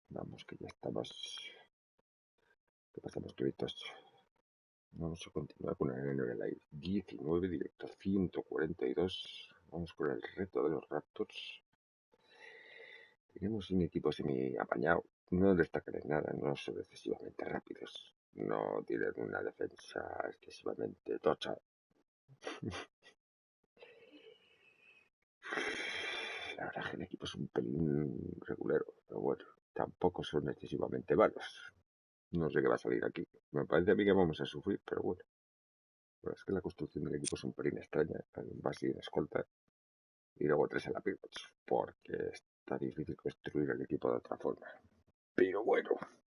Vamos, que ya estamos. Que pasamos créditos. Vamos a continuar con el live 19, directo 142. Vamos con el reto de los Raptors. Tenemos un equipo semi apañado. No destacan en nada, no son excesivamente rápidos. No tienen una defensa excesivamente tocha. La verdad es que el equipo es un pelín regulero, pero bueno, tampoco son excesivamente malos. No sé qué va a salir aquí. Me parece a mí que vamos a sufrir, pero bueno. La verdad es que la construcción del equipo es un pelín extraña. Hay un base y una escolta. Y luego 3 en la pivots, porque está difícil construir el equipo de otra forma. Pero bueno,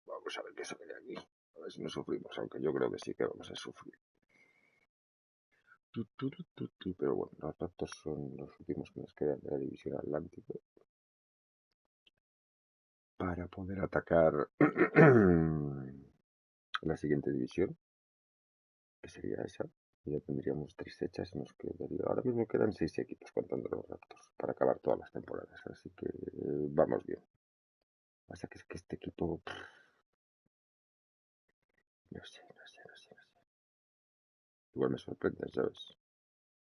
vamos a ver qué sale de aquí. A ver si no sufrimos, aunque yo creo que sí que vamos a sufrir. Pero bueno, los Raptors son los últimos que nos quedan de la división Atlántico para poder atacar la siguiente división, que sería esa. Ya tendríamos 3 hechas y nos quedaría. Ahora mismo quedan 6 equipos contando los Raptors para acabar todas las temporadas, así que vamos bien. Pasa que es que este equipo, no sé. Igual me sorprende, ¿sabes?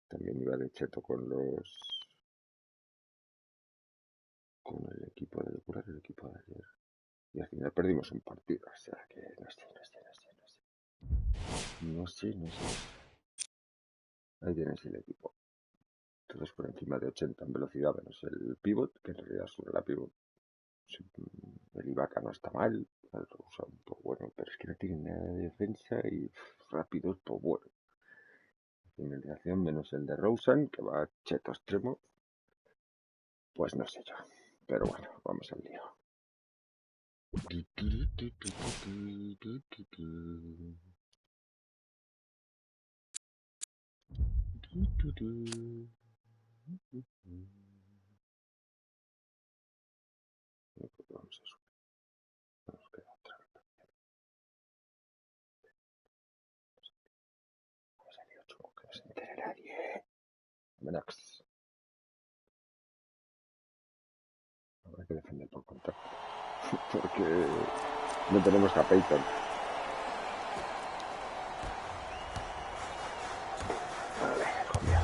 También iba de cheto con el equipo de curar el equipo de ayer. Y al final perdimos un partido, o sea que no sé. Ahí tienes el equipo. Todos por encima de 80 en velocidad, menos el pivot, que en realidad sobre la pivot. El Ibaka no está mal, el Rosa un poco bueno, pero es que no tiene nada de defensa y rápido, pues bueno. Finalización menos el de Rosen, que va cheto extremo. Pues no sé yo. Pero bueno, vamos al lío. Vamos a subir. Nos queda otra vez. Vamos a lío chungo, que no se entere nadie. Menax. Habrá que defender por contacto. Porque no tenemos a Peyton. Vale, cambia.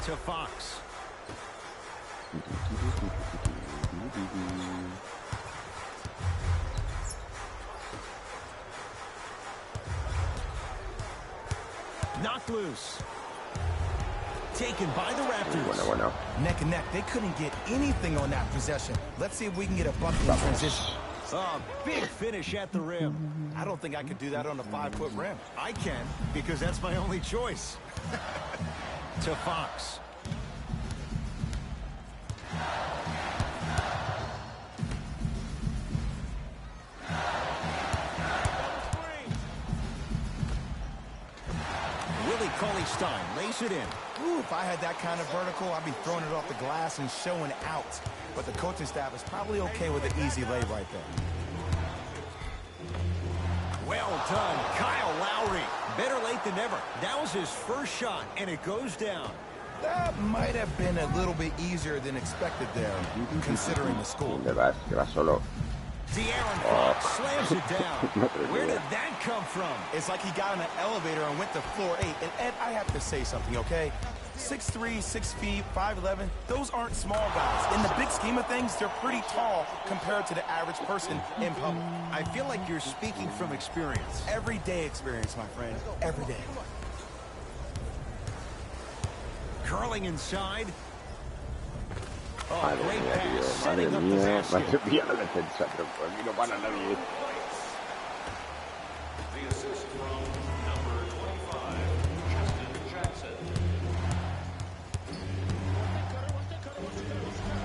To Fox. Knocked loose. Taken by the Raptors. Bueno. Neck and neck. They couldn't get anything on that possession. Let's see if we can get a bucket in transition. Oh, big finish at the rim. I don't think I could do that on a 5-foot rim. I can, because that's my only choice. To Fox. Stein lays it in. Ooh, if I had that kind of vertical, I'd be throwing it off the glass and showing out. But the coaching staff is probably okay with an easy lay right there. Well done, Kyle Lowry. Better late than never. That was his first shot, and it goes down. That might have been a little bit easier than expected there, considering the score. ¿Dónde vas? Que vas solo. De'Aaron Fox slams it down. Where did that come from? It's like he got in an elevator and went to floor 8. And Ed, I have to say something, okay? 6'3", 6 feet, 5'11", those aren't small guys. In the big scheme of things, they're pretty tall compared to the average person in public. I feel like you're speaking from experience. Everyday experience, my friend. Every day. Curling inside. Oh, Madre great mía, tío, pass. madre Setting up the mía basket. la defensa, pero por aquí no para nadie.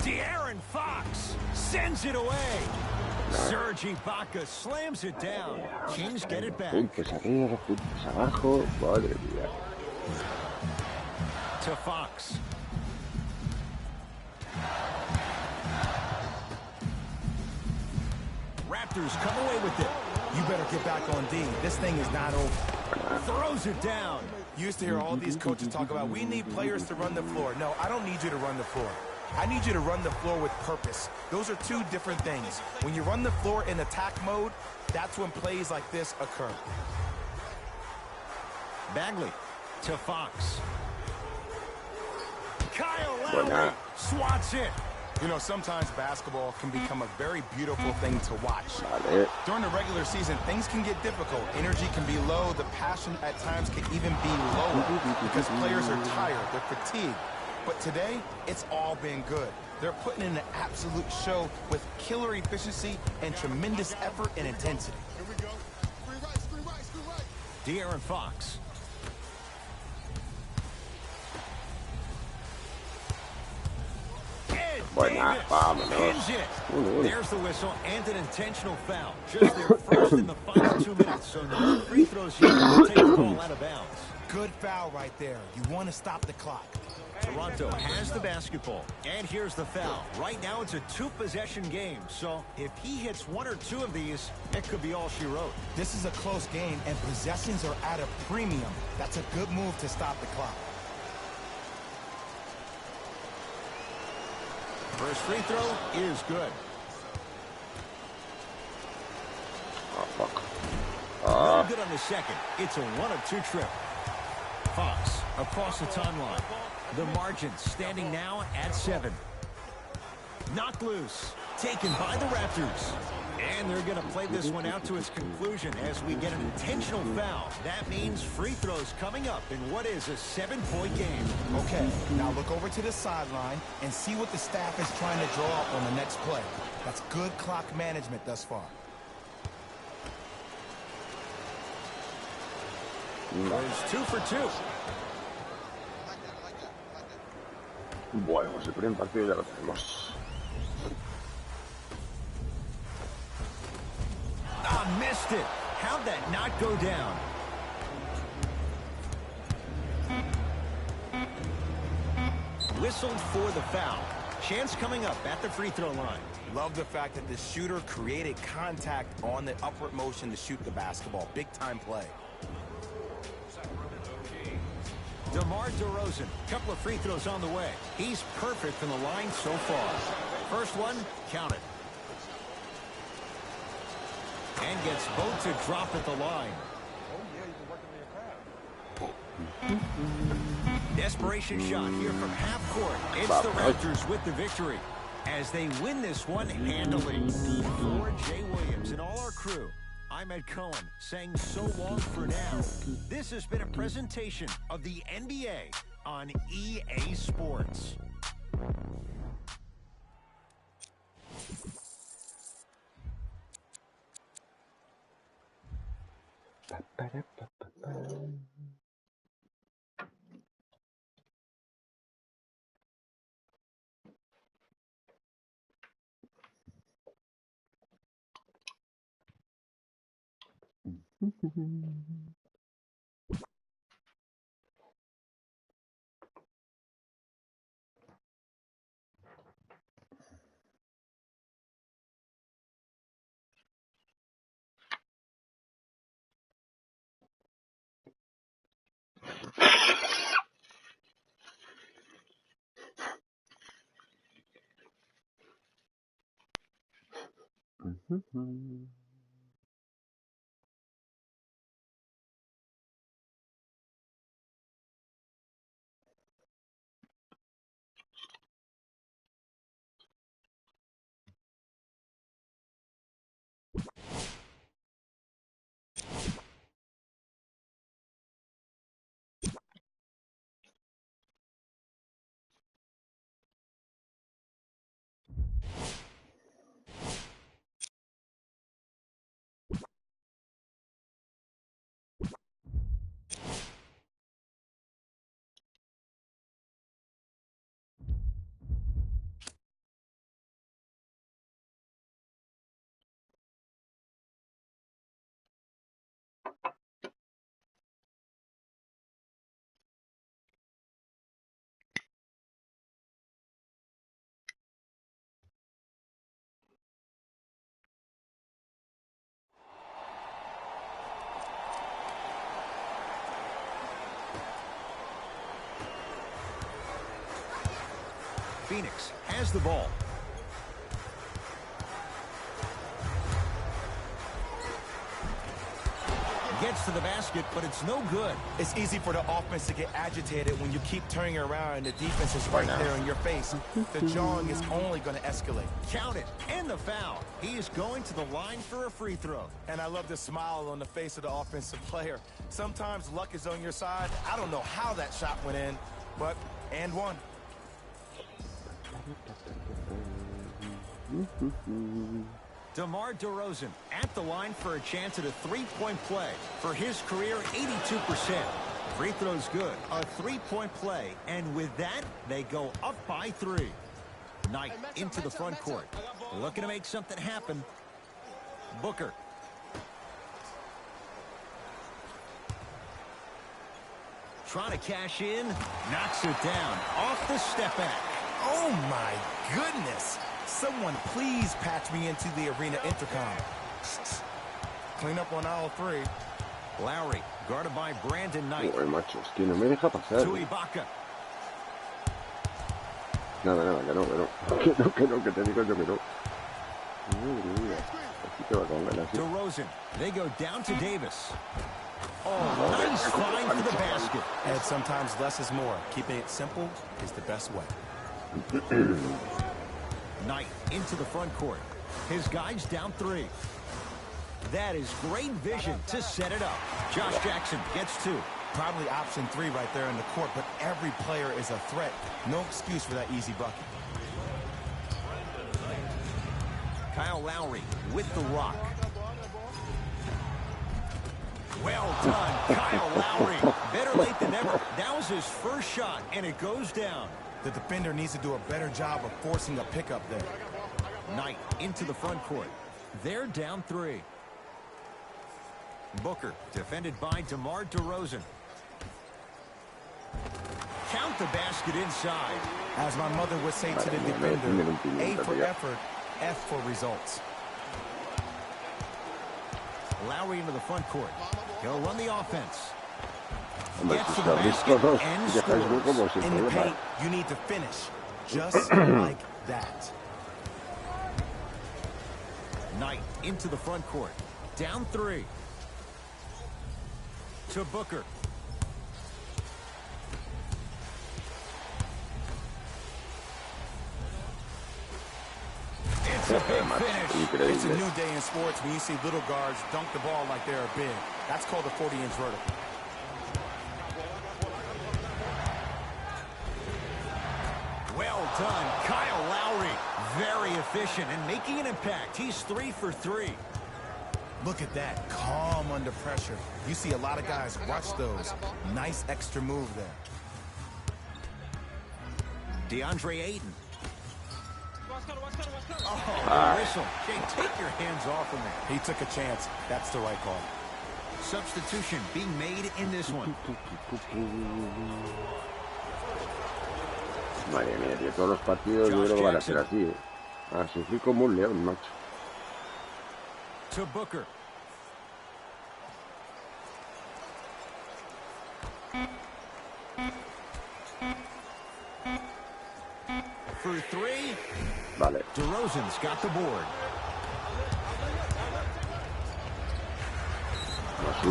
De'Aaron Fox sends it away. Serge Ibaka slams it down. Kings get it back. Puntos arriba, puntos abajo, madre mía. To Fox. Raptors come away with it. You better get back on D. This thing is not over. Throws it down. You used to hear all these coaches talk about, we need players to run the floor. No, I don't need you to run the floor. I need you to run the floor with purpose. Those are two different things. When you run the floor in attack mode, that's when plays like this occur. Bagley to Fox. Kyle Lowry swats it. You know, sometimes basketball can become a very beautiful thing to watch. During the regular season, things can get difficult. Energy can be low. The passion at times can even be lower because players are tired. They're fatigued. But today, it's all been good. They're putting in an absolute show with killer efficiency and tremendous effort and intensity. Here we go. Screen right. De'Aaron Fox. There's the whistle and an intentional foul. Just their first in the final 2 minutes, so no free throws here to take the ball out of bounds. Good foul right there. You want to stop the clock. Toronto has the basketball, and here's the foul. Right now, it's a two-possession game, so if he hits one or two of these, it could be all she wrote. This is a close game, and possessions are at a premium. That's a good move to stop the clock. First free throw is good. No good on the second. It's a 1-of-2 trip. Fox across the timeline. The margin standing now at 7. Knocked loose. Taken by the Raptors. And they're going to play this one out to its conclusion as we get an intentional foul. That means free throws coming up in what is a 7-point game. Okay, now look over to the sideline and see what the staff is trying to draw up on the next play. That's good clock management thus far. There's 2 for 2. Bueno, pues el primer partido ya lo tenemos. Missed it. How'd that not go down? Whistled for the foul. Chance coming up at the free throw line. Love the fact that the shooter created contact on the upward motion to shoot the basketball. Big time play. DeMar DeRozan, couple of free throws on the way. He's perfect from the line so far. First one, counted. And gets both to drop at the line. Desperation shot here from half court. It's the Raptors with the victory as they win this one handily. For Jay Williams and all our crew, I'm Ed Cohen saying so long for now. This has been a presentation of the NBA on EA Sports. Phoenix has the ball. Gets to the basket, but it's no good. It's easy for the offense to get agitated when you keep turning around and the defense is right there in your face. The jawing is only going to escalate. Count it, and the foul. He is going to the line for a free throw. And I love the smile on the face of the offensive player. Sometimes luck is on your side. I don't know how that shot went in, but and one. DeMar DeRozan at the line for a chance at a three-point play. For his career, 82%. Free throw's good. A three-point play. And with that, they go up by 3. Knight into the front court. Looking to make something happen. Booker. Trying to cash in. Knocks it down. Off the step back. Oh, my goodness. Someone please patch me into the arena intercom. Clean up on aisle 3. Lowry, guarded by Brandon Knight. Joder, macho, es que no me deja pasar. To Ibaka. Nada, que no, que te digo yo que no. Aquí te va con ganas. DeRozan, they go down to Davis. Oh, nice find for the basket. And sometimes less is more. Keeping it simple is the best way. Knight into the front court. His guys down 3. That is great vision to set it up. Josh Jackson gets 2. Probably option 3 right there in the court, but every player is a threat. No excuse for that easy bucket. Kyle Lowry with the rock. Well done, Kyle Lowry. Better late than never. That was his first shot, and it goes down. The defender needs to do a better job of forcing a pickup there. Knight into the front court. They're down 3. Booker defended by DeMar DeRozan. Count the basket inside. As my mother would say to the defender, A for effort, F for results. Lowry into the front court. He'll run the offense. Hombre, Gets si to the sabéis basket todos, and dejáis muy como scores. sin In the problema. paint, you need to finish. Just like that. Knight into the front court. Down 3. To Booker. It's a big finish. It's a new day in sports when you see little guards dunk the ball like they're big. That's called a 40-inch vertical. Well done, Kyle Lowry. Very efficient and making an impact. He's 3 for 3. Look at that, calm under pressure. You see a lot of guys watch those. Nice extra move there. DeAndre Ayton. Oh, whistle. Jay, take your hands off of me. He took a chance. That's the right call. Substitution being made in this one. Madre mía, tío, todos los partidos yo creo que van a ser así, ¿eh? A sufrir como un león, macho. To Booker. For 3. Vale. DeRozan's got the board.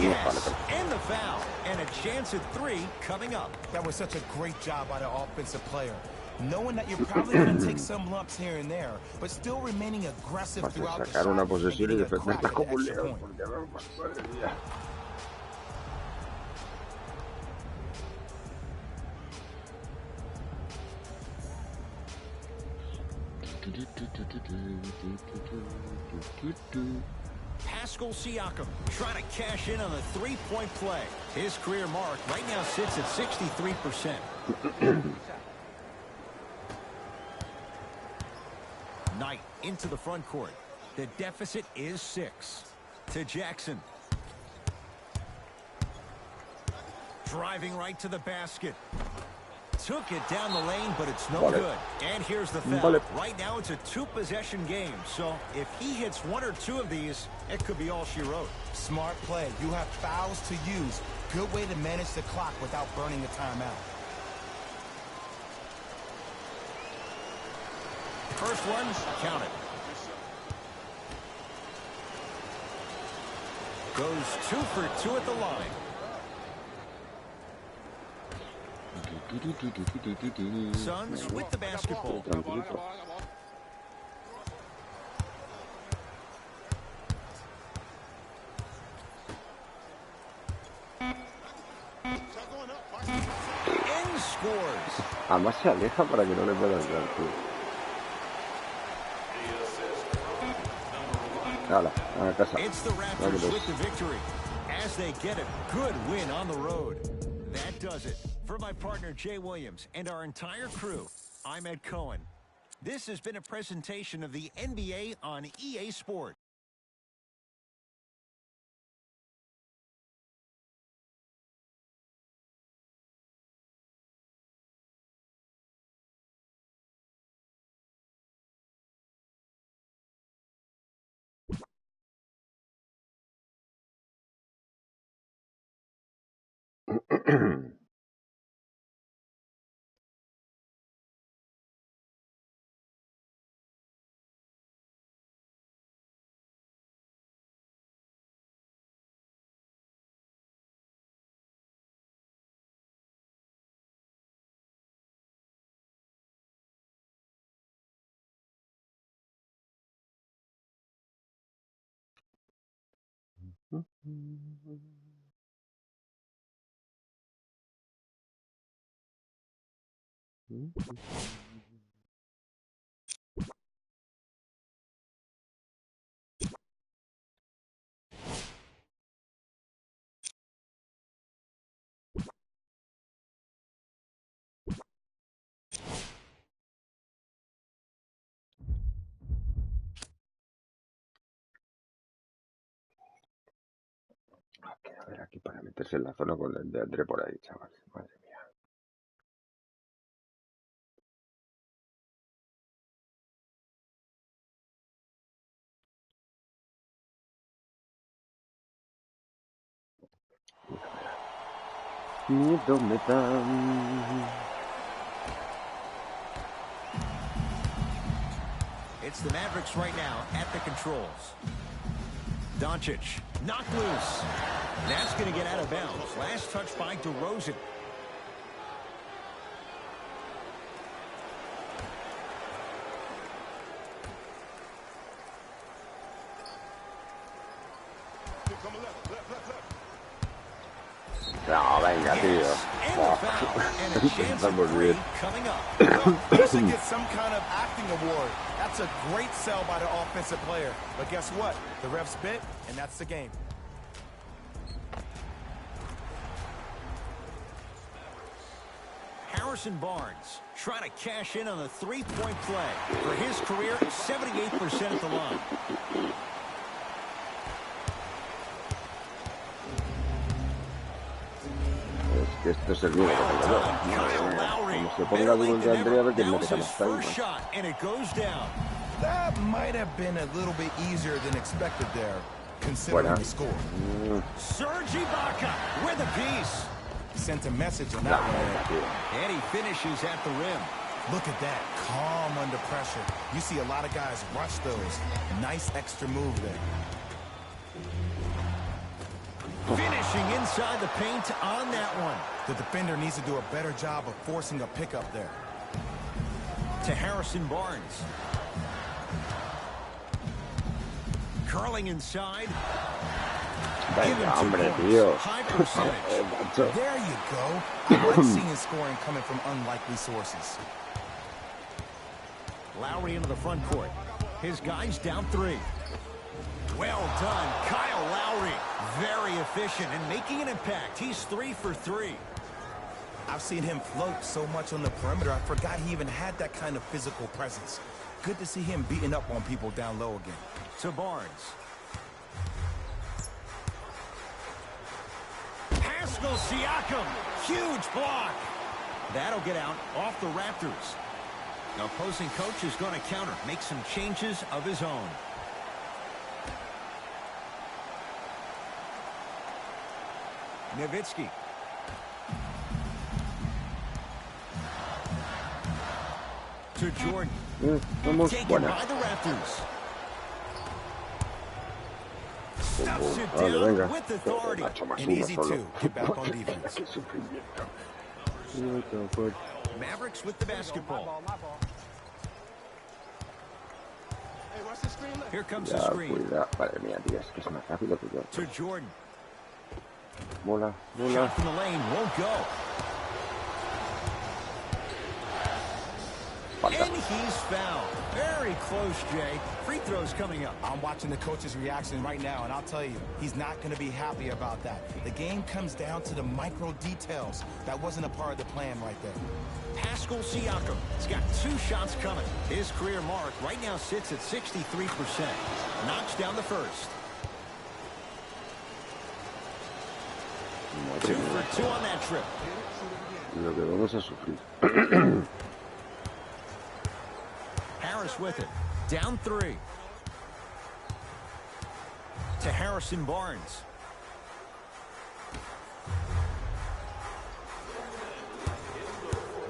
Yes, and the foul. And a chance at 3 coming up. That was such a great job by the offensive player. Knowing that you're probably going to take some lumps here and there, but still remaining aggressive throughout the Sacar una shot posesión y and getting a crack defenderla at the como un extra león. point. Madre mía. Pascal Siakam trying to cash in on a three-point play. His career mark right now sits at 63%. Knight into the front court. The deficit is 6. To Jackson. Driving right to the basket. Took it down the lane, but it's no good. And here's the foul. Right now, it's a 2-possession game. So if he hits 1 or 2 of these, it could be all she wrote. Smart play. You have fouls to use. Good way to manage the clock without burning a timeout. first one, count it. Goes 2 for 2 at the line. Suns with the basketball. And scores. Además se aleja para que no le puedan dar, tío. Hala, a casa. It's the Raptors with the victory as they get a good win on the road. That does it. For my partner Jay Williams and our entire crew, I'm Ed Cohen. This has been a presentation of the NBA on EA Sports. A ver, aquí para meterse en la zona con el de André por ahí, chaval. Madre mía. Miedo me da. It's the Mavericks right now at the controls. Doncic, knocked loose. That's going to get out of bounds. Last touch by DeRozan. No, venga, tío. Estamos bien. Doesn't get some kind of acting award. That's a great sell by the offensive player. But guess what? The refs bit, and that's the game. Harrison Barnes trying to cash in on a three-point play. For his career, 78% at the line. Es que esto es el miedo que tengo. Como se ponga algún de Andrea, a ver quién me deja más time. That might have been a little bit easier than expected there, considering the score. Serge Ibaka with a piece. Sent a message on that one. And he finishes at the rim. Look at that, calm under pressure. You see a lot of guys rush those. Nice extra move there. Finishing inside the paint on that one. The defender needs to do a better job of forcing a pickup there. To Harrison Barnes. Curling inside. Venga, hombre, tío. High percentage. There you go. I like seeing scoring coming from unlikely sources. Lowry into the front court. His guys down three. Well done, Kyle Lowry. Very efficient and making an impact. He's 3 for 3. I've seen him float so much on the perimeter, I forgot he even had that kind of physical presence. Good to see him beating up on people down low again. To Barnes. Pascal Siakam. Huge block. That'll get out off the Raptors. The opposing coach is going to counter, make some changes of his own. To Jordan. Vamos, Taken buena. by the Raptors. Stuffs it Vale, down venga. with authority. Nacho, más And uno easy solo. too. Get back on defense. Qué sufrimiento. No te acuerdo. Mavericks with the basketball. Hey, watch the screen. Look. Here comes the Ya, screen. cuidado. Madre mía, tío, es que es más rápido que yo. To Jordan. Mola, mola. Shot from the lane won't go. Falta. And he's fouled. Very close, Jay. Free throws coming up. I'm watching the coach's reaction right now, and I'll tell you, he's not going to be happy about that. The game comes down to the micro details. That wasn't a part of the plan right there. Pascal Siakam has got 2 shots coming. His career mark right now sits at 63%. Knocks down the first. 2 for 2 on that trip. Lo que vamos a sufrir. Harris with it. Down 3. To Harrison Barnes.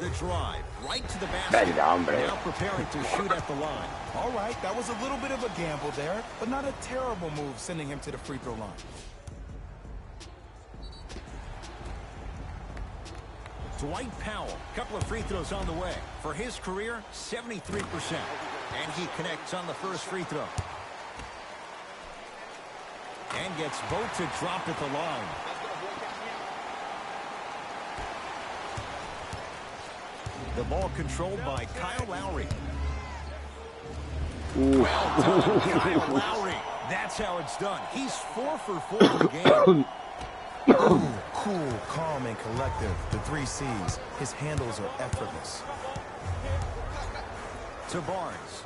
The drive. Right to the basket. Venga, hombre. Now preparing to shoot at the line. All right, that was a little bit of a gamble there, but not a terrible move sending him to the free throw line. Dwight Powell, couple of free throws on the way. For his career, 73%. And he connects on the first free throw. And gets both to drop at the line. The ball controlled by Kyle Lowry. Well done, Kyle Lowry. That's how it's done. He's 4 for 4 in the game. Cool, calm, and collective. The 3 C's. His handles are effortless. To Barnes.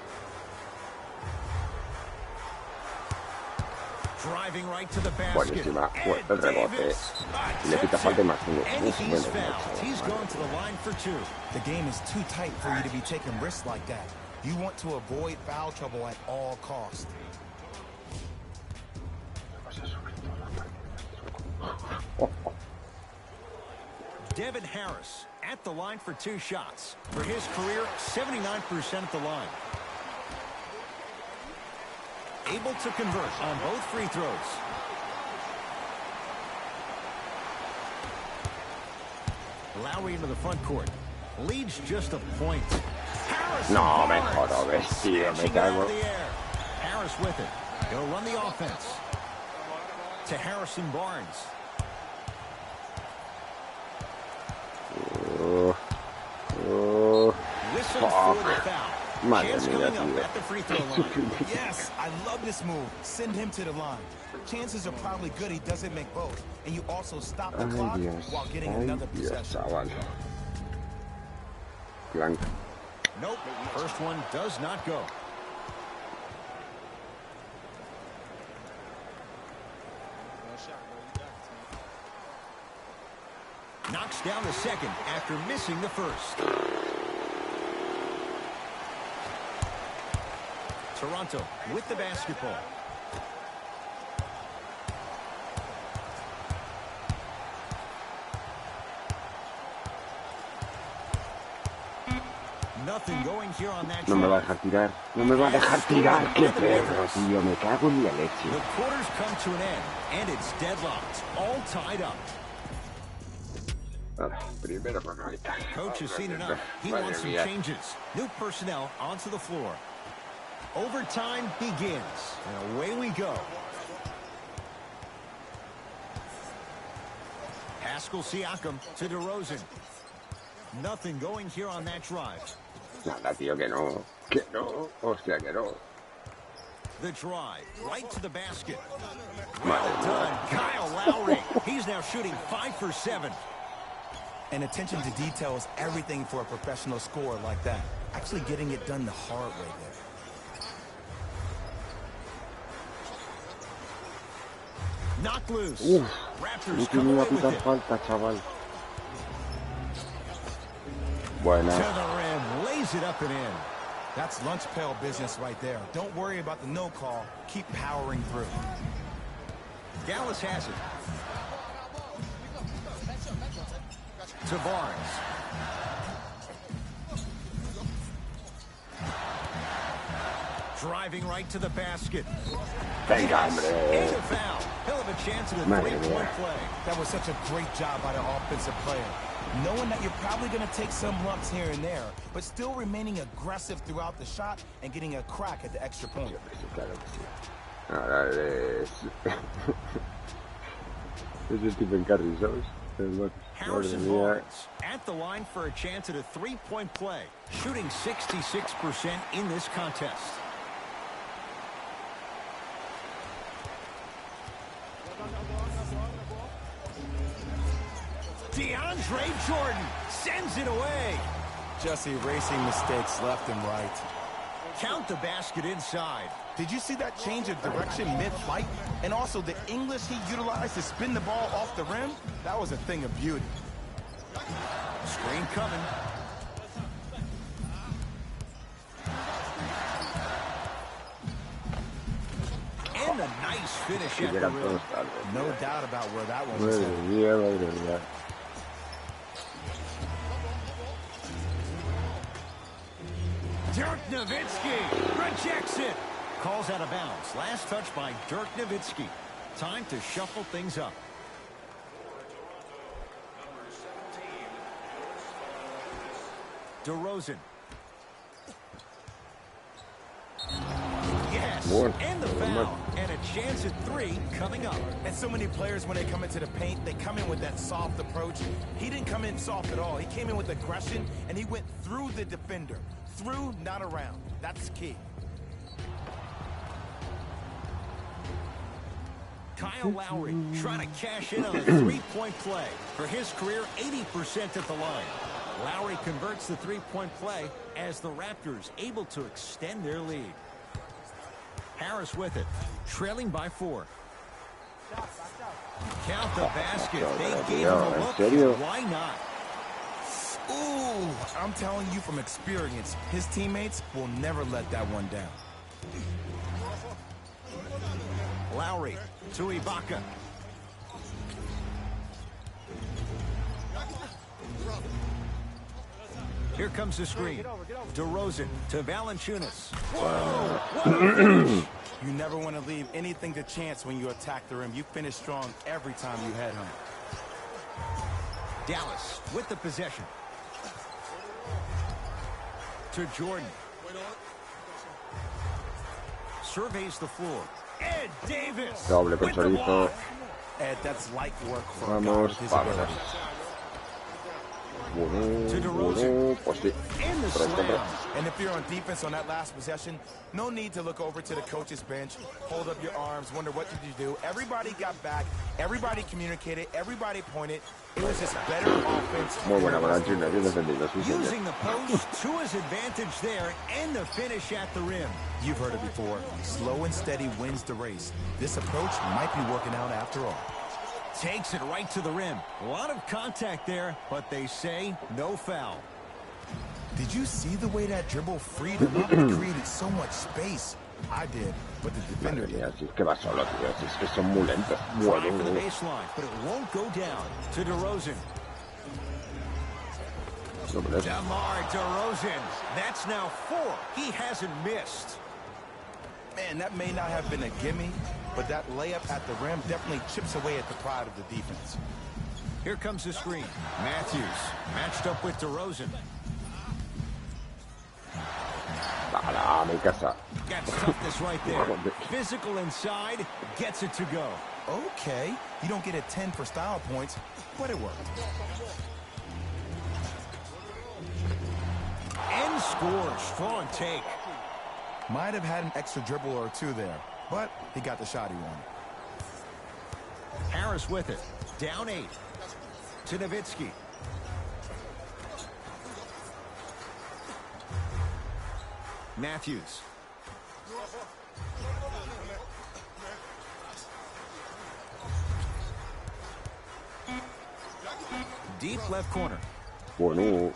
Driving right to the basket. Buenísima. And El rebote. Davis. Si le quita falta, más tengo. And he's Bueno, fouled. He's going to the line for 2. The game is too tight for you to be taking risks like that. You want to avoid foul trouble at all costs. Devin Harris at the line for 2 shots. For his career, 79% at the line. Able to convert on both free throws. Lowry into the front court. Leads just a point. Harris No, me jodo, ves, tío, me cago. Harris with it. He'll run the offense. To Harrison Barnes. Whistle for the foul. Madre Chance mía, coming up tío. at the free throw line. Yes, I love this move. Send him to the line. Chances are probably good he doesn't make both. And you also stop the clock Ay, Dios. while getting Ay, another Dios, possession. chaval. Blanca. Nope. First one does not go. Knocks down the second after missing the first. Toronto with the basketball. Nothing going here on that No me va a drive. dejar tirar. No me va a dejar tirar. Qué perro, tío. Me cago en la The leche. quarters come to an end, and it's deadlocked, all tied up. Ahora, primero con ahorita. Coach has seen enough. He Madre wants some mía. changes. New personnel onto the floor. Overtime begins, and away we go. Pascal Siakam to DeRozan. Nothing going here on that drive. Nada, tío, que no. Que no. Hostia, que no. The drive, right to the basket. Madre Well done, Kyle Lowry. He's now shooting 5 for 7. And attention to detail is everything for a professional scorer like that. Actually getting it done the hard way there. Knocked loose. Uf, Raptors no come tenía away a with pitar it. falta, chaval. To Buena. the rim, lays it up and in. That's lunch pail business right there. Don't worry about the no call. Keep powering through. Dallas has it. To Barnes. Driving right to the basket. Venga, And hombre. a foul. He'll have a chance at a Madre three-point mía. play. That was such a great job by the offensive player. Knowing that you're probably going to take some lumps here and there, but still remaining aggressive throughout the shot and getting a crack at the extra point. Claro que sí. Ahora es... es Stephen Curry, ¿sabes? Harrison Madre mía. Barnes at the line for a chance at a three-point play, shooting 66% in this contest. DeAndre Jordan sends it away. Just erasing mistakes left and right. Count the basket inside. Did you see that change of direction mid-flight? And also the English he utilized to spin the ball off the rim? That was a thing of beauty. Screen coming. And a nice finish at the Llegan rim. todos tarde. No doubt about where that one was Madre headed. mía, madre mía. Dirk Nowitzki rejects it. Calls out of bounds. Last touch by Dirk Nowitzki. Time to shuffle things up. DeRozan. Yes, One. and the foul. And a chance at three coming up. And so many players, when they come into the paint, they come in with that soft approach. He didn't come in soft at all. He came in with aggression, and he went through the defender. Through, not around. That's key. Kyle Lowry trying to cash in on a three-point play. For his career, 80% at the line. Lowry converts the three-point play as the Raptors able to extend their lead. Harris with it, trailing by 4. Count the basket. They gave him a look. Why not? Ooh, I'm telling you from experience, his teammates will never let that one down. Lowry to Ibaka. Here comes the screen. DeRozan to Valanciunas. Whoa! What a finish. You never want to leave anything to chance when you attack the rim. You finish strong every time you head home. Dallas with the possession. To Jordan. Surveys the floor. Ed Davis. Doble con with the chorizo. block. Ed, that's light work for a guy Vamos, with his vámonos. ability. Bueno, pues sí. In the Pero esto, slam. And if you're on defense on that last possession, no need to look over to the coach's bench, hold up your arms, wonder what did you do. Everybody got back, everybody communicated, everybody pointed. It was just better offense. Muy buena Valanciunas, bien defendido, sí, señor. Using the post to his advantage there and the finish at the rim. You've heard it before. Slow and steady wins the race. This approach might be working out after all. Takes it right to the rim. A lot of contact there, but they say no foul. Did you see the way that dribble freed him up and created so much space? I did, but the defender Madre did. mía, si es que va solo, tío. Si es que son muy lentos. Try for the Bueno, baseline, but it won't go down. To DeRozan. DeMar DeRozan. That's now 4. He hasn't missed. Man, that may not have been a gimme, but that layup at the rim definitely chips away at the pride of the defense. Here comes the screen. Matthews matched up with DeRozan. Para mi casa. Got toughness right there. Physical inside, gets it to go. Okay, you don't get a 10 for style points, but it worked. And scores. Strong take. Might have had an extra dribble or two there, but he got the shot he wanted. Harris with it. Down 8. To Nowitzki. Matthews. Deep left corner. Bueno,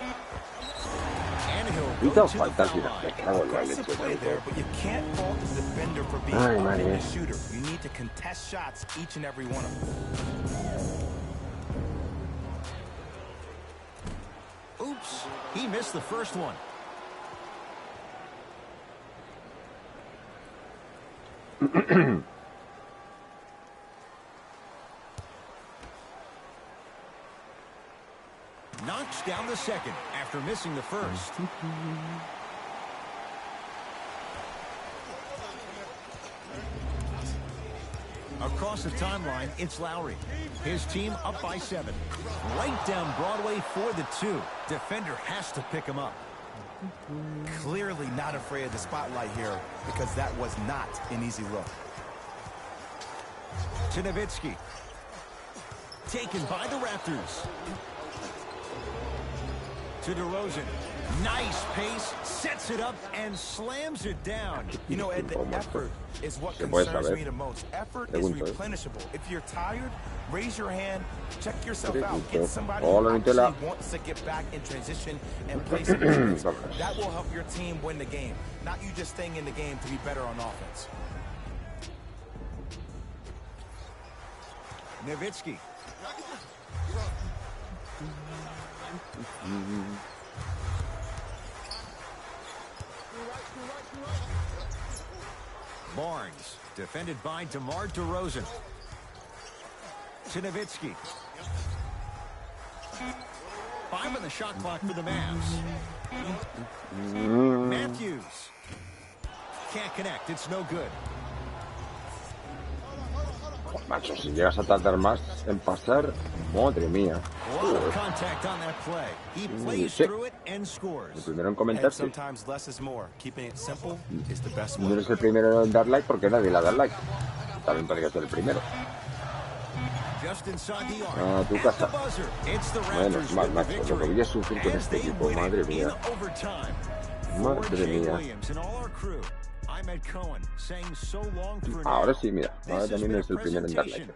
And he'll hizo go to the falta al foul final. Me line. cago en la Aggressive leche. play there, but you can't fault the defender for being Ay, up madre in the mía. shooter. You need to contest shots, each and every one of them. Oops, he missed the first one. Knocks down the second after missing the first. Across the timeline, it's Lowry. His team up by 7. Right down Broadway for the 2. Defender has to pick him up. Clearly not afraid of the spotlight here because that was not an easy look. To Nowitzki. Taken by the Raptors. To DeRozan. Nice pace, sets it up, and slams it down. You know, Ed, the effort is what concerns me the most. Effort is replenishable. If you're tired, raise your hand, check yourself out. Get somebody who actually wants to get back in transition and play some defense. That will help your team win the game, not you just staying in the game to be better on offense. Nowitzki. Barnes, defended by DeMar DeRozan. To Nowitzki. 5 on the shot clock for the Mavs. Matthews. Can't connect, it's no good. Macho, si llegas a tardar más en pasar, madre mía. Sí. El primero en comentarse. No eres el primero en dar like porque nadie le da like. También podría ser el primero. A tu casa. Menos mal, macho. Lo que voy a sufrir con este equipo, madre mía. Madre mía. Ahora sí, mira. Ahora también es el primero en dar like.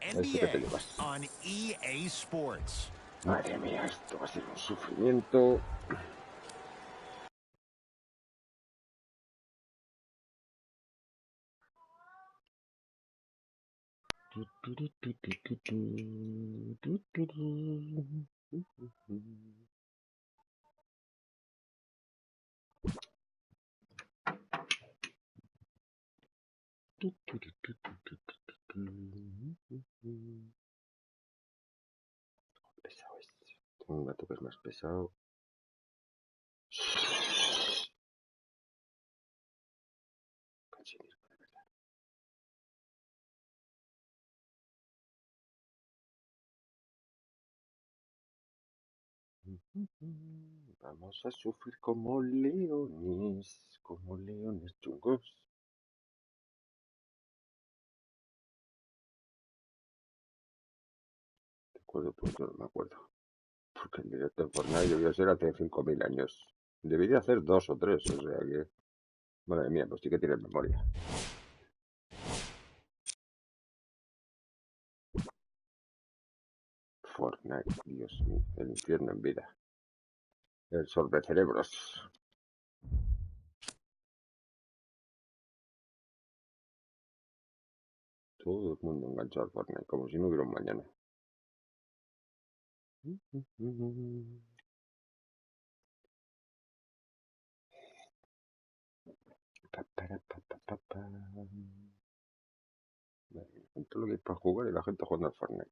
Este que te llevas. Madre mía, esto va a ser un sufrimiento. Pesado este. Tengo un gato que es más pesado. Vamos a sufrir como leones chungos. ¿De acuerdo? Pues no me acuerdo. Porque el directo en Fortnite debió ser hace 5000 años. Debería hacer 2 o 3, o sea que... Madre mía, pues sí que tienes memoria. Fortnite, Dios mío, el infierno en vida. El sorbecerebros. Todo el mundo enganchado al Fortnite, como si no hubiera un mañana. Todo lo que hay para jugar y la gente jugando al Fortnite.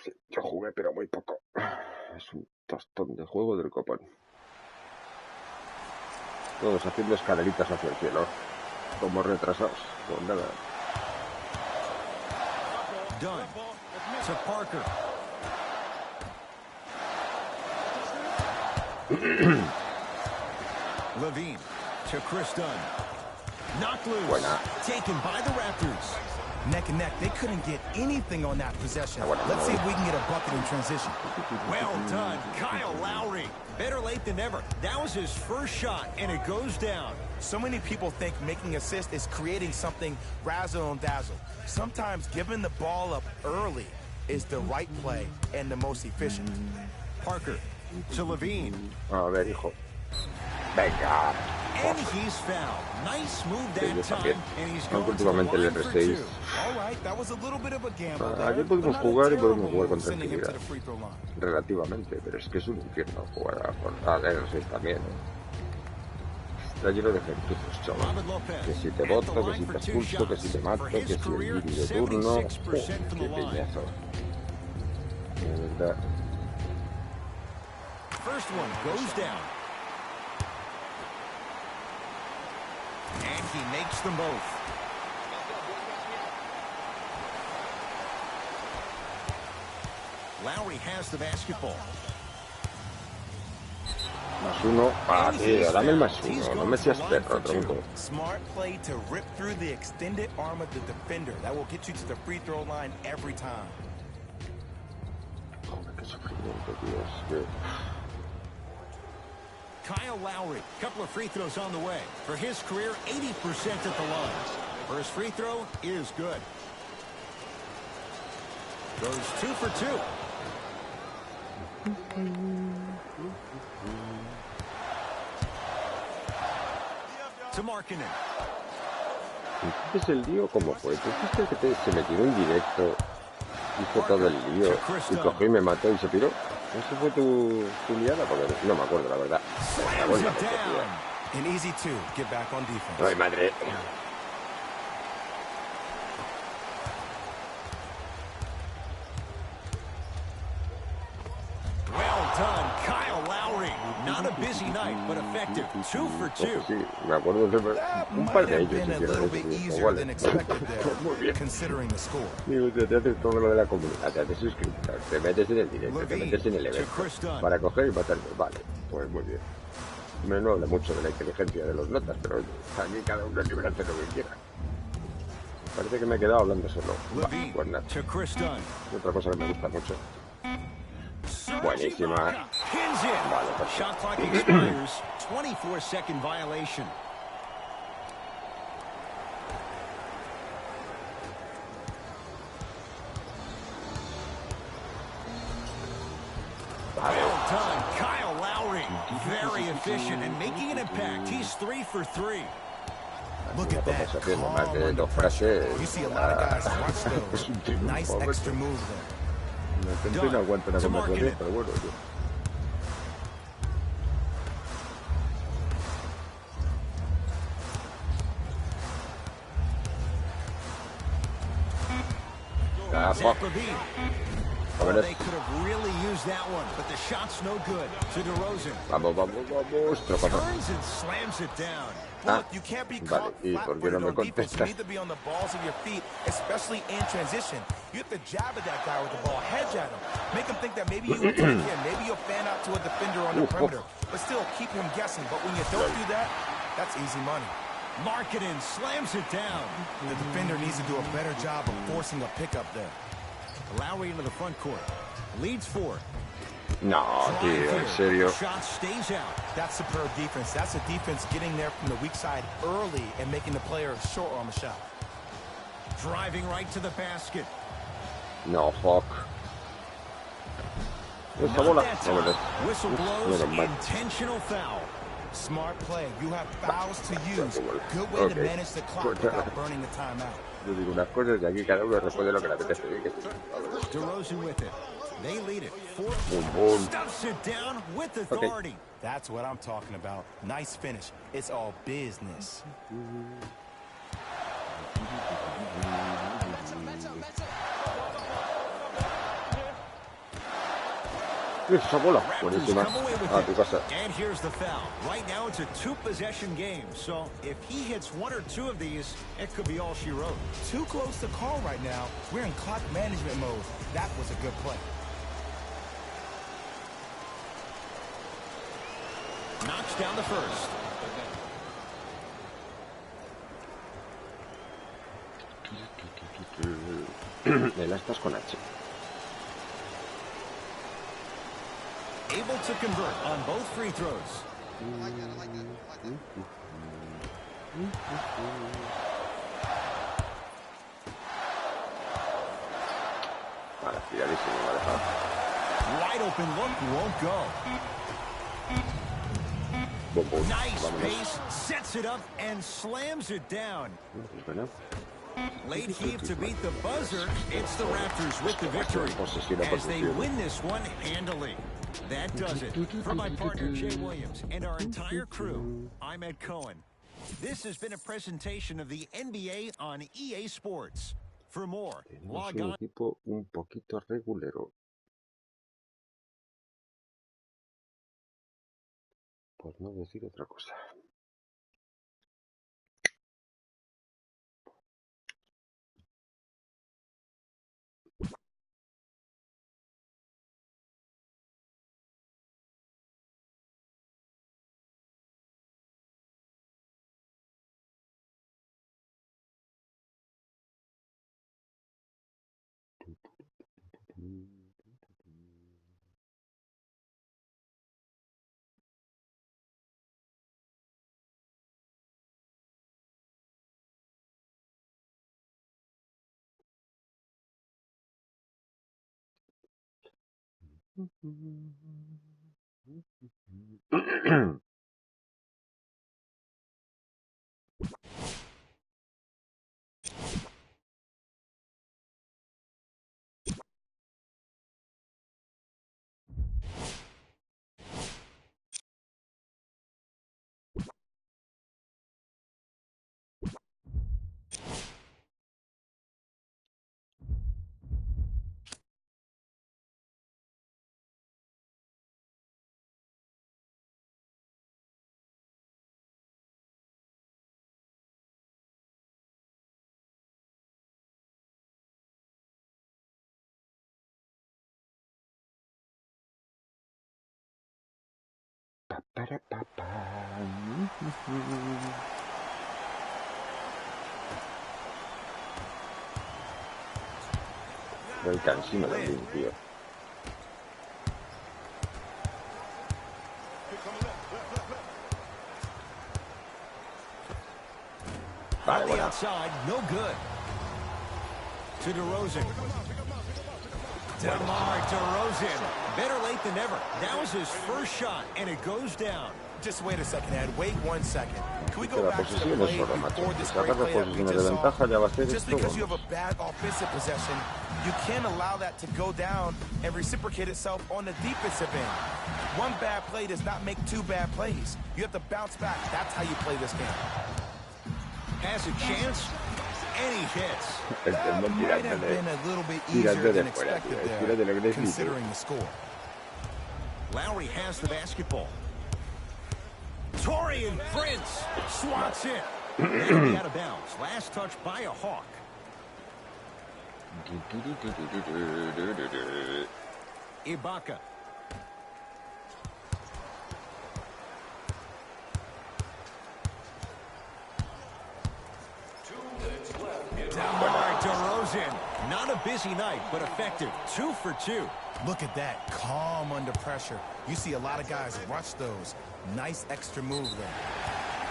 Sí, yo jugué, pero muy poco. Es un tostón de juego del copón. Todos haciendo escaleritas hacia el cielo. Como retrasados. Con nada. Dunn to Parker. Levine to Chris Dunn. Knocked loose. Buena. Taken by the Raptors. Neck and neck. They couldn't get anything on that possession. Let's see if we can get a bucket in transition. Well done, Kyle Lowry. Better late than never. That was his first shot, and it goes down. So many people think making assist is creating something razzle and dazzle. Sometimes giving the ball up early is the right play and the most efficient. Parker to Levine. A ver, hijo. Venga. And he's fouled. Nice move that time, and he's going to the line for 2. All right, that was a little bit of a gamble. Aquí podemos jugar y podemos jugar con tranquilidad. Relativamente, pero es que es un infierno jugar a R6 también. Está lleno de gentucos, chaval. Que si te voto, que si te expulso, que si te mato, que si el guiri de turno. ¡Oh, qué peñazo! De verdad. First one goes down. And he makes them both. Lowry has the basketball. Más uno. Ah, tío, dame el más uno. No me seas perro, tronco. Smart play to rip through the extended arm of the defender. That will get you to the free throw line every time. Joder, qué sufrimiento, tío. Kyle Lowry, couple of free throws on the way. For his career, 80% at the line. First free throw is good. Goes 2 for 2. To Markkinen. Entonces el lío, ¿cómo fue? ¿Tú fuiste el que se metió en directo, hizo todo el lío y cogió y me mató y se piró? ¿Eso fue tu liada? Porque no me acuerdo, la verdad. An easy two. Get back on defense. Ay, madre. Well done, Kyle Lowry. Not a busy night, but effective. 2 for 2. Sí, me acuerdo de un par de ellos hicieron eso. Muy bien. Considering the score. Digo, te haces todo lo de la comunidad, te haces suscriptor, te metes en el directo, te metes en el evento para coger y matarme. Vale, pues muy bien. Me no habla mucho de la inteligencia de los notas, pero aquí cada uno es libre de hacer lo que quiera. Parece que me he quedado hablando solo. Pues nada. Otra cosa que me gusta mucho. Buenísima. Vale, Shot clock expires. 24-second violation. Well done, Kyle Lowry. Very efficient and making an impact. He's 3 for 3. Look at that. You see a lot of guys watch those. Nice extra moves there. No aguanto una conversación, pero bueno, yo. They could have really used that one, but the shot's no good. To DeRozan. Vamos. Turns and slams it down. Look, you can't be caught flat-footed on defense. You need to be on the balls of your feet, especially in transition. You have to jab at that guy with the ball, hedge at him, make him think that maybe you will take him, maybe you'll fan out to a defender on the perimeter, but still keep him guessing. But when you don't do that, that's easy money. Markkinen slams it down. The defender needs to do a better job of forcing a pickup there. Lowry into the front court. Leads 4. No, tío, en serio. Shot stays out. That's superb defense. That's a defense getting there from the weak side early and making the player short on the shot. Driving right to the basket. No, fuck. Esta bola. No, Whistle blows. Intentional foul. Smart play. You have fouls to use. Good way to manage the clock without burning the timeout. Yo digo unas cosas y aquí cada uno responde lo que le apetece. DeRozan with it. They lead it. Boom. Stuffs it down with authority. That's what I'm talking about. Nice finish. It's all business. Esa bola, buenísima. Ah, tu casa. And here's the foul. Right now it's a 2-possession game, so if he hits 1 or 2 of these, it could be all she wrote. Too close to call right now. We're in clock management mode. That was a good play. Knocks down the first. El astas con H. Able to convert on both free throws. Vale, tiradísimo, me ha dejado. Wide open look won't go. Boom. Nice Vámonos. pace, sets it up and slams it down. Bueno. Late heave to beat the buzzer. It's the Raptors with the victory as they win this one handily. That does it. For my partner, Jay Williams, and our entire crew, I'm Ed Cohen. This has been a presentation of the NBA on EA Sports. For more, Tenemos log un on. equipo un poquito regulero. Por no decir otra cosa. Para, pa, pa. El cansino también, tío. Vale, On the bueno. outside, no good. To DeRozan. DeMar DeRozan. Better late than never. That was his first shot, and it goes down. Just wait a second, Ed. Wait 1 second. Can we Que go la back to the posesión es play solo, macho. before this Si great sacas las play that we posiciones de just saw? ventaja, ya va a ser Just esto. because you Vamos. have a bad offensive possession, you can't allow that to go down and reciprocate itself on the defensive end. One bad play does not make 2 bad plays. You have to bounce back. That's how you play this game. Has a chance, and he hits. That might have been a little bit Tirando easier de than fuera, expected tío. Tira de lo que there, necesite. considering the score. Lowry has the basketball. Torian Prince swats it. That'll be out of bounds. Last touch by a Hawk. Ibaka. DeMar DeRozan. Not a busy night, but effective. 2 for 2. Look at that, calm under pressure. You see a lot of guys rush those. Nice extra move there.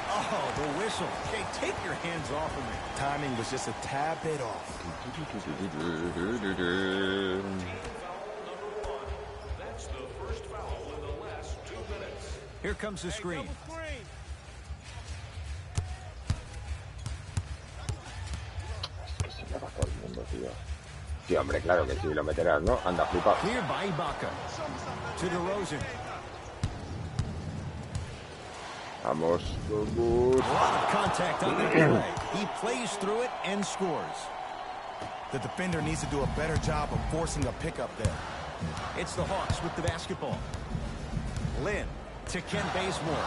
Oh, the whistle. Jay, take your hands off of me. Timing was just a tad bit off. Here comes the screen. Que se me va todo el mundo, tío. Sí, hombre, claro que sí, lo meterás, ¿no? Anda, flipado. Cleared by Ibaka. To DeRozan. Vamos, A lot of contact on that play. He plays through it and scores. The defender needs to do a better job of forcing a pickup there. It's the Hawks with the basketball. Lynn to Ken Bazemore.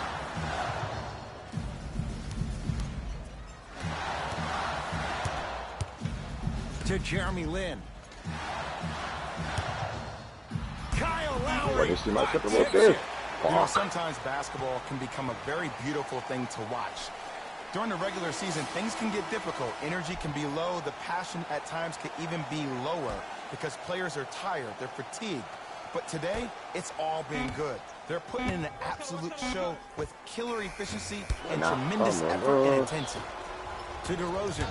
To Jeremy Lin. Kyle Lowry. buenísima ese You rebote. know, sometimes basketball can become a very beautiful thing to watch. During the regular season, things can get difficult. Energy can be low. The passion at times can even be lower because players are tired. They're fatigued. But today, it's all been good. They're putting in an absolute show with killer efficiency and tremendous effort and intensity. To DeRozan.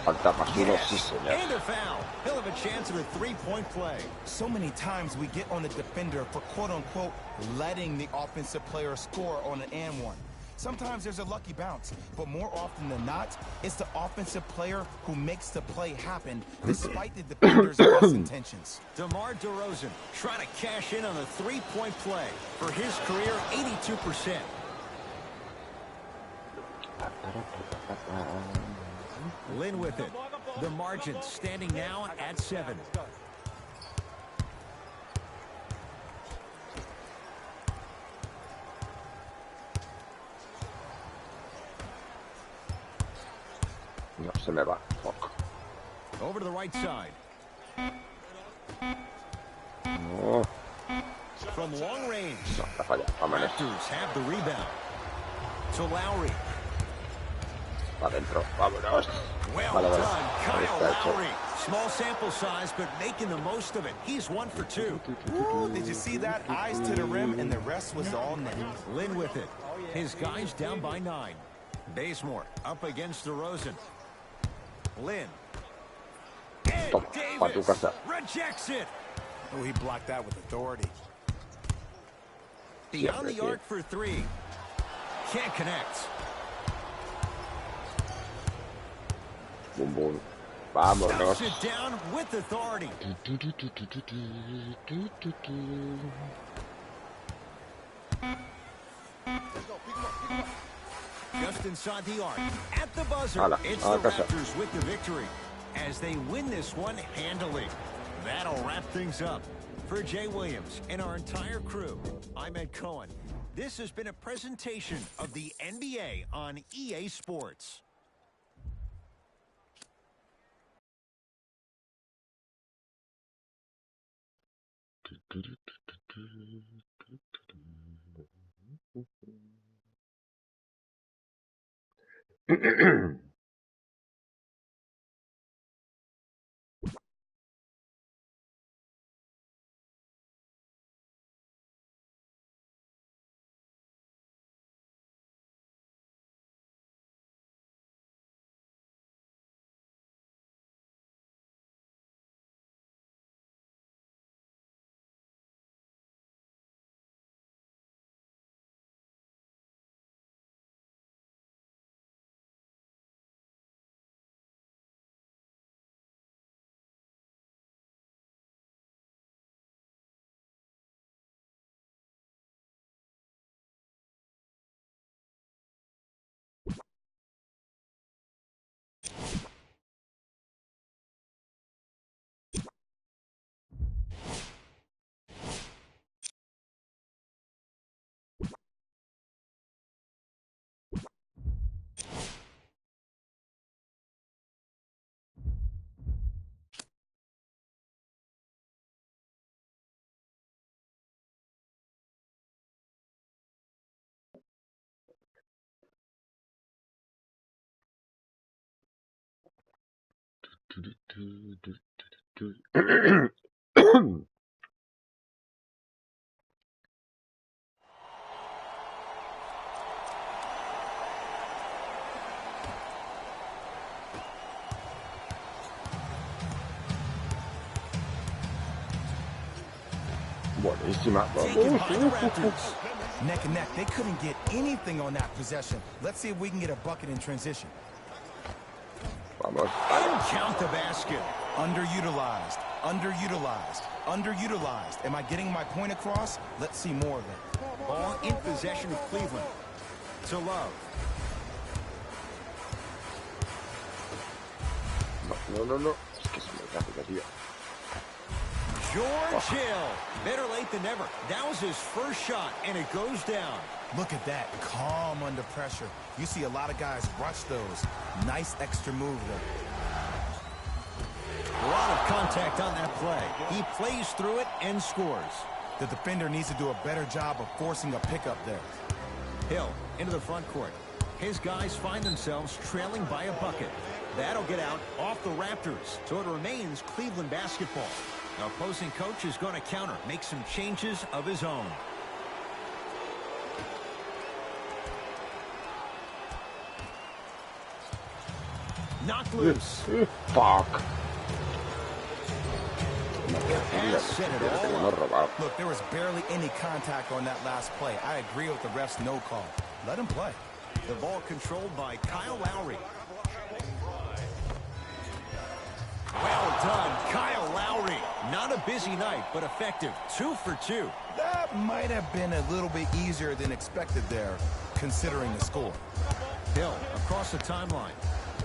Falta más uno, sí, Yes. señor. And a foul. He'll have a chance at a three-point play. So many times we get on the defender for quote-unquote letting the offensive player score on an and one. Sometimes there's a lucky bounce, but more often than not, it's the offensive player who makes the play happen despite the defender's best intentions. DeMar DeRozan trying to cash in on a three-point play. For his career, 82%. Lynn with it. The margin standing now at 7. No, se me va. Fuck. Over to the right side. No, From long range. no, la falla. Vámonos. Raptors have the rebound. To Lowry. Para adentro. Vámonos. Well Vale, vale. done, Ahí Kyle está hecho. Lowry. Small sample size, but making the most of it. He's 1 for 2. Ooh, did you see that? Eyes to the rim, and the rest was all net. Lynn with it. His guys down by 9. Bazemore up against DeRozan. Lynn. Ed Toma, pa' tu Davis casa. rejects it. Oh, he blocked that with authority. Beyond the Siempre, arc for 3. Can't connect. Boom, boom. Vámonos. Stops it down with authority. Just inside the arc. At the buzzer, Hala, it's a the casa. Raptors with the victory as they win this one handily. That'll wrap things up. For Jay Williams and our entire crew, I'm Ed Cohen. This has been a presentation of the NBA on EA Sports. Buenísima. Taken by the Raptors. Neck and neck, they couldn't get anything on that possession. Let's see if we can get a bucket in transition. Vamos. And count the basket. Underutilized, underutilized, underutilized. Am I getting my point across? Let's see more of it. Ball in possession of Cleveland. To Love. No. Es que es muy rápido, tío. George Hill. Better late than never. That was his first shot, and it goes down. Look at that, calm under pressure. You see a lot of guys rush those. Nice extra move there. A lot of contact on that play. He plays through it and scores. The defender needs to do a better job of forcing a pickup there. Hill into the front court. His guys find themselves trailing by a bucket. That'll get out off the Raptors, so it remains Cleveland basketball. The opposing coach is going to counter, make some changes of his own. Knocked loose. Fuck. Pass set it all up. Look, there was barely any contact on that last play. I agree with the ref's no call. Let him play. The ball controlled by Kyle Lowry. Well done, Kyle Lowry. Not a busy night, but effective. 2 for 2. That might have been a little bit easier than expected there, considering the score. Hill across the timeline.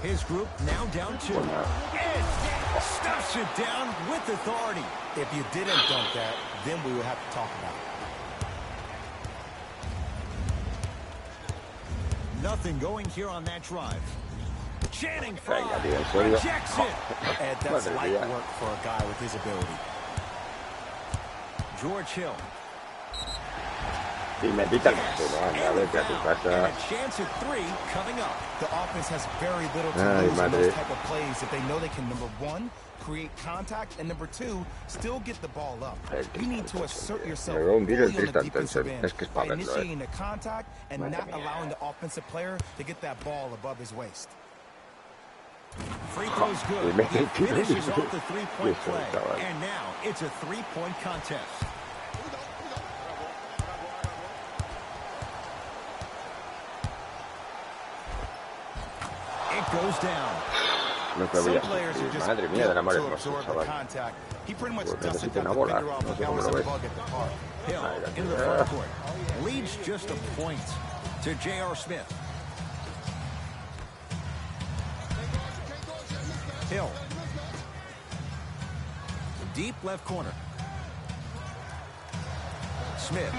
His group now down 2. And stuffs it down with authority. If you didn't dunk that, then we would have to talk about it. Nothing going here on that drive. Channing Frye Venga, tío, ¿en serio? rejects it. And that's Madre light mía. work for a guy with his ability. George Hill. Y me pita el máximo, anda, vete a tu And casa. a chance at 3 coming up. The offense has very little to Ay, lose in madre. those type of plays if they know they can, number 1, create contact, and number 2, still get the ball up. You need to assert yourself Me veo un vídeo fully del on the Tristan defensive Thompson. end Es que es pa' by verlo, initiating the contact and Madre not mía. allowing the offensive player to get that ball above his waist. Free throw's Y good. mete He el tiro. finishes off the three-point Listo, play. chaval. And now it's a three-point contest. It goes down. No te voy Some a players are sufrir. just Madre mía, del amor built to hermoso, absorb the chaval. contact. He pretty much Pues dusted necesita that una bola. defender off No like sé that cómo was lo a ves. bug at the park. Hill Ahí la into the tiene. front court. Leads just a point to J.R. Smith. Hill. Deep left corner. Smith.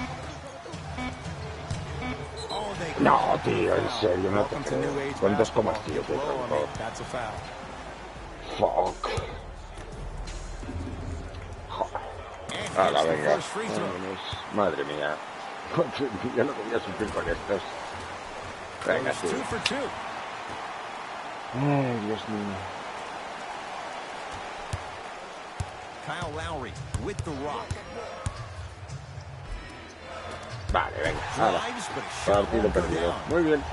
Oh, they No, tío, en serio, no te Welcome to new creo. age ¿Cuántos basketball. comas, tío? If you blow, I Tronco. mean, that's a foul. Fuck. And Hala, hits the venga. first free throw. Vámonos. Madre mía. Madre mía, lo que voy a sufrir con estos. Venga, Goes tío. 2 for 2. Ay, Dios mío. Kyle Lowry with the rock. Vale, venga. Hala. Drives, but a shot Partido won't go perdido. down. Muy bien.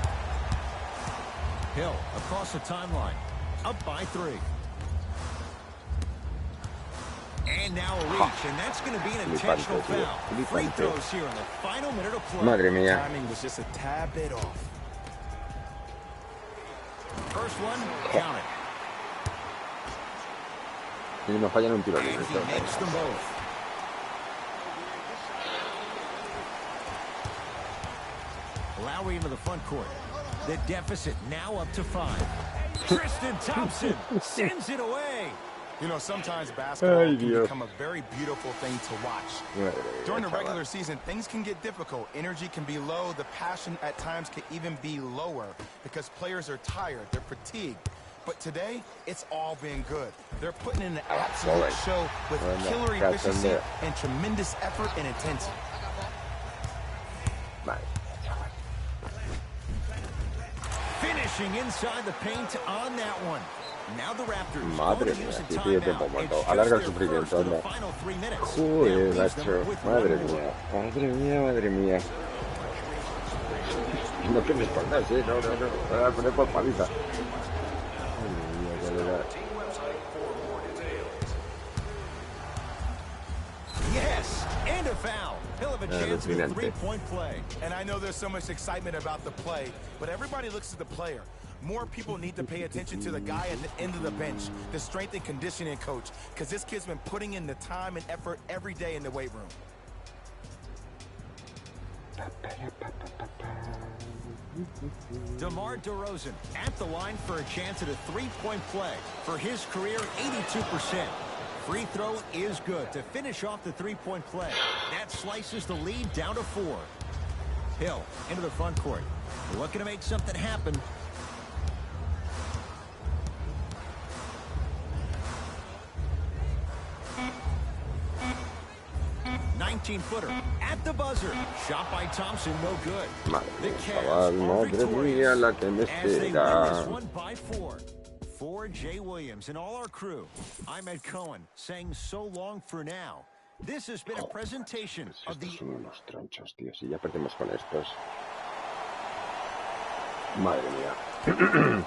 Hill across the timeline. Up by 3. And now a reach, and that's going to be an intentional Flipante, tío. foul. Free Flipante. throws here in the final minute of play. Madre mía. Timing was just a tad bit off. First one, count it. Y me fallan un tiro And libre. he makes them both. Lowry into the front court. The deficit now up to 5. Tristan Thompson sends it away. You know, sometimes basketball Ay, can Dios. become a very beautiful thing to watch. Madre mía, During the chaval. regular season, things can get difficult. Energy can be low. The passion at times can even be lower because players are tired. They're fatigued. But today, it's all been good. They're putting in an absolute show with killer efficiency and tremendous effort and intensity. Madre mía, chaval. Finishing inside the paint on that one. Now the Raptors Madre going to mía, use a aquí tiene tiempo timeout. muerto. It's Alarga el just their first sufrimiento, of the anda. final 3 minutes. Joder, That leaves them macho. with Madre one more. mía. Madre mía, madre mía. No que me espaldas, no, no, no. Me voy a poner por paliza. Madre mía, de verdad. Yes, and a foul. He'll have a chance at a Alucinante. three-point play. And I know there's so much excitement about the play, but everybody looks at the player. More people need to pay attention to the guy at the end of the bench, the strength and conditioning coach, because this kid's been putting in the time and effort every day in the weight room. DeMar DeRozan at the line for a chance at a three-point play. For his career, 82%. Free throw is good to finish off the three-point play. That slices the lead down to 4. Hill into the front court. Looking to make something happen. 19-footer at the buzzer. Shot by Thompson, no good. Madre The mía, Cavs chaval, are madre victorious mía, la que me as they win this espera. one by 4. For Jay Williams and all our crew, I'm Ed Cohen saying so long for now. This has been a presentation of Estos the... son unos tronchos, tío. Si ya perdemos con estos. Madre mía.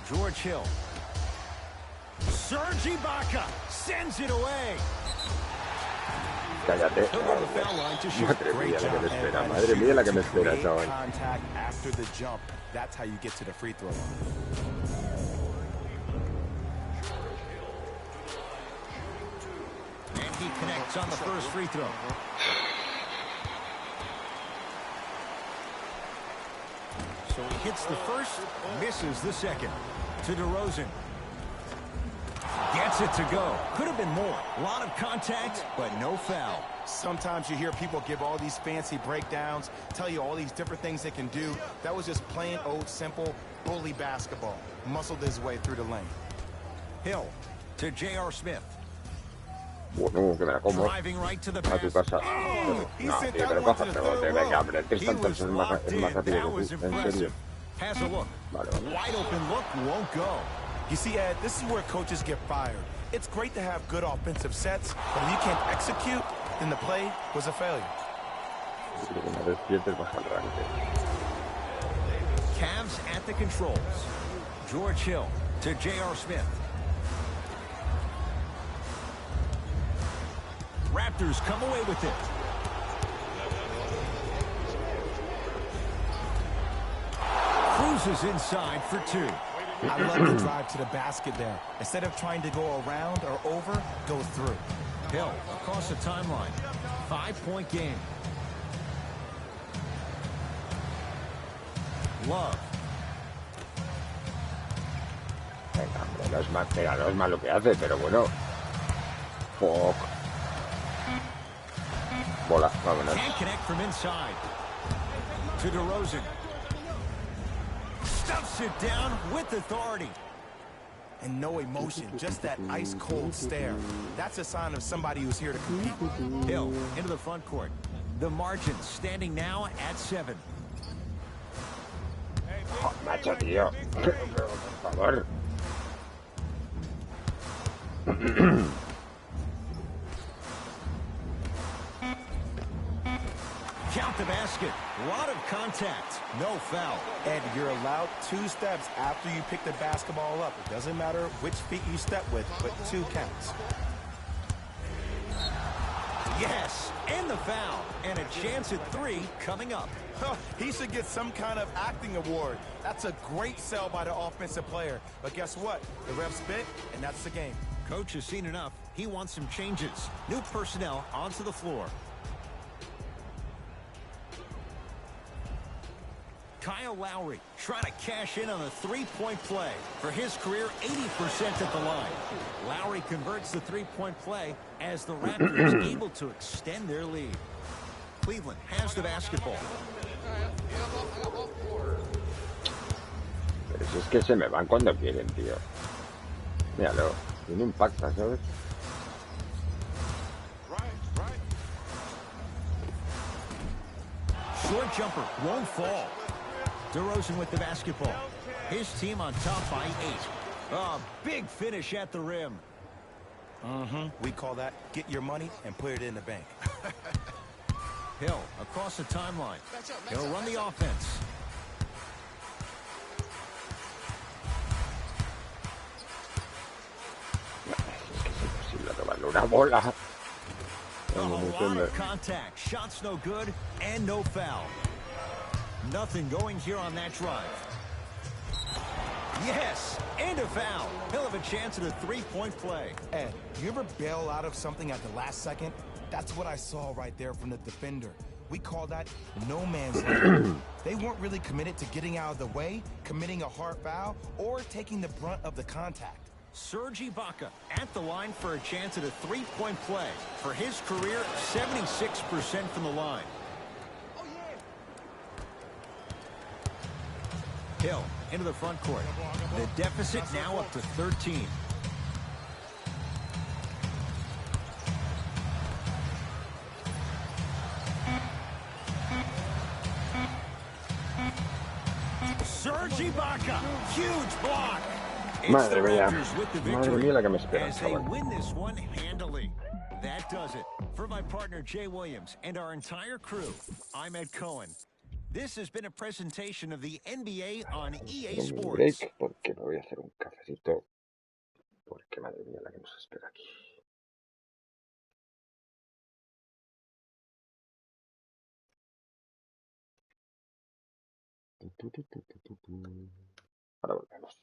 George Hill. Serge Ibaka Sends it away. Cállate. He'll go to the foul line to shoot. Madre mía la que me espera, Create chaval. contact after the jump. That's how you get to the free throw line. And he connects on the first free throw. So he hits the first, misses the second. To DeRozan. Gets it to go. Could have been more. A lot of contact, but no foul. Sometimes you hear people give all these fancy breakdowns, tell you all these different things they can do. That was just plain old simple bully basketball. Muscled his way through the lane. Hill to J.R. Smith. Bueno, que me la como Driving right to the a tu pass. casa. No, tío, pero cójate, bote, venga, hombre, el tanto es más rápido que tú, en serio. Has a look. Vale, vale. Wide open look won't go. You see, Ed, this is where coaches get fired. It's great to have good offensive sets, but if you can't execute, then the play was a failure. Una vez pierdes, vas al ranking. Cavs at the controls. George Hill to J.R. Smith. Raptors come away with it. Cruises inside for two. I love the drive to the basket there. Instead of trying to go around or over, go through. Hill across the timeline. 5-point game. Love. Venga, hombre, no es mal lo que hace, pero bueno. Fuck. Bola, vámonos. Can't connect from inside. To DeRozan. Stuffs it down with authority. And no emotion, just that ice-cold stare. That's a sign of somebody who's here to compete. Hill into the front court. The margin standing now at 7. Oh, macho, tío. Por favor. Count the basket. A lot of contact. No foul. And you're allowed 2 steps after you pick the basketball up. It doesn't matter which feet you step with, but 2 counts. Yes, and the foul. And a chance at 3 coming up. He should get some kind of acting award. That's a great sell by the offensive player. But guess what? The refs spit, and that's the game. Coach has seen enough. He wants some changes. New personnel onto the floor. Kyle Lowry trying to cash in on a 3-point play. For his career, 80% at the line. Lowry converts the 3-point play as the Raptors able to extend their lead. Cleveland has the basketball. Pero si es que se me van cuando quieren, tío. Míralo, tiene un pacta, ¿sabes? Short jumper won't fall. DeRozan with the basketball. His team on top by 8. A big finish at the rim. We call that get your money and put it in the bank. Hill across the timeline. He'll run the offense. Es imposible robarle una bola. A lot of contact. Shots no good and no foul. Nothing going here on that drive. Yes, and a foul. He'll have a chance at a 3-point play. Ed, you ever bail out of something at the last second? That's what I saw right there from the defender. We call that no man's land. They weren't really committed to getting out of the way, committing a hard foul, or taking the brunt of the contact. Serge Ibaka at the line for a chance at a 3-point play. For his career, 76% from the line. Hill into the front court. The deficit now up to 13. Serge Ibaka, huge block. It's the Raptors with the victory as they win this one handily. That does it. For my partner Jay Williams and our entire crew, I'm Ed Cohen. This has been a presentation of the NBA on EA Sports. Porque me voy a hacer un cafecito. Porque madre mía la que nos espera aquí. Ahora volvemos.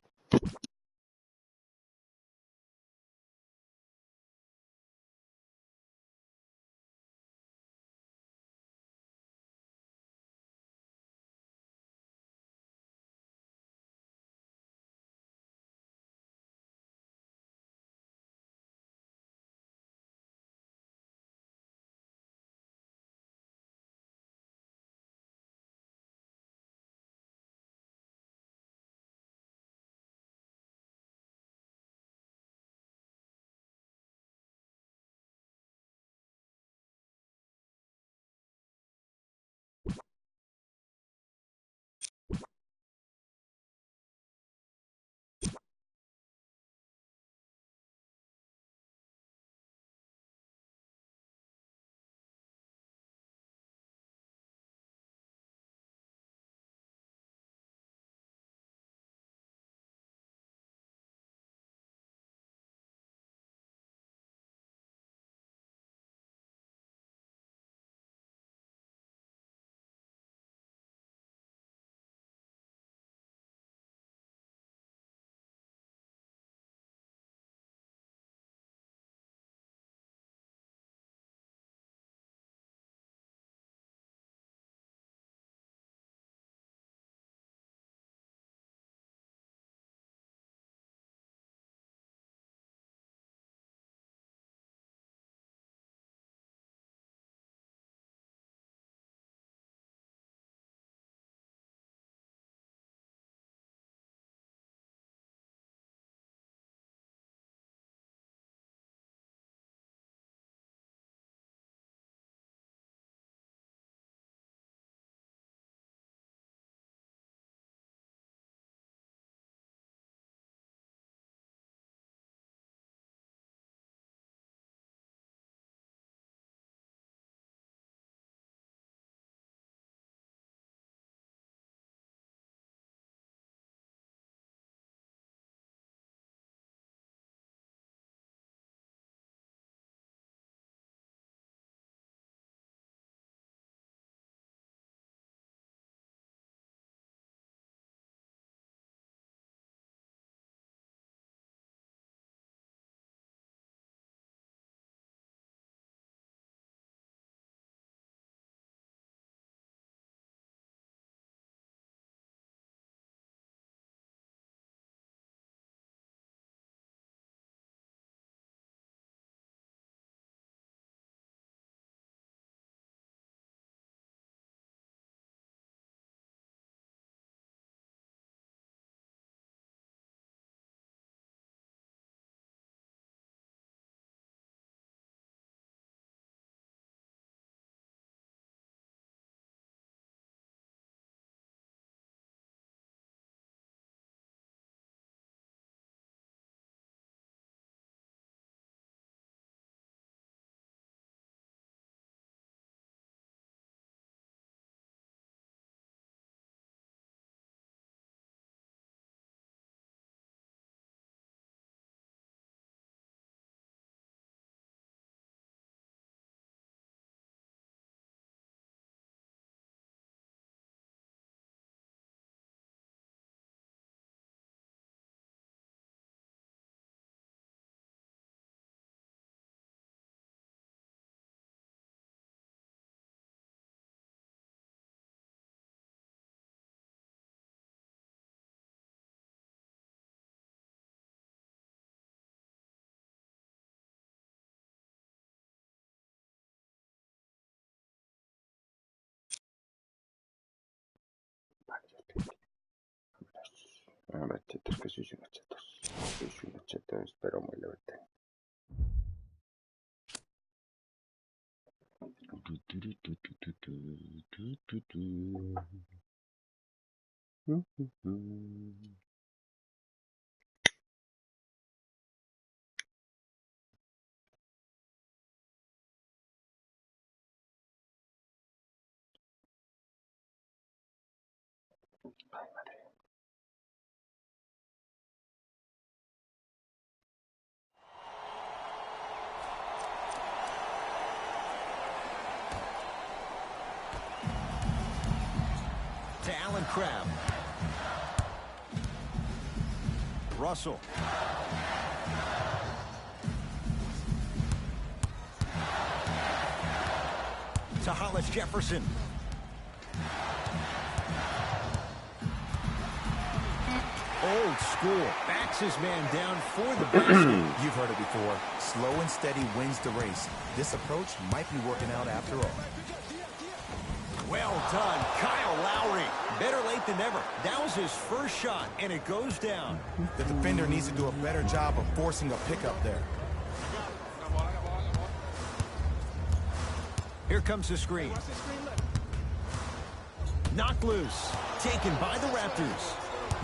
Vale, ya estoy aquí. A ver, chetos, que sois unos chetos. Sois unos chetos, pero muy levemente. Ay, madre. To Allen Crabbe. Russell. To Hollis Jefferson. Old school. Backs his man down for the basket. You've heard it before. Slow and steady wins the race. This approach might be working out after all. Well done, Kyle Lowry. Better late than never. That was his first shot, and it goes down. The defender needs to do a better job of forcing a pickup there. Here comes the screen. Knocked loose. Taken by the Raptors.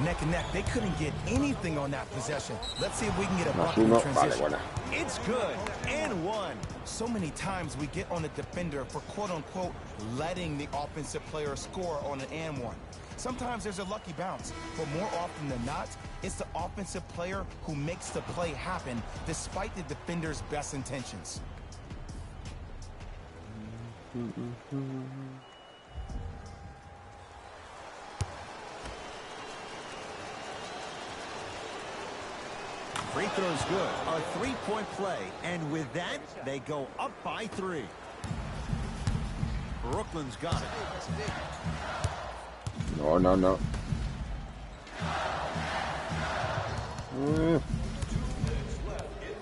Neck and neck. They couldn't get anything on that possession. Let's see if we can get a Más bucket in uno. Vale, transition. buena. It's good. And one. So many times we get on the defender for quote-unquote letting the offensive player score on an and one. Sometimes there's a lucky bounce, but more often than not, it's the offensive player who makes the play happen despite the defender's best intentions. Free throw's good. A three-point play. And with that, they go up by 3. Brooklyn's got it. No, no, no.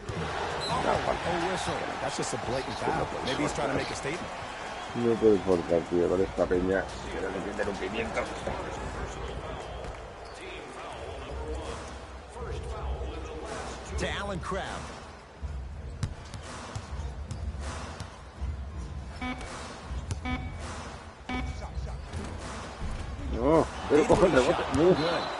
A whistle. That's just a blatant foul. Maybe he's trying to make a statement. No puedes forzar, tío, con esta peña. Quiero defender un pimiento. To Allen Crabbe. No, pero coge el rebote. No.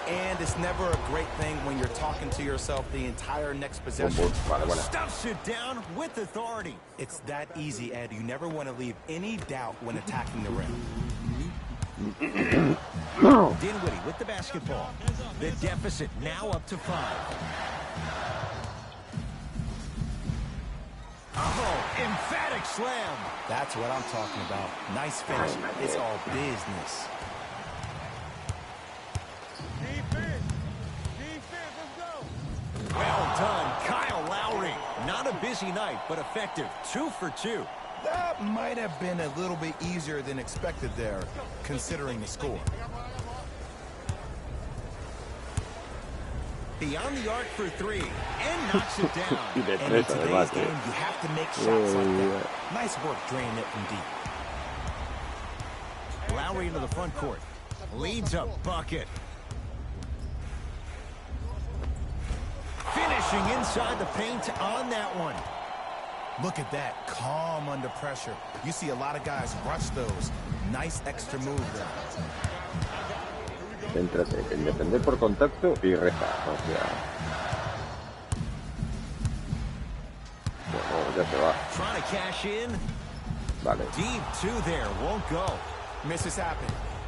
And it's never a great thing when you're talking to yourself the entire next possession. Vale, buena. Stuffs it down with authority. It's that easy, Ed. You never want to leave any doubt when attacking the rim. Dinwiddie with the basketball. The deficit now up to 5. Oh, emphatic slam. That's what I'm talking about. Nice finish. It's all business. Well done, Kyle Lowry. Not a busy night, but effective. 2 for 2. That might have been a little bit easier than expected there, considering the score. Beyond the arc for 3, and knocks it down. Y de And in tres, today's además, game, tío. you have to make shots like that. Nice work draining it from deep. Lowry into the front court. Leads a bucket. Finishing inside the paint on that one. Look at that, calm under pressure. You see a lot of guys rush those. Nice extra move there. Céntrate en defender por contacto y reza. O sea. Bueno, ya se va. Trying to cash in. Vale. Deep 2 there. Won't go. Misses happen.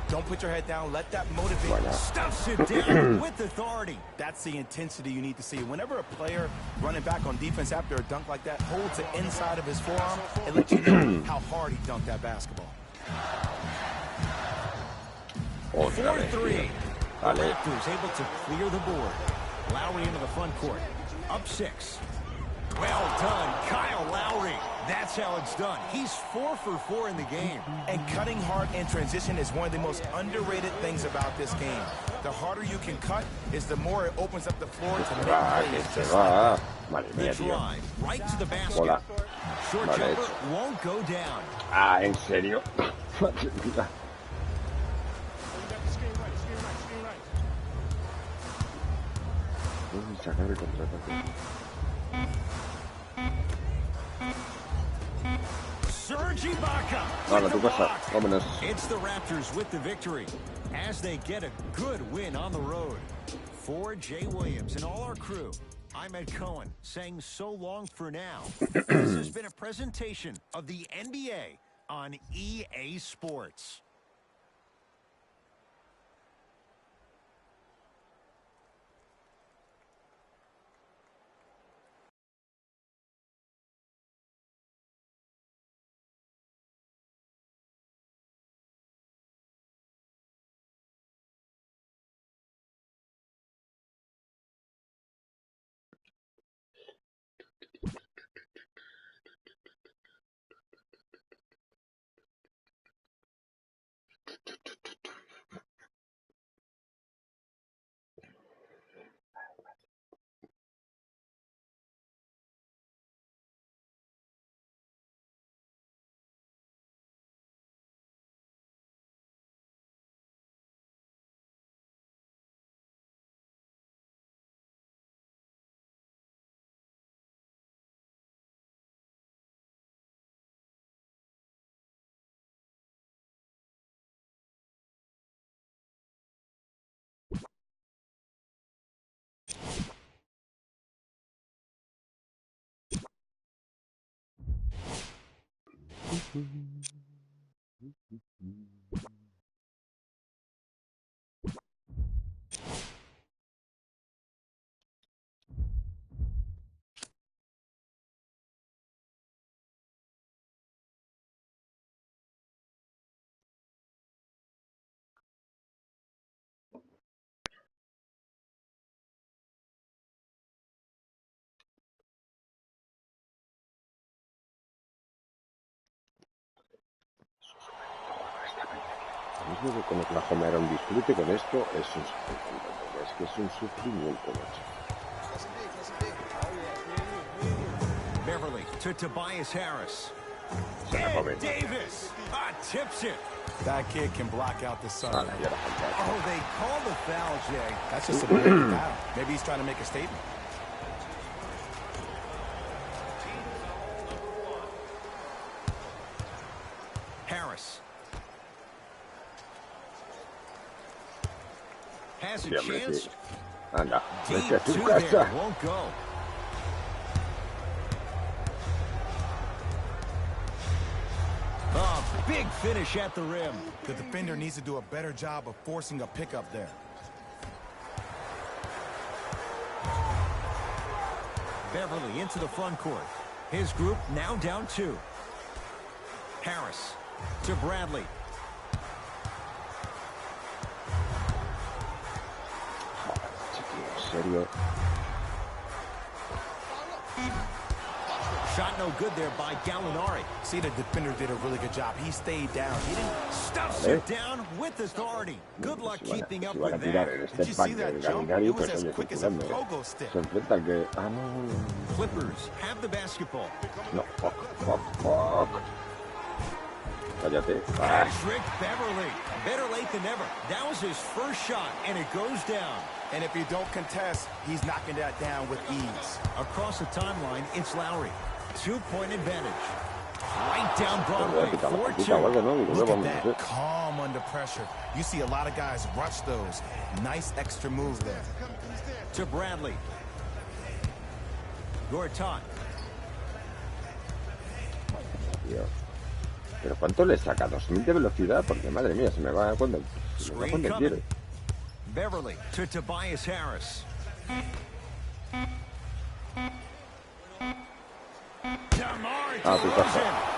Don't put your head down. Let that motivate you. Stuffs it down with authority. That's the intensity you need to see. Whenever a player running back on defense after a dunk like that holds it inside of his forearm, it lets you know how hard he dunked that basketball. Otra vez. 4-3. The Vale. Raptors able to clear the board. Lowry into the front court. Up 6. Well done, Kyle Lowry. That's how it's done. He's 4 for 4 in the game. And cutting hard in transition is one of the most underrated things about this game. The harder you can cut is the more it opens up the floor to make Va, que plays se just like va. that. Madre The mía, tío. drive right to the basket. Hola. Short Vale, jumper hecho. won't go down. Ah, ¿en serio? Madre mía. Pueden sacar el contraataque. Serge Ibaka. Vale, with tu the casa. block. Vámonos. It's the Raptors with the victory as they get a good win on the road. For Jay Williams and all our crew, I'm Ed Cohen saying so long for now. This has been a presentation of the NBA on EA Sports. Mismo que con Oklahoma era un disfrute, con esto es un sufrimiento. Es que es un sufrimiento, macho. Beverly to Tobias Harris. And Davis tips it. That kid can block out the sun. Oh, they called the foul, Jay. That's just a big foul. Maybe he's trying to make a statement. Harris has a chance. Anda, Deep vete a tu to casa. there, won't go. Oh, big finish at the rim. The defender needs to do a better job of forcing a pickup there. Beverly into the front court. His group now down 2. Harris to Bradley. ¿En serio? Shot no good there by Gallinari. See, the defender did a really good job. He stayed down. He didn't Stuffs it down with authority. Good luck keeping up with that. Did you see that jump? It was as quick as a pogo stick. Se enfrenta al que... Ah, no. Clippers have the basketball. No, fuck. Cállate. Patrick Beverly. Better late than never. That was his first shot, and it goes down. And if you don't contest, he's knocking that down with ease. Across the timeline, it's Lowry. 2-point advantage. Right down Broadway, 4-2. Look at that, calm under pressure. You see a lot of guys rush those. Nice extra move there. To Bradley. Gortat. Pero ¿cuánto le saca? 2000 de velocidad, porque madre mía, se me va cuando quiere. Beverly to Tobias Harris.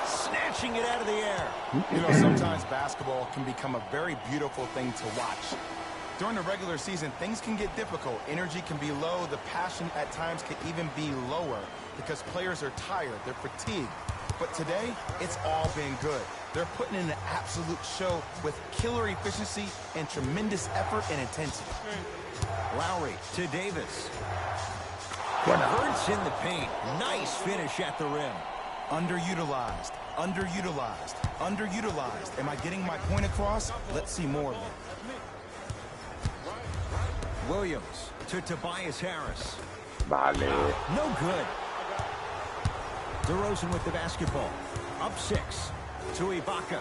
Snatching it out of the air. You know, sometimes basketball can become a very beautiful thing to watch. During the regular season, things can get difficult. Energy can be low. The passion at times can even be lower because players are tired. They're fatigued. But today, it's all been good. They're putting in an absolute show with killer efficiency and tremendous effort and intensity. Lowry to Davis. Converts in the paint. Nice finish at the rim. Underutilized. Am I getting my point across? Let's see more of it. Williams to Tobias Harris. Vale. No good. DeRozan with the basketball. Up 6 to Ibaka.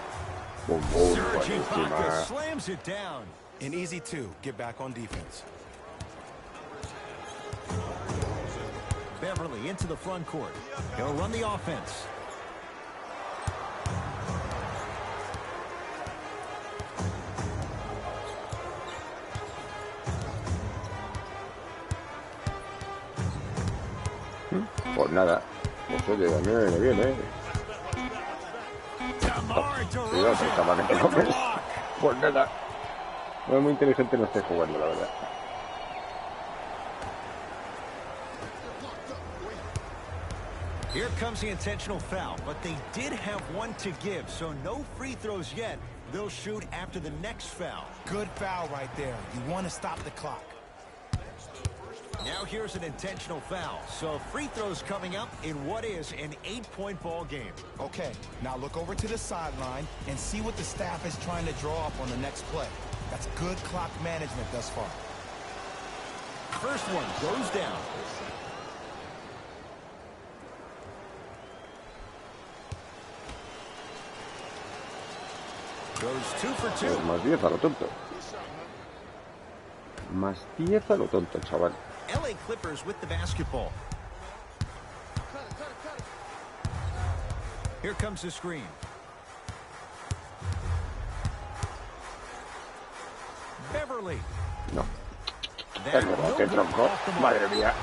Serge Ibaka slams it down. An easy 2. Get back on defense. Beverly into the front court. He'll run the offense. Pues nada. Pues oye, a mí me viene bien, ¿eh? Pues nada. No es muy inteligente, no estoy jugando, la verdad. Here comes the intentional foul, but they did have one to give, so no free throws yet. They'll shoot after the next foul. Good foul right there. You want to stop the clock. Now here's an intentional foul. So free throws coming up in what is an 8-point ball game. Okay, now look over to the sideline and see what the staff is trying to draw up on the next play. That's good clock management thus far. First one goes down. Goes 2 for 2. Pues más 10 a lo tonto. Más 10 a lo tonto, chaval. LA Clippers with the basketball. Here comes the screen. Beverly. No. That Es verdad no que good tronco. off the mark. Madre mía.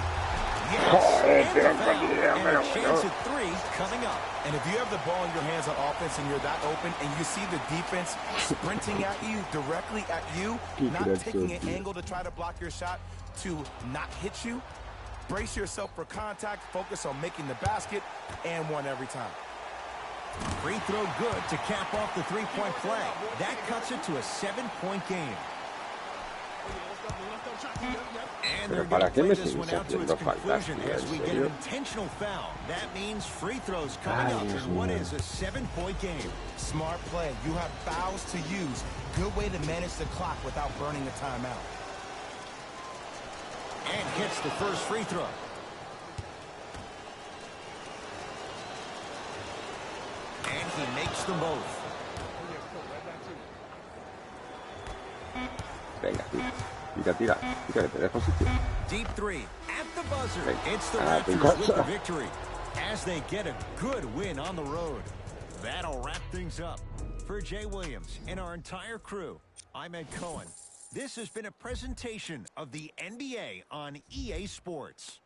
Yes, Joder, and the tronco, foul, tío, and pero a chance bueno. at three coming up. And if you have the ball in your hands on offense and you're that open and you see the defense sprinting at you, directly at you, not taking an angle to try to block your shot to not hit you, brace yourself for contact, focus on making the basket, and one every time. Free throw good to cap off the three-point play. That cuts it to a 7-point game. And they're going to play this one out to its conclusion as we get an intentional foul. That means free throws coming up in what is a 7-point game. Smart play. You have fouls to use. Good way to manage the clock without burning a timeout. And hits the first free throw. And he makes them both. Venga, tira. Tira que te dejo sitio. Deep three at the buzzer. Venga. It's the Ah, Raptors with the victory as they get a good win on the road. That'll wrap things up. For Jay Williams and our entire crew, I'm Ed Cohen. This has been a presentation of the NBA on EA Sports.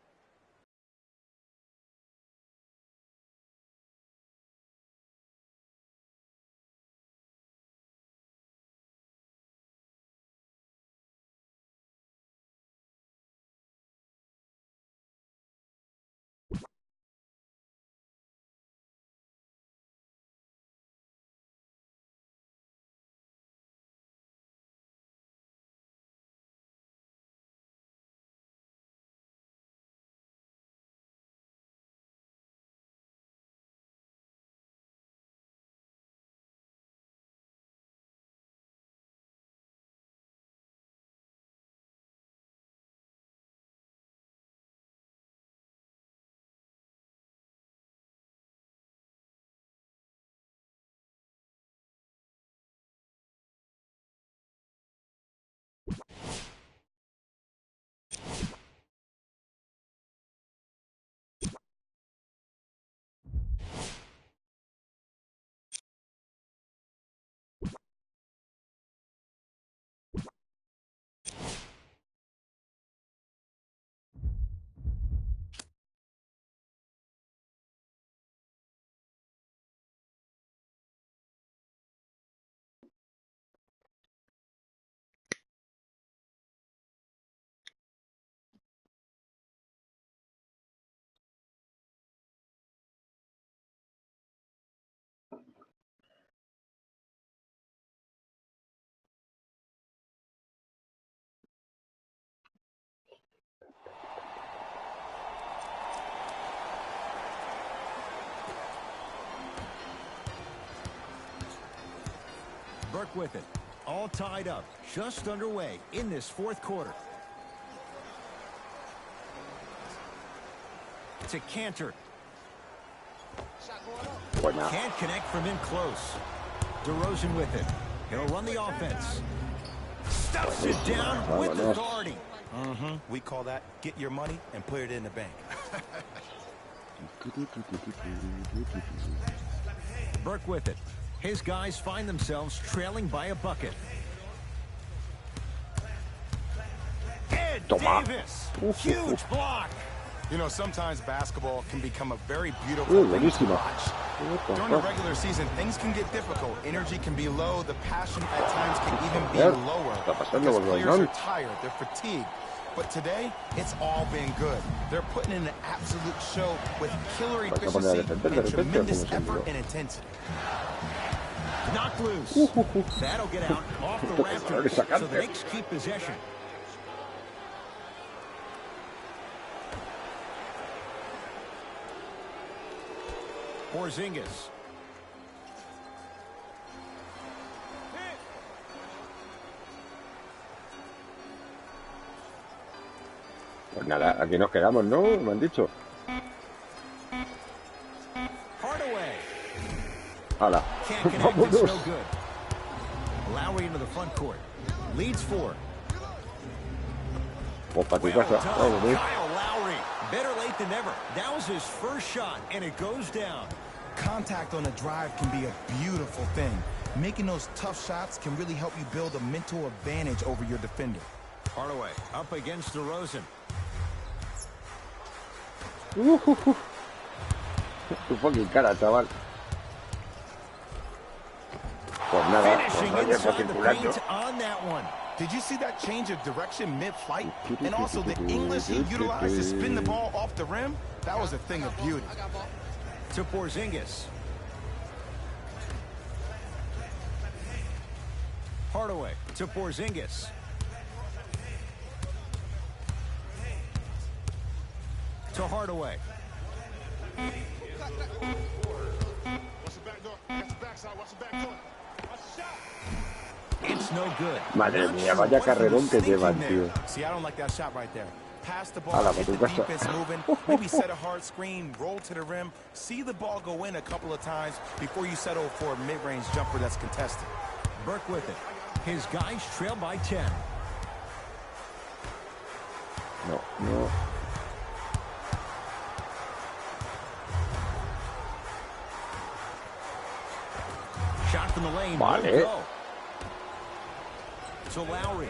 Burke with it. All tied up. Just underway in this fourth quarter. To Cantor. Can't connect from in close. DeRozan with it. He'll run the offense. Stuffs it down with authority. We call that get your money and put it in the bank. Burke with it. His guys find themselves trailing by a bucket. Ed Davis. Huge block. You know, sometimes basketball can become a very beautiful thing to watch. During the regular season, things can get difficult. Energy can be low. The passion at times can even be lower because players are tired. They're fatigued. But today, it's all been good. They're putting in an absolute show with killer efficiency and tremendous effort and intensity. Knocked loose. That'll get out off the Raptors, so the Knicks keep possession. Porzingis. Pues nada, aquí nos quedamos, ¿no? Me han dicho. Hardaway. Hala. Can't connect, it's no good. Lowry into the front court. Leads 4. Pues para tu casa. Vamos, Kyle Lowry. Better late than never. That was his first shot, and it goes down. Contact on a drive can be a beautiful thing. Making those tough shots can really help you build a mental advantage over your defender. Hardaway up against DeRozan. Tu fucking cara, chaval. Pues nada, pues Finishing oye, inside the circulando. paint on that one. Did you see that change of direction mid-flight? And also the English he utilized to spin the ball off the rim? That was a thing of beauty. To Porzingis. Hardaway to Porzingis. To Hardaway. It's no good. Madre mía, vaya carrerón que llevan, tío. See, I don't like that shot right there. Pass the ball, Ala, get the pa' tu casa. defense moving, maybe set a hard screen, roll to the rim, see the ball go in a couple of times before you settle for a mid-range jumper that's contested. Burke with it. His guys trail by 10. No, no. Shot from the lane. Vale. Won't go. To Lowry.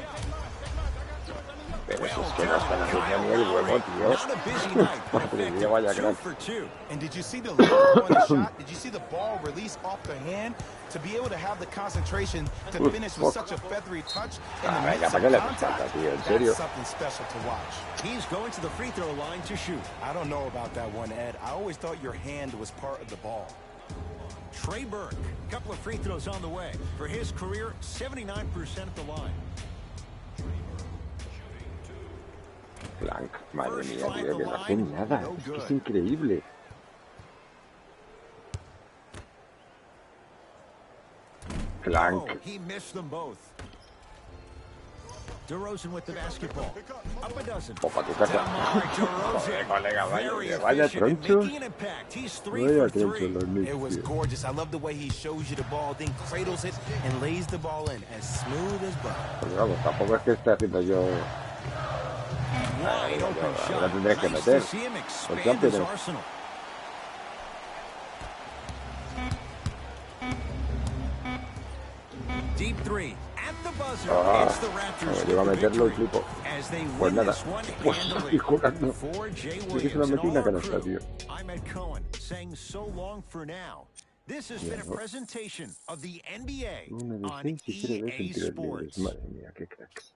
Pero si es que no están haciendo ni el huevo, tío. Not a busy night, but Madre mía, effective. vaya 2 crack. for 2. And did you see the look on the shot? Did you see the ball release off the hand? To be able to have the concentration to finish with such a feathery touch in the Venga, midst ¿para of qué le contact, falta, tío? ¿En serio? that's something special to watch. He's going to the free throw line to shoot. I don't know about that one, Ed. I always thought your hand was part of the ball. Trey Burke. Couple of free throws on the way. For his career, 79% at the line. Blanc, madre mía, tío, que no hacen nada. Es que es increíble. Blanc. Oh, he missed them both. DeRozan with the basketball. Up a dozen. O pa' tu casa. Demar DeRozan. Joder, colega, Very vaya efficient in tronchos. making an impact. He's 3 Vaya for 3. tronchos los Knicks, It was tío. gorgeous. I love the way he shows you the ball, then cradles it and lays the ball in as smooth as butter. Porque vamos, tampoco es que esté haciendo yo... Wide open ahora shot. tendré que Nice meter. to see him expand campeón. his arsenal. Deep 3 at the buzzer. It's the Raptors Llego a with the meterlo y victory flipo. as they Pues win nada. this one Pues handily. estoy jugando. For Jay Sí que se lo Williams and metí all una our canasta, crew, tío. I'm Ed Cohen saying so long for now. This has been a presentation of the NBA Uno de on 6 y 0 de EA tiros libres. Sports. Madre mía, qué cracks.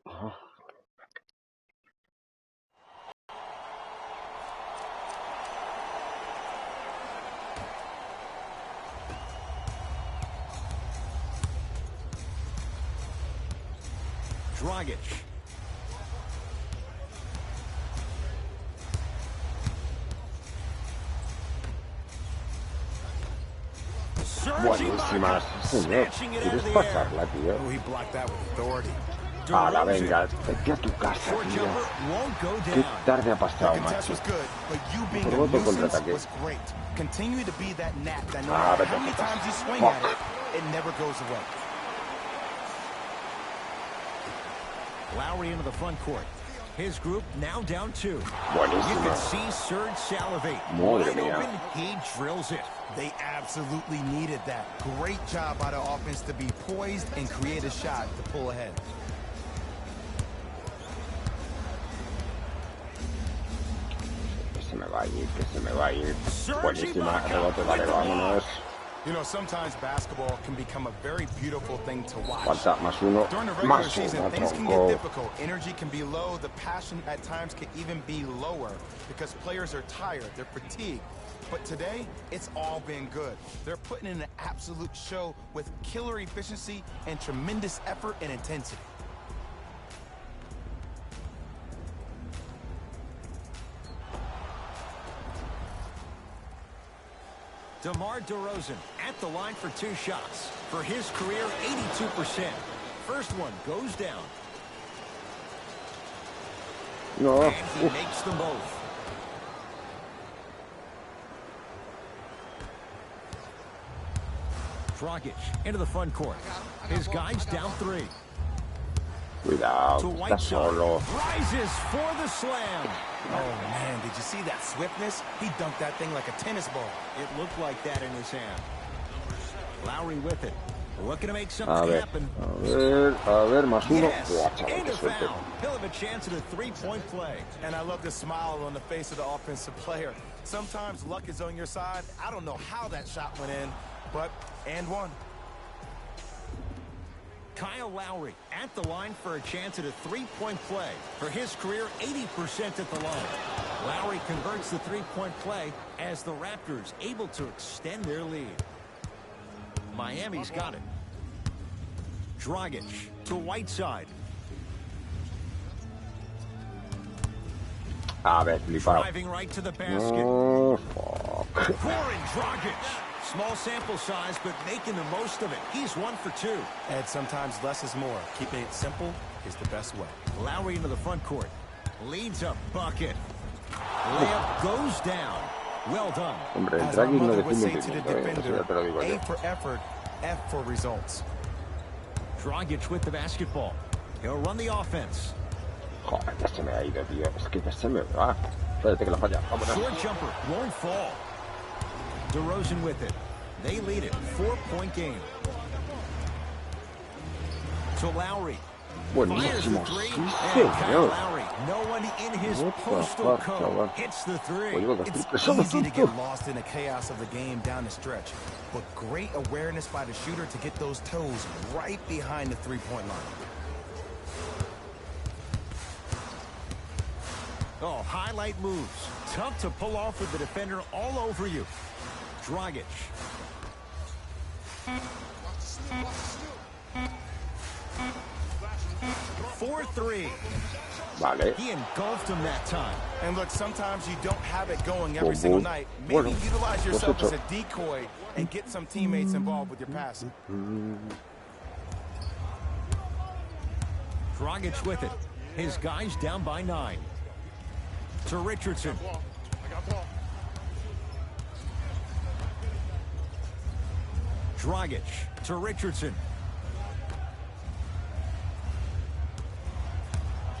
Ah, Dragic. buenísimas, señor. ¿Quieres pasarla, tío? Oh, he blocked that with authority. Ala, DeRozan. venga, vete a tu casa, Short tío. jumper won't go Qué down. tarde ha The pasado, contest macho. was good, but you being Por a voto nuisance contraataque. was great. Continue to be that gnat that no Ah, matter vete how a many tu casa. times you swing Fuck. at it, it never goes away. Lowry into the front court. His group now down 2. You Buenísimo. can see Serge salivate. Madre Wide mía. open, he drills it. They absolutely needed that. Great job by the offense to be poised and create a shot to pull ahead. Que se me va a ir, que se me va a ir. Serge Buenísima, Ibaka rebote, vale, with the vámonos. You know, sometimes basketball can become a very beautiful thing to watch. Falta más uno, During the regular más season, uno, things can get tronco. difficult. Energy can be low. The passion at times can even be lower because players are tired. They're fatigued. But today, it's all been good. They're putting in an absolute show with killer efficiency and tremendous effort and intensity. DeMar DeRozan at the line for 2 shots. For his career, 82%. First one goes down. No, And he makes them both. Dragic into the front court. His guys down 3. cuidado, To está Whiteside. solo. Rises for the slam. Oh, man, did you see that swiftness? He dunked that thing like a tennis ball. It looked like that in his hand. Lowry with it. Looking to make A something ver, happen. a ver, más uno. Yes, Buah, chaval, and qué a suerte. foul. He'll have a chance at a 3-point play. And I love the smile on the face of the offensive player. Sometimes luck is on your side. I don't know how that shot went in, but and one. Kyle Lowry at the line for a chance at a 3-point play. For his career, 80% at the line. Lowry converts the 3-point play as the Raptors able to extend their lead. Miami's got it. Dragic to Whiteside. A ver, flipado. Driving right to the basket. Oh, fuck. Pouring Dragic. Small sample size, but making the most of it. He's 1 for 2. And sometimes less is more. Keeping it simple is the best way. Lowry into the front court. Leads a bucket. Layup goes down. Well done. Hombre, el As our Dragic no mother would defiende say un to the minuto, eso defender, ya te lo digo yo. A for effort, F for results. Dragic with the basketball. He'll run the offense. Joder, ya se me ha ido, tío. Es que ya se me va. Espérate que la falla. Vámonos. Short jumper won't fall. DeRozan with it. They lead it. 4-point game. To Lowry. Fires the Buenísimo. 3. Sí, And Kyle señor. Lowry. No one in his What the postal fuck, code chaval. hits the 3. Oye, los It's triples son easy to tontos. get lost in the chaos of the game down the stretch, but great awareness by the shooter to get those toes right behind the three-point line. Oh, highlight moves. Tough to pull off with the defender all over you. Dragic. 4-3. Vale. He engulfed him that time. And look, sometimes you don't have it going every Boom, single boom. night. Maybe Bueno, utilize yourself pues as a decoy and get some teammates involved with your passing. Dragic with it. His guys down by 9. To Richardson. Dragic to Richardson.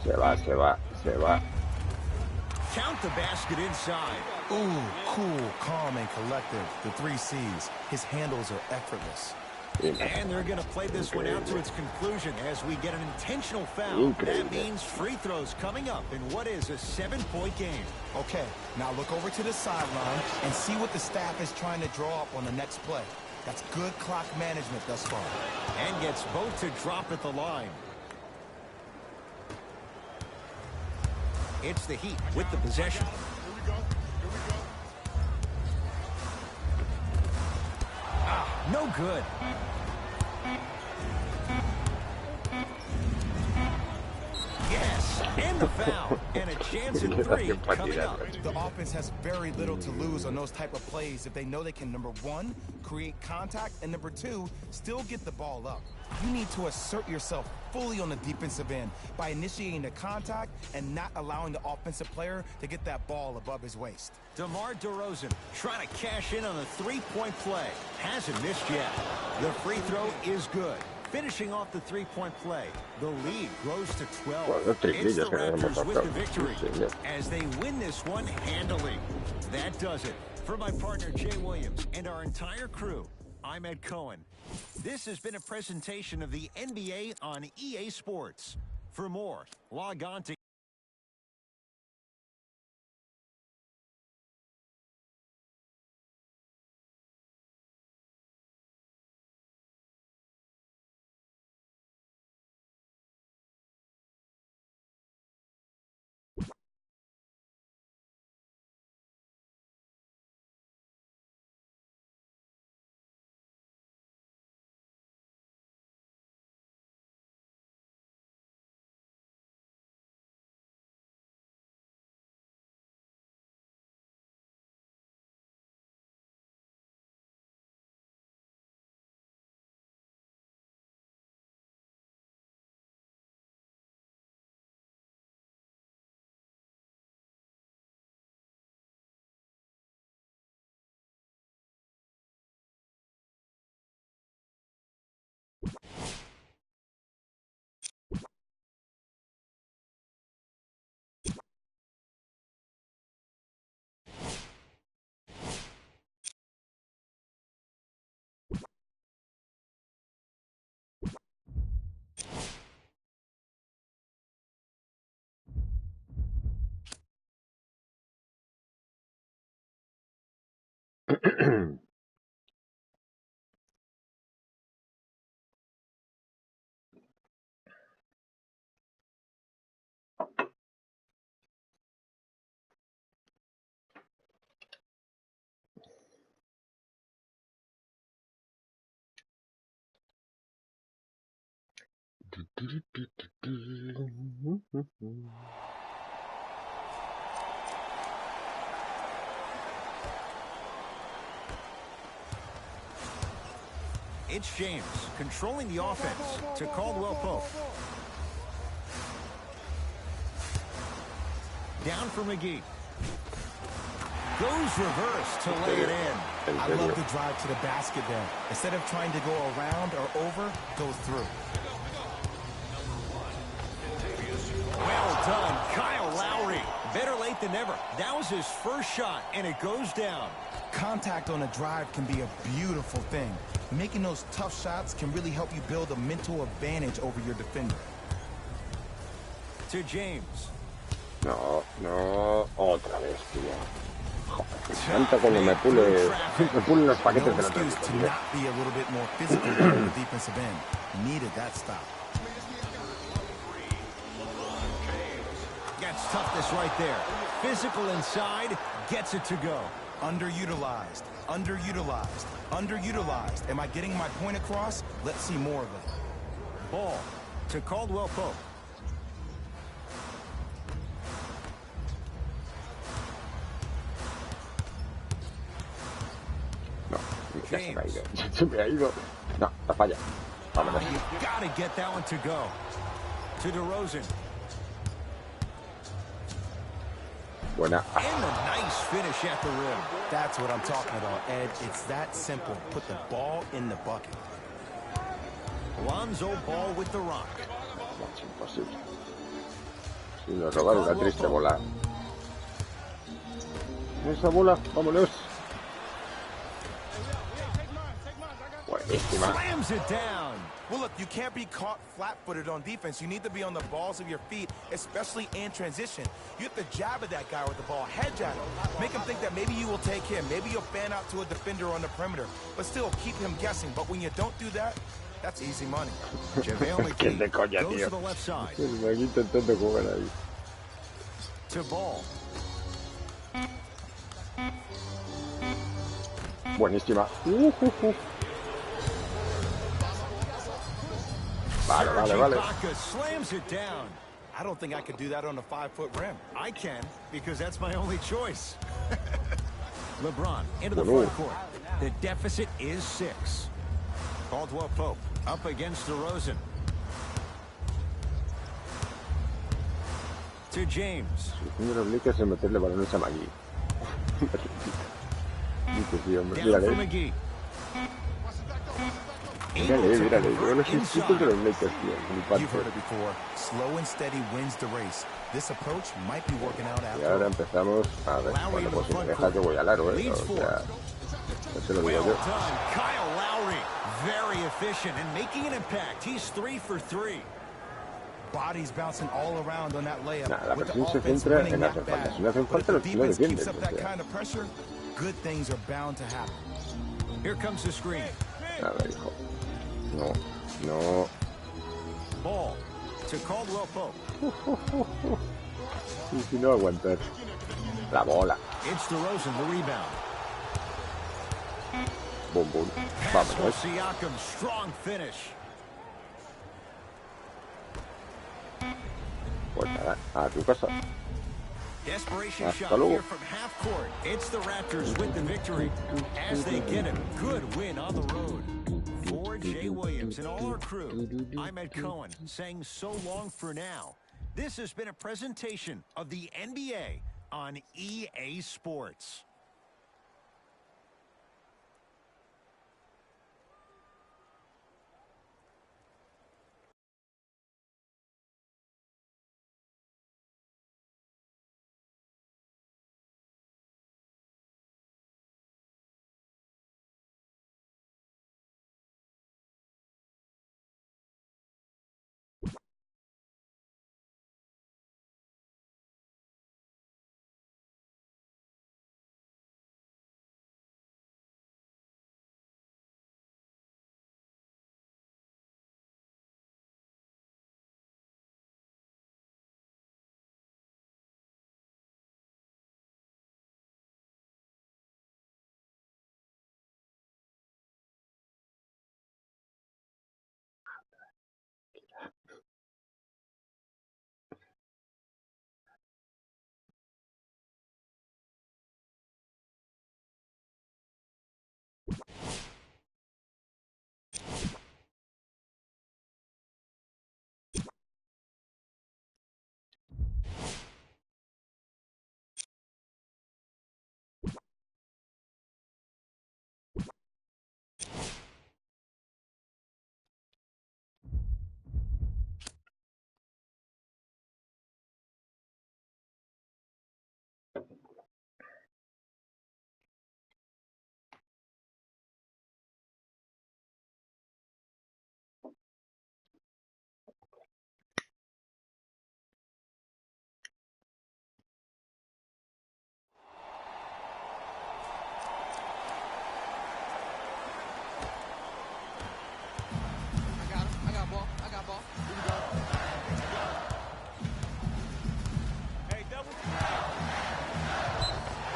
Se va, se va, se va. Count the basket inside. Ooh, cool, calm, and collective. The 3 C's. His handles are effortless. And they're going to play this one out to its conclusion as we get an intentional foul. Increíble. That means free throws coming up in what is a 7-point game. Okay, now look over to the sideline and see what the staff is trying to draw up on the next play. That's good clock management thus far. And gets both to drop at the line. It's the Heat with the possession. Ah, no good. Yes, And the foul. And a chance at three coming up. The offense has very little to lose on those type of plays if they know they can, number one, create contact, and number two, still get the ball up. You need to assert yourself fully on the defensive end by initiating the contact and not allowing the offensive player to get that ball above his waist. DeMar DeRozan trying to cash in on a three-point play. Hasn't missed yet. The free throw is good. Finishing off the three-point play, the lead grows to 12. It's the Raptors with the victory as they win this one handily. That does it. For my partner Jay Williams and our entire crew, I'm Ed Cohen. This has been a presentation of the NBA on EA Sports. For more, log on to It's James controlling the offense to Caldwell Pope. Down for McGee. Goes reverse to lay it in. I love the drive to the basket there. Instead of trying to go around or over, go through. Well done, Kyle Lowry. Better late than never. That was his first shot, and it goes down. Contact on a drive can be a beautiful thing. Making those tough shots can really help you build a mental advantage over your defender. To James. No, no, otra vez, tío. Joder, me encanta cuando me pulen los paquetes de la excuse to not be a little bit more physical on the defensive end. Needed that stop. Gets toughness right there. Physical inside, gets it to go. Underutilized, underutilized, underutilized. Am I getting my point across? Let's see more of it. Ball to Caldwell Pope. No, ya se me ha ido. Se me ha ido. No, la falla. Vámonos. You gotta get that one to go. To DeRozan. Buena. And a nice finish at the rim. That's what I'm talking about, Ed. It's that simple. Put the ball in the bucket. Lonzo Ball with the rock. Es imposible. Si nos robaron una triste bola. Esa bola, vámonos. Buenísima. Slams it down. Well, look, you can't be caught flat-footed on defense. You need to be on the balls of your feet, especially in transition. You have to jab at that guy with the ball, head jab him. Make him think that maybe you will take him. Maybe you'll fan out to a defender on the perimeter, but still keep him guessing. But when you don't do that, that's easy money. JaVale McGee goes to the left side. Intentando jugar ahí. To Ball. Buenísima. Vale, vale, vale. Slams it down. I don't think I could do that on a 5-foot rim. I can, because that's my only choice. LeBron into the front court. The deficit is 6. Caldwell Pope up against DeRozan. To James. El de los Lakers es meterle balones a Magui. Down for McGee. Mírale. Yo los insultos de los Lakers, tío. You've heard it before. Slow and steady wins the race. This approach might be working out Y after ahora all. empezamos a ver. Bueno, pues si me deja que voy al aro, o sea, eso lo digo yo. Kyle Lowry, very efficient and making an impact. He's 3 for 3. Bodies bouncing all around on that layup. Nah, la With the presión se offense centra winning en that hacer falta. bad. Si no hacen But if falta, the no defense defienden. keeps up O that sea, kind of pressure, good things are bound to happen. Here comes the screen. a ver, hijo. No. Ball to Caldwell Pope. Y si no aguantar. La bola. It's DeRozan, the rebound. Boom. Pass for Vamos. Siakam, strong finish. Pues nada, a tu casa. Desperation Hasta shot luego. here from half court. It's the Raptors with the victory as they get a good win on the road. For Jay Williams and all our crew, I'm Ed Cohen saying so long for now. This has been a presentation of the NBA on EA Sports.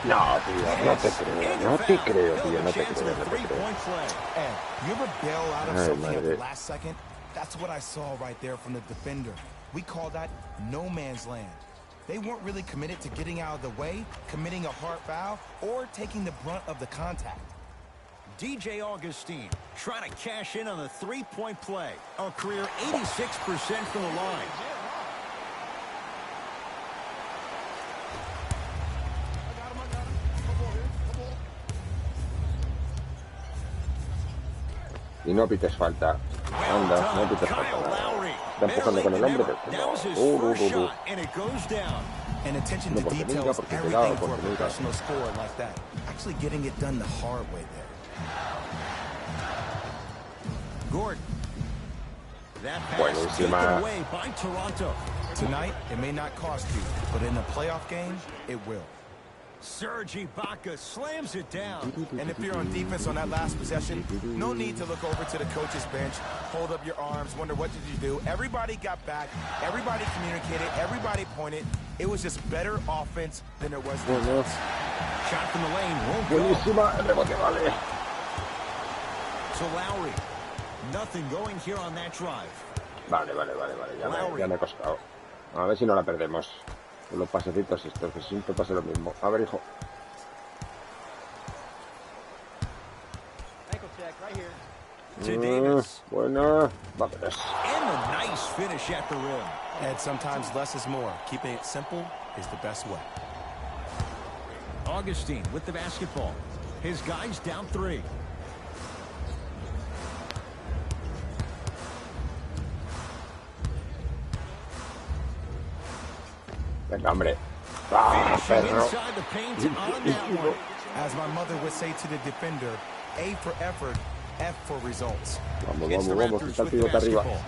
No, tío, no te creo, tío, no te creo. Ed, you ever bail out of Ay, something at the madre. last second? That's what I saw right there from the defender. We call that no man's land. They weren't really committed to getting out of the way, committing a hard foul, or taking the brunt of the contact. DJ Augustine trying to cash in on the three-point play. A career 86% from the line. Y no pites falta. Anda, no pites falta. Está empujando con el hombre, pero And attention to details, everything for a professional scorer like that. Actually getting it done the hard way there. Gordon. That pass taken away by Toronto. Tonight, it may not cost you, but in a playoff game, it will. Serge Ibaka slams it down. And if you're on defense on that last possession, no need to look over to the coach's bench, hold up your arms, wonder what did you do. Everybody got back, everybody communicated, everybody pointed. It was just better offense than there was defense. Shot from the lane won't go. Buenísima, el rebote vale. So Lowry, nothing going here on that drive. Vale, ya me ha costado. A ver si no la perdemos. Con los pasecitos estos, que siempre pasa lo mismo. A ver, hijo. Buena. Vámonos. And a nice finish at the rim. And sometimes less is more. Keeping it simple is the best way. Augustine with the basketball. His guys down 3. Venga, hombre. ¡Ah, perro! Inside the paint on that one. As my mother would say to the defender, A for effort, F for results. Vamos, It's the vamos, vamos, que Raptors está el with the pivote arriba. basketball.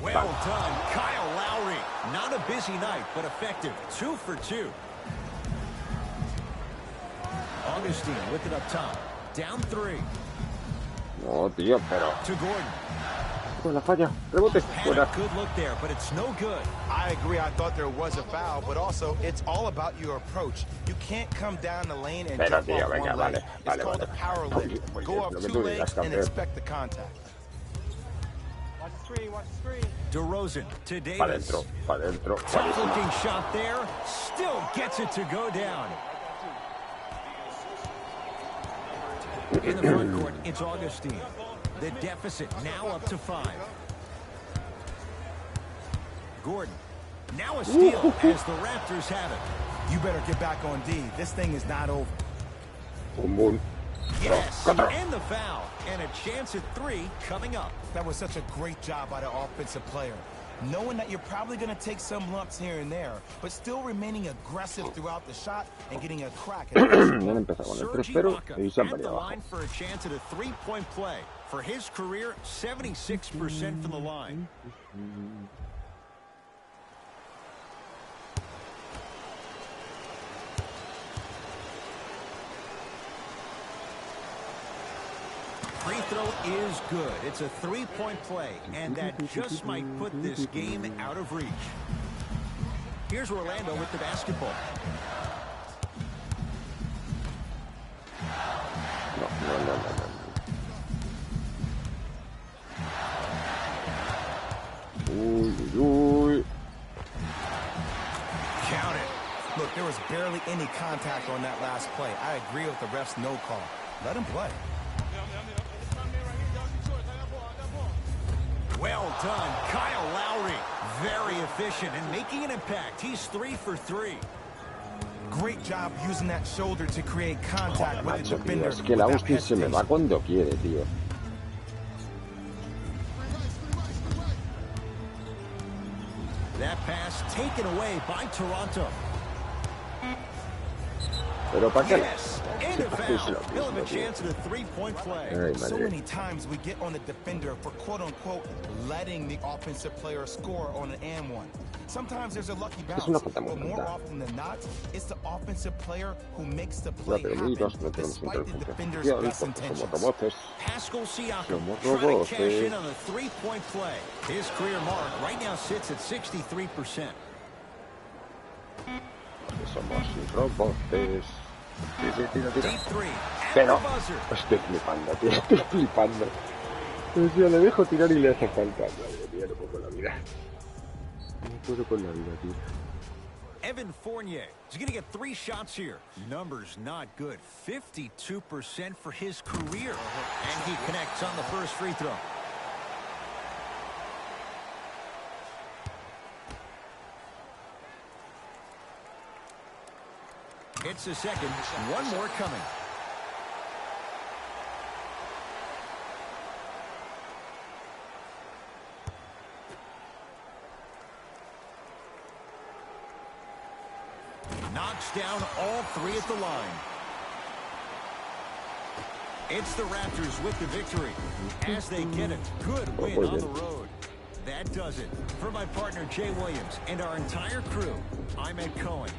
Well done, Kyle Lowry. Not a busy night, but effective. 2 for 2. Augustine with it up top. Down 3. No, tío, pero... To Gordon. Con la falla. Rebote. Had Fuera. a good look there, but it's no good. I agree. I thought there was a foul, but also it's all about your approach. You can't come down the lane and Pero, jump tío, off venga, one leg. vale, It's called a power leg. Muy Go bien, up lo que 2 tú legs digas, and campeón. expect the contact. Watch the screen, watch the screen. DeRozan to Pa' Davis. dentro, pa' dentro. Tough Buenísimo. looking shot there. Still gets it to go down. In the front court, it's Augustine. The deficit now up to 5. Gordon. Now a steal as the Raptors have it. You better get back on D. This thing is not over. Boom, boom. Yes, Contra. and the foul. And a chance at 3 coming up. That was such a great job by the offensive player. Knowing that you're probably going to take some lumps here and there, but still remaining aggressive throughout the shot and getting a crack at Ya han empezado con el Serge 3-0 Ibaka y se han at the venido abajo. line for a chance at a 3-point play. For his career, 76% from the line. Free throw is good. It's a 3-point play, and that just might put this game out of reach. Here's Orlando with the basketball. No, no, no, no, no. Uy, uy, uy. Count it. Look, there was barely any contact on that last play. I agree with the ref's no call. Let him play. Well done, Kyle Lowry. Very efficient and making an impact. He's 3 for 3. Great job using that shoulder to create contact with the Macho, tío, defender. es que el without Austin se me va hesitation. cuando quiere, tío. That pass taken away by Toronto. Pero ¿para qué? Yes, and a foul. He'll have a chance at a 3-point play. Ay, So madre. many times we get on the defender for quote-unquote letting the offensive player score on an and one. Sometimes there's a lucky bounce, una falta muy but more tonta. often than not, it's the offensive player who makes the play Ya, pero happen amigos, no tenemos despite the inteligencia defender's artificial best porque somos intentions. robots. Pascal Siakam Somos trying to robots, cash in on a 3-point play. His career mark right now sits at 63%. Que somos robots. Sí, sí, tira, tira. Deep 3 at Pero the buzzer. estoy flipando, tío, estoy flipando. Tío, le dejo tirar y le hace falta. Madre mía, no puedo con la vida. No puedo con la vida, tío. Evan Fournier is going to get 3 shots here. Numbers not good. 52% for his career. And he connects on the first free throw. It's the second. One more coming. Knocks down all 3 at the line. It's the Raptors with the victory as they get a good win on the road. That does it. For my partner Jay Williams and our entire crew, I'm Ed Cohen.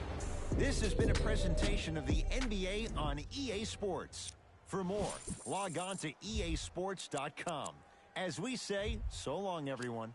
This has been a presentation of the NBA on EA Sports. For more, log on to easports.com. As we say, so long, everyone.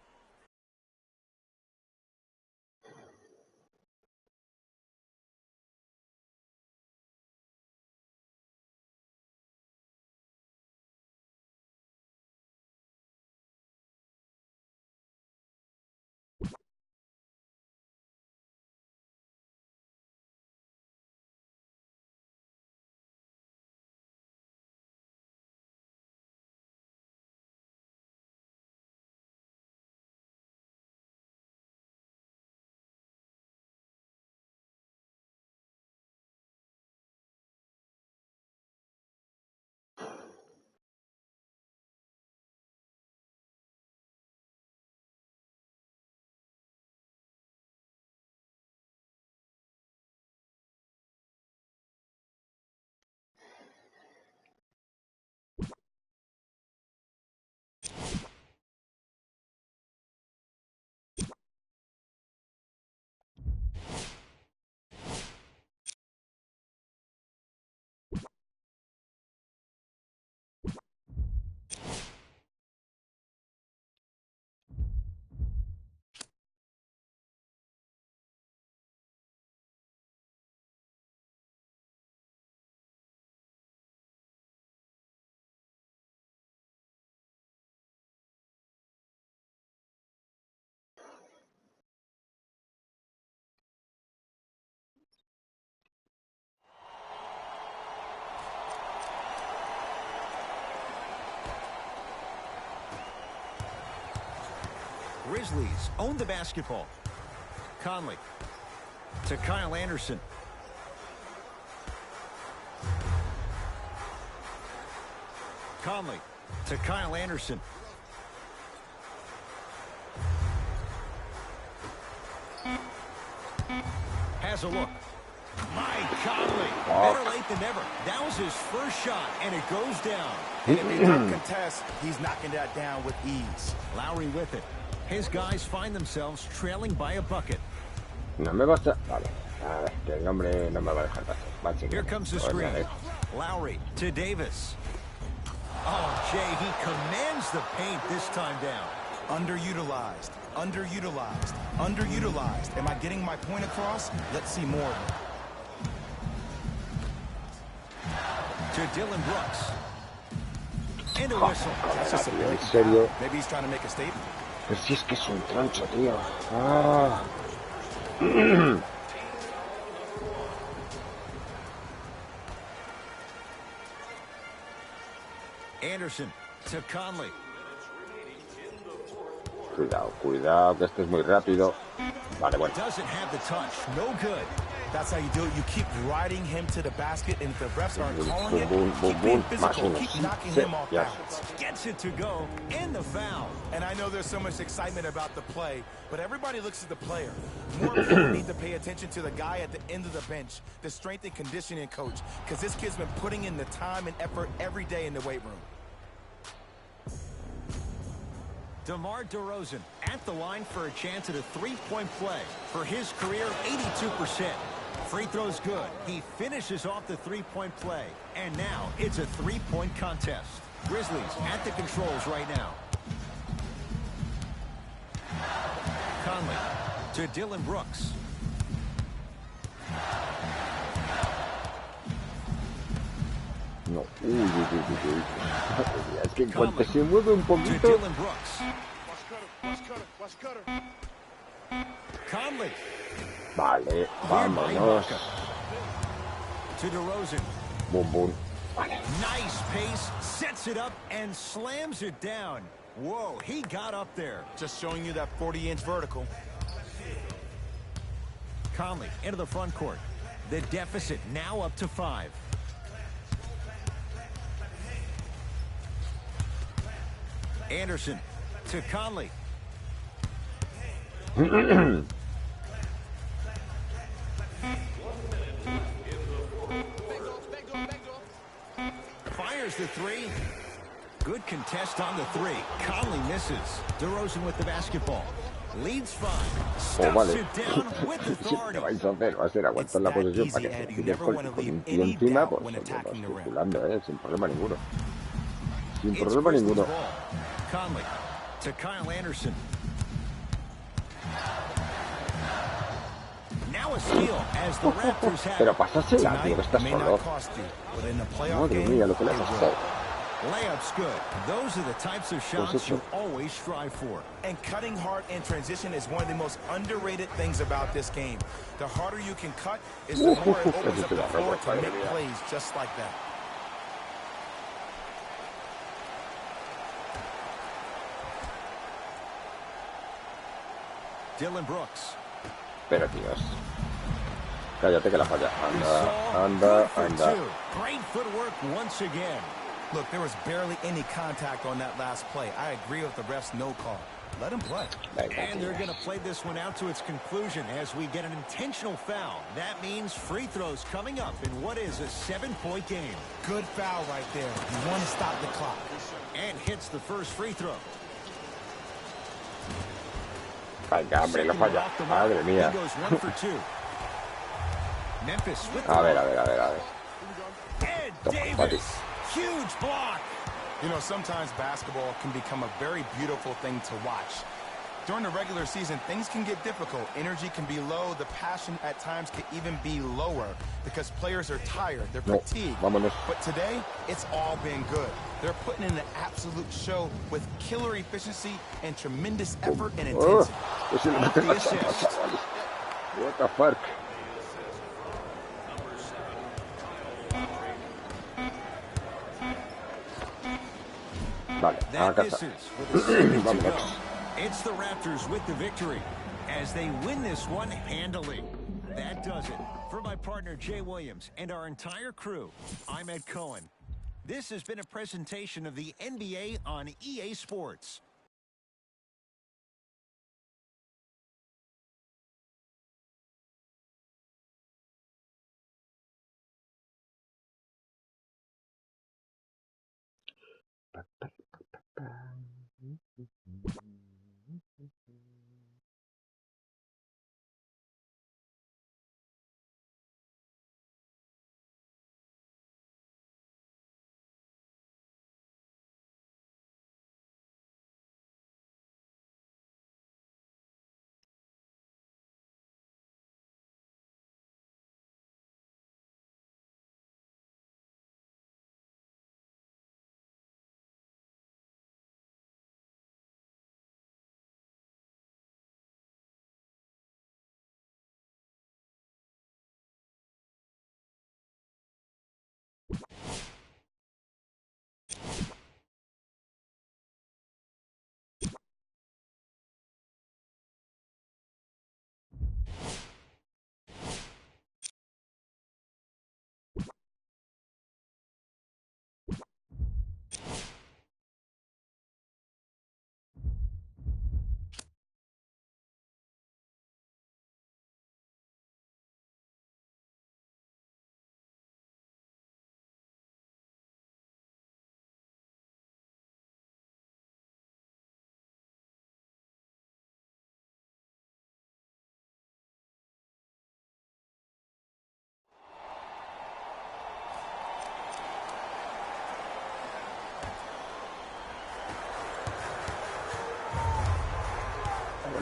Grizzlies own the basketball. Conley to Kyle Anderson. Conley to Kyle Anderson. Has a look. Mike Conley. Better late than never. That was his first shot, and it goes down. And if he don't contest, he's knocking that down with ease. Lowry with it. His guys find themselves trailing by a bucket. No me basta. Vale. A ver, que el hombre no me va a dejar pasar. Here comes the screen. Lowry to Davis. Oh, Jay, he commands the paint this time down. Underutilized, underutilized, underutilized. Am I getting my point across? Let's see more of it. To Dylan Brooks. And a whistle. That's just a ¿En serio? Maybe he's trying to make a statement. Pero si es que es un troncho, tío. Ah. Anderson to Conley. Cuidado, cuidado, que este es muy rápido. Vale, bueno. Doesn't have the touch. No good. That's how you do it. You keep riding him to the basket, and if the refs aren't calling it, Boom, boom, keep being boom. physical, Más keep uno. knocking Sí, him off ya. balance. Gets it to go. And the foul. And I know there's so much excitement about the play, but everybody looks at the player. More people need to pay attention to the guy at the end of the bench, the strength and conditioning coach, because this kid's been putting in the time and effort every day in the weight room. DeMar DeRozan at the line for a chance at a three-point play. For his career, 82%. Free throw's good. He finishes off the three-point play. And now it's a three-point contest. Grizzlies at the controls right now. Conley to Dylan Brooks. No. Uy, uy, uy, uy, uy. Es que en cuanto se mueve un To poquito... Dylan Brooks. Conley. Vale, vámonos. To DeRozan. Boom, boom. Vale. Nice pace, sets it up, and slams it down. Whoa, he got up there. Just showing you that 40-inch vertical. Conley into the front court. The deficit now up to 5. Anderson to Conley. Fires the three. Good contest on the three. Conley misses. DeRozan with the basketball. Leads 5. Stuffs vale. it down with ¿Qué authority. vais a hacer? Va a ser aguantar la posesión para que se tire con un tío encima, pues circulando, sin problema ninguno. Sin It's problema Grizzlies ninguno. ball. Conley to Kyle Anderson. Now a steal as the Raptors have Pero pasásela, tío, que estás may solo. not cost you, but in the playoff Madre game, mía, lo que le it has will. hecho. layups good. Those are the types of shots hecho. you always strive for. And cutting hard in transition is one of the most underrated things about this game. The harder you can cut is the more it opens up the floor to make plays just like that. Dylan Brooks. Pero, tíos. Cállate que la falla. Gasol, Anda, good for anda. 2. Great footwork once again. Look, there was barely any contact on that last play. I agree with the ref's no call. Let him play. Venga, And they're tíos. going to play this one out to its conclusion as we get an intentional foul. That means free throws coming up in what is a 7-point game. Good foul right there. You want to stop the clock. And hits the first free throw. Venga, hombre, no Second one falla. off the mark. Madre mía. He goes 1 for 2. Memphis with the A ver, ball. a ver, a ver, a ver. Ed Toma, Davis. Huge block. You know, sometimes basketball can become a very beautiful thing to watch. During the regular season, things can get difficult. Energy can be low. The passion at times can even be lower because players are tired. They're No, fatigued. vámonos. But today, it's all been good. They're putting in an absolute show with killer efficiency and tremendous effort and Oh, intensity. pues si lo Off the meten a assist. chaval. What the fuck. Vale, a That casa. misses with a second to go. Vámonos. It's the Raptors with the victory as they win this one handily. That does it. For my partner Jay Williams and our entire crew, I'm Ed Cohen. This has been a presentation of the NBA on EA Sports.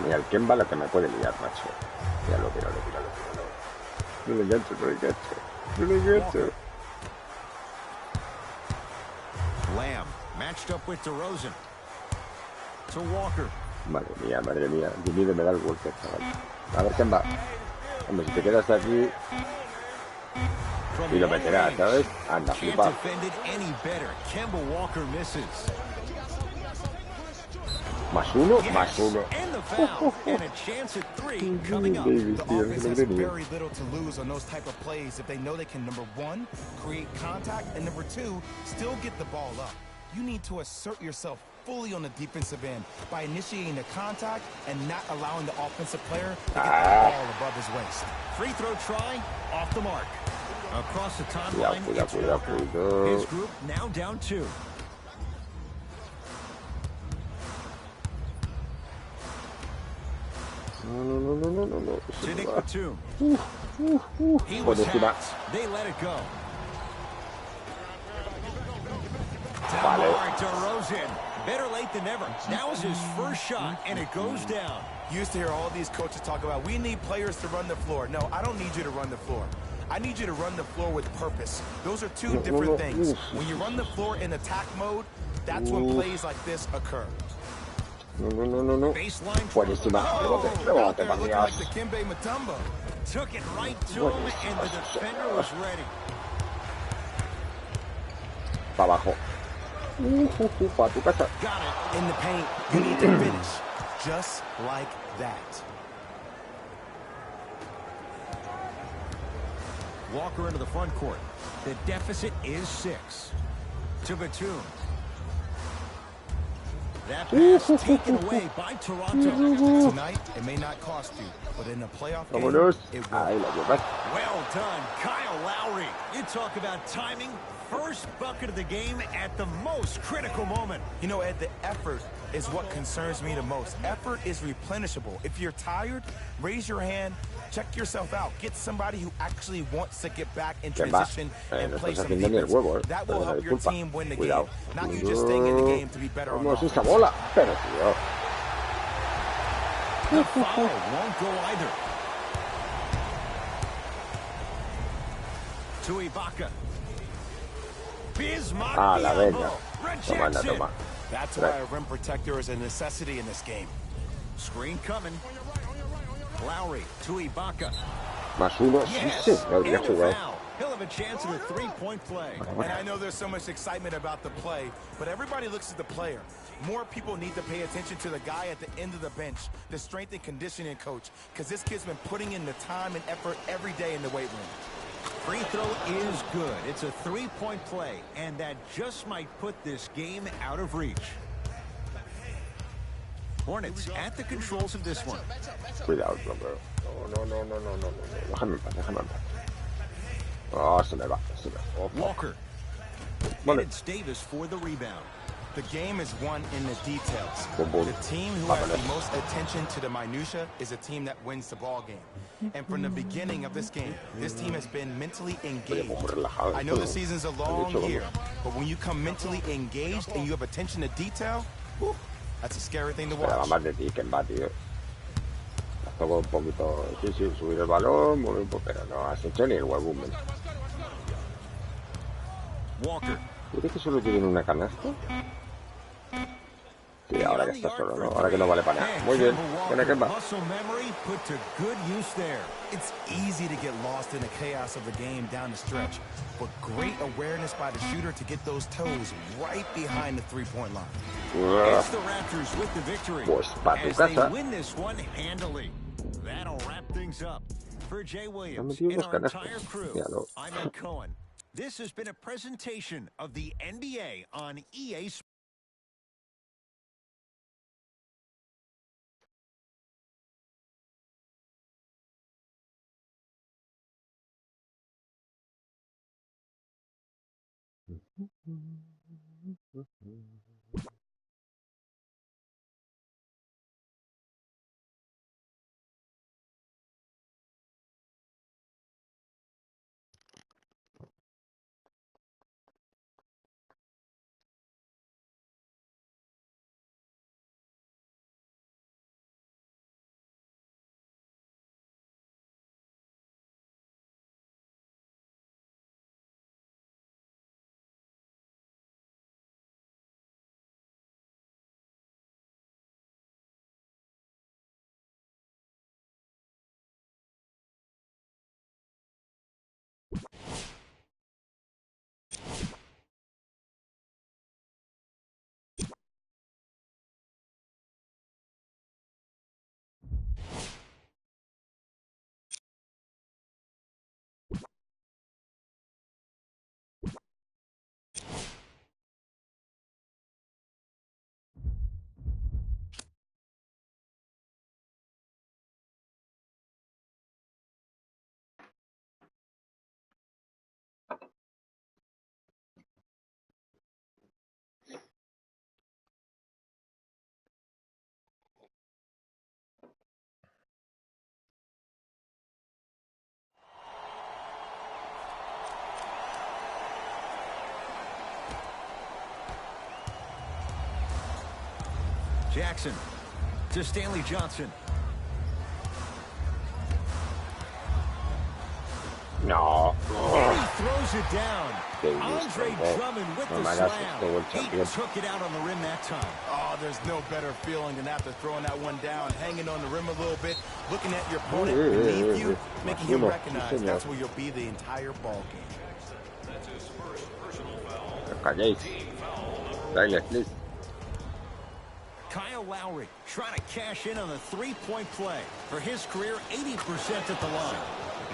Mira, el Kemba lo que me puede liar, macho. Míralo. No le engancho. Lamb matched up with DeRozan. To Walker. Madre mía. Jimmy me da el golpe, chaval. A ver, Kemba. Hombre, si te quedas aquí y lo meterás, ¿sabes? Anda, Can't flipa. defend it any better. Kemba Walker misses. Más uno. And the foul. And a chance at three coming up. The offense has very little to lose on those type of plays if they know they can, number one, create contact, and number two, still get the ball up. You need to assert yourself fully on the defensive end by initiating the contact and not allowing the offensive player to get the ball above his waist. Free throw try, off the mark. Across the timeline, it's Cuidado. Walker. His group now down 2. No. To Nick Batum. He Por was encima. hacked. They let it go. Vale. DeMar DeRozan. Better late than never. Now is his first shot, and it goes down. You used to hear all these coaches talk about, we need players to run the floor. No, I don't need you to run the floor. I need you to run the floor with purpose. Those are two different things. When you run the floor in attack mode, that's when plays like this occur. No. Baseline. Buenísima. Rebote, por Looking Dios. like the Kimbe Mutombo. Took it right to him, and the defender was ready. Para abajo. Para tu casa. Got it. In the paint, you need to finish. Just like that. Walker into the front court. The deficit is 6. To Batum. That pass taken away by Toronto. Tonight, it may not cost you, but in a playoff game, Vámonos. it will. Ahí la llevas. Well done, Kyle Lowry. You talk about timing. First bucket of the game at the most critical moment. You know, Ed, the effort is what concerns me the most. Effort is replenishable. If you're tired, raise your hand, check yourself out. Get somebody who actually wants to get back in transition and no play estás some haciendo ni el defense. huevo, That will help your disculpa. team win the Cuidado. game. Not you just staying in the game to be better on Vamos, esa offense. bola. Pero, tío. The foul won't go either. To Ibaka. Bismarck La venga. rejects it. Toma. That's why a rim protector is a necessity in this game. Screen coming. Lowry to Ibaka. Más uno. Sí, Yes, señor. Ya and a jugado. foul. He'll have a chance at a three-point play. And I know there's so much excitement about the play, but everybody looks at the player. More people need to pay attention to the guy at the end of the bench, the strength and conditioning coach, because this kid's been putting in the time and effort every day in the weight room. Free throw is good. It's a three-point play, and that just might put this game out of reach. Hornets at the controls of this one. Cuidado, bro. No. Déjame en paz, déjame en paz. Oh, se me va. Oh, Walker. Vale. And it's Davis for the rebound. The game is won in the details. Boom. The team who has the most attention to the minutia is a team that wins the ball game. And from the beginning of this game, this team has been mentally engaged. I know the season's a long year, but when you come mentally engaged and you have attention to detail, whew, that's a scary thing to Esperaba watch. más de ti que en va, tío. Todo un poquito... Sí, subir el balón, muy bien, pero no has hecho ni el huevo. Walker. ¿Crees que solo tienen una canasta? Sí, ahora que está solo, ¿no? Ahora que no vale para nada. Muy bien. Buena que va. Muscle memory put to good use there. It's easy to get lost in the chaos of the game down the stretch, but great awareness by the shooter to get those toes right behind the three-point line. It's the Raptors with the victory Pues pa' tu as they casa. win this one handily. That'll wrap things up. For Jay Williams metido and dos our canastas. entire crew, Míralo. I'm Ed Cohen. This has been a presentation of the NBA on EA Sports. Jackson to Stanley Johnson. No. And he throws it down. Qué Andre gusto, Drummond with no the me hagas slam. esto, buen He champion. took it out on the rim that time. Oh, there's no better feeling than after throwing that one down, hanging on the rim a little bit, looking at your opponent beneath you, making him recognize that's where you'll be the entire ball game. Calléis. Dale, please. Kyle Lowry trying to cash in on a three-point play. For his career, 80% at the line.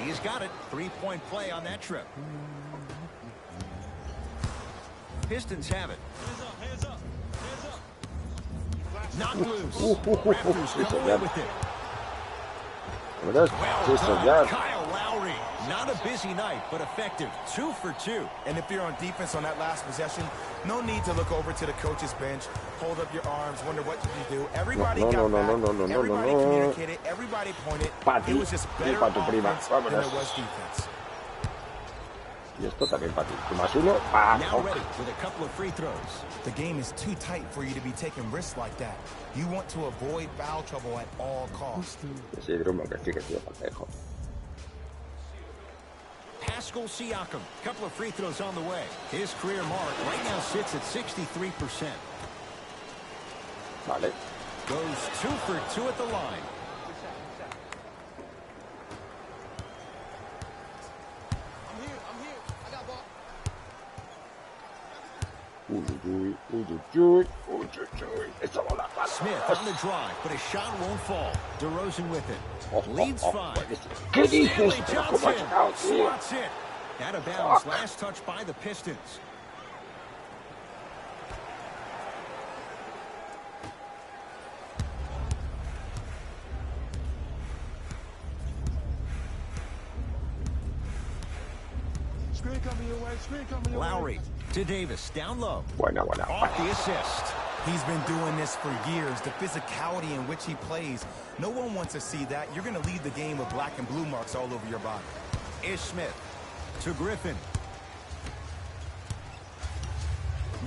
He's got it. Three-point play on that trip. Pistons have it. Knocked loose. Raptors come away with it. ¿Verdad? Sí, señor. Kyle Lowry, not a busy night, but effective. 2 for 2. And if you're on defense on that last possession, no need to look over to the coach's bench, hold up your arms, wonder what you can do. Everybody got back, everybody communicated, everybody pointed. It was just better offense than there was defense. Y esto también para ti. Tú más uno. ¡Pam! Now ready with a couple of free throws. The game is too tight for you to be taking risks like that. You want to avoid foul trouble at all costs. Sí, Drummond, que sí, que sí, patejo. Pascal Siakam, couple of free throws on the way. His career mark right now sits at 63%. Vale. Goes 2 for 2 at the line. Esa bola. Smith on the drive, but his shot won't fall. DeRozan with it. Leads 5. ¿Qué dices? Stanley ¿Pero cómo ha Johnson llegado, tío? slots it. Out of bounds. Last touch by the Pistons. Screen coming your way, screen coming your way. Lowry to Davis, down low. Buena. Off the assist. He's been doing this for years. The physicality in which he plays. No one wants to see that. You're going to leave the game with black and blue marks all over your body. Ish Smith to Griffin.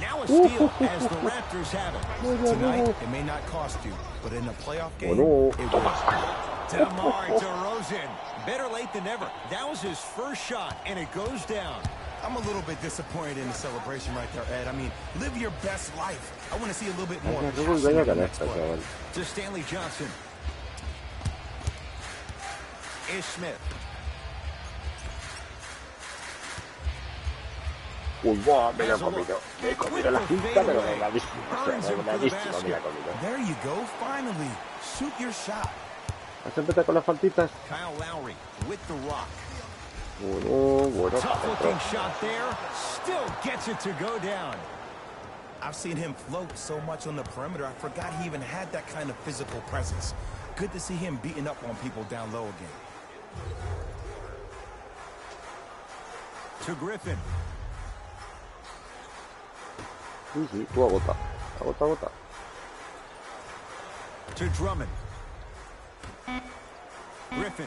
Now a steal as the Raptors have it. Tonight, it may not cost you, but in a playoff game, Bueno. it will. DeMar DeRozan. Better late than never. That was his first shot, and it goes down. I'm a little bit disappointed in the celebration right there, Ed. I mean, live your best life. I want to see a little bit more passion in the next play. To Stanley Johnson. Ish Smith. Uy, va, me la he comido. Me he comido la cinta, pero dobladísima. Dobladísima me la he comido. There you go, finally. Shoot your shot. ¿Has empezado con las faltitas? Kyle Lowry with the rock. Bueno. Tough looking shot there. Still gets it to go down. I've seen him float so much on the perimeter, I forgot he even had that kind of physical presence. Good to see him beating up on people down low again. To Griffin. Sí, tú agota. To Drummond. Griffin.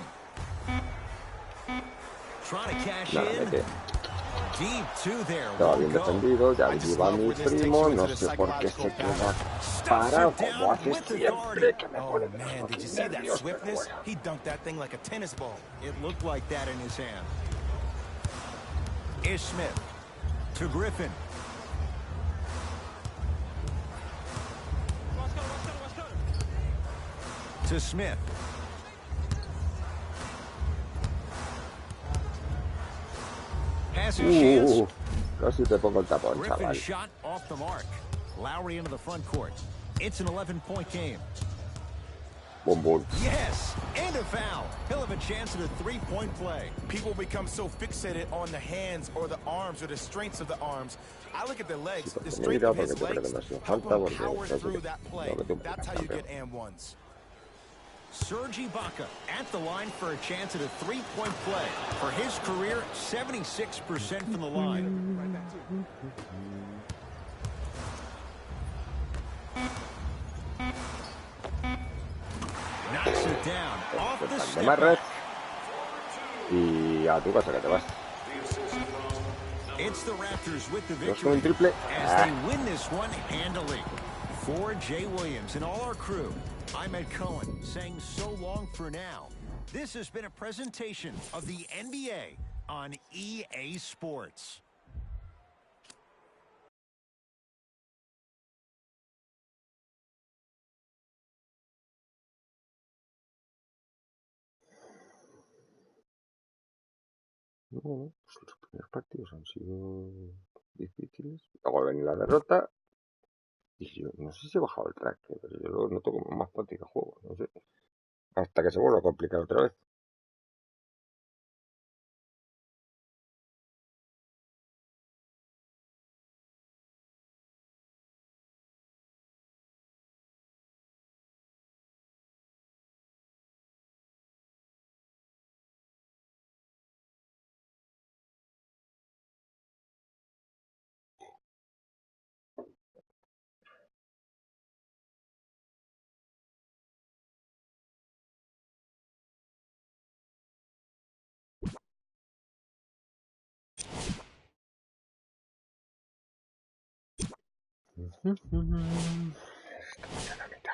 Trying to cash in. Deep two there. Estaba bien defendido, ya allí va mi primo, no sé por qué se queda parado como hace siempre, que me pone de Man, did you see that nervios, pero swiftness? bueno. He dunked that thing like a tennis ball. It looked like that in his hand. Ish Smith to Griffin. To Smith. Has a chance. Casi te pongo el tapón, Griffin chaval. shot off the mark. Lowry into the front court. It's an 11-point game. Boom. Yes, and a foul. He'll have a chance at a three-point play. People become so fixated on the hands or the arms or the strengths of the arms. I look at the legs, the strength of his legs, help him power through that play. That's how you get and ones. Serge Ibaka at the line for a chance at a three-point play. For his career, 76% from the line. Knocks it down off the step back. Y a tu casa que te vas. It's the Raptors with the Dos con un victory triple. as they win this one handily. For Jay Williams and all our crew, I'm Ed Cohen saying so long for now. This has been a presentation of the NBA on EA Sports. Bueno, pues los primeros partidos han sido difíciles. Luego venía la derrota. Y yo no sé si he bajado el track, pero yo lo noto como más fácil el juego. No sé. Hasta que se vuelva a complicar otra vez. Estamos en la mitad.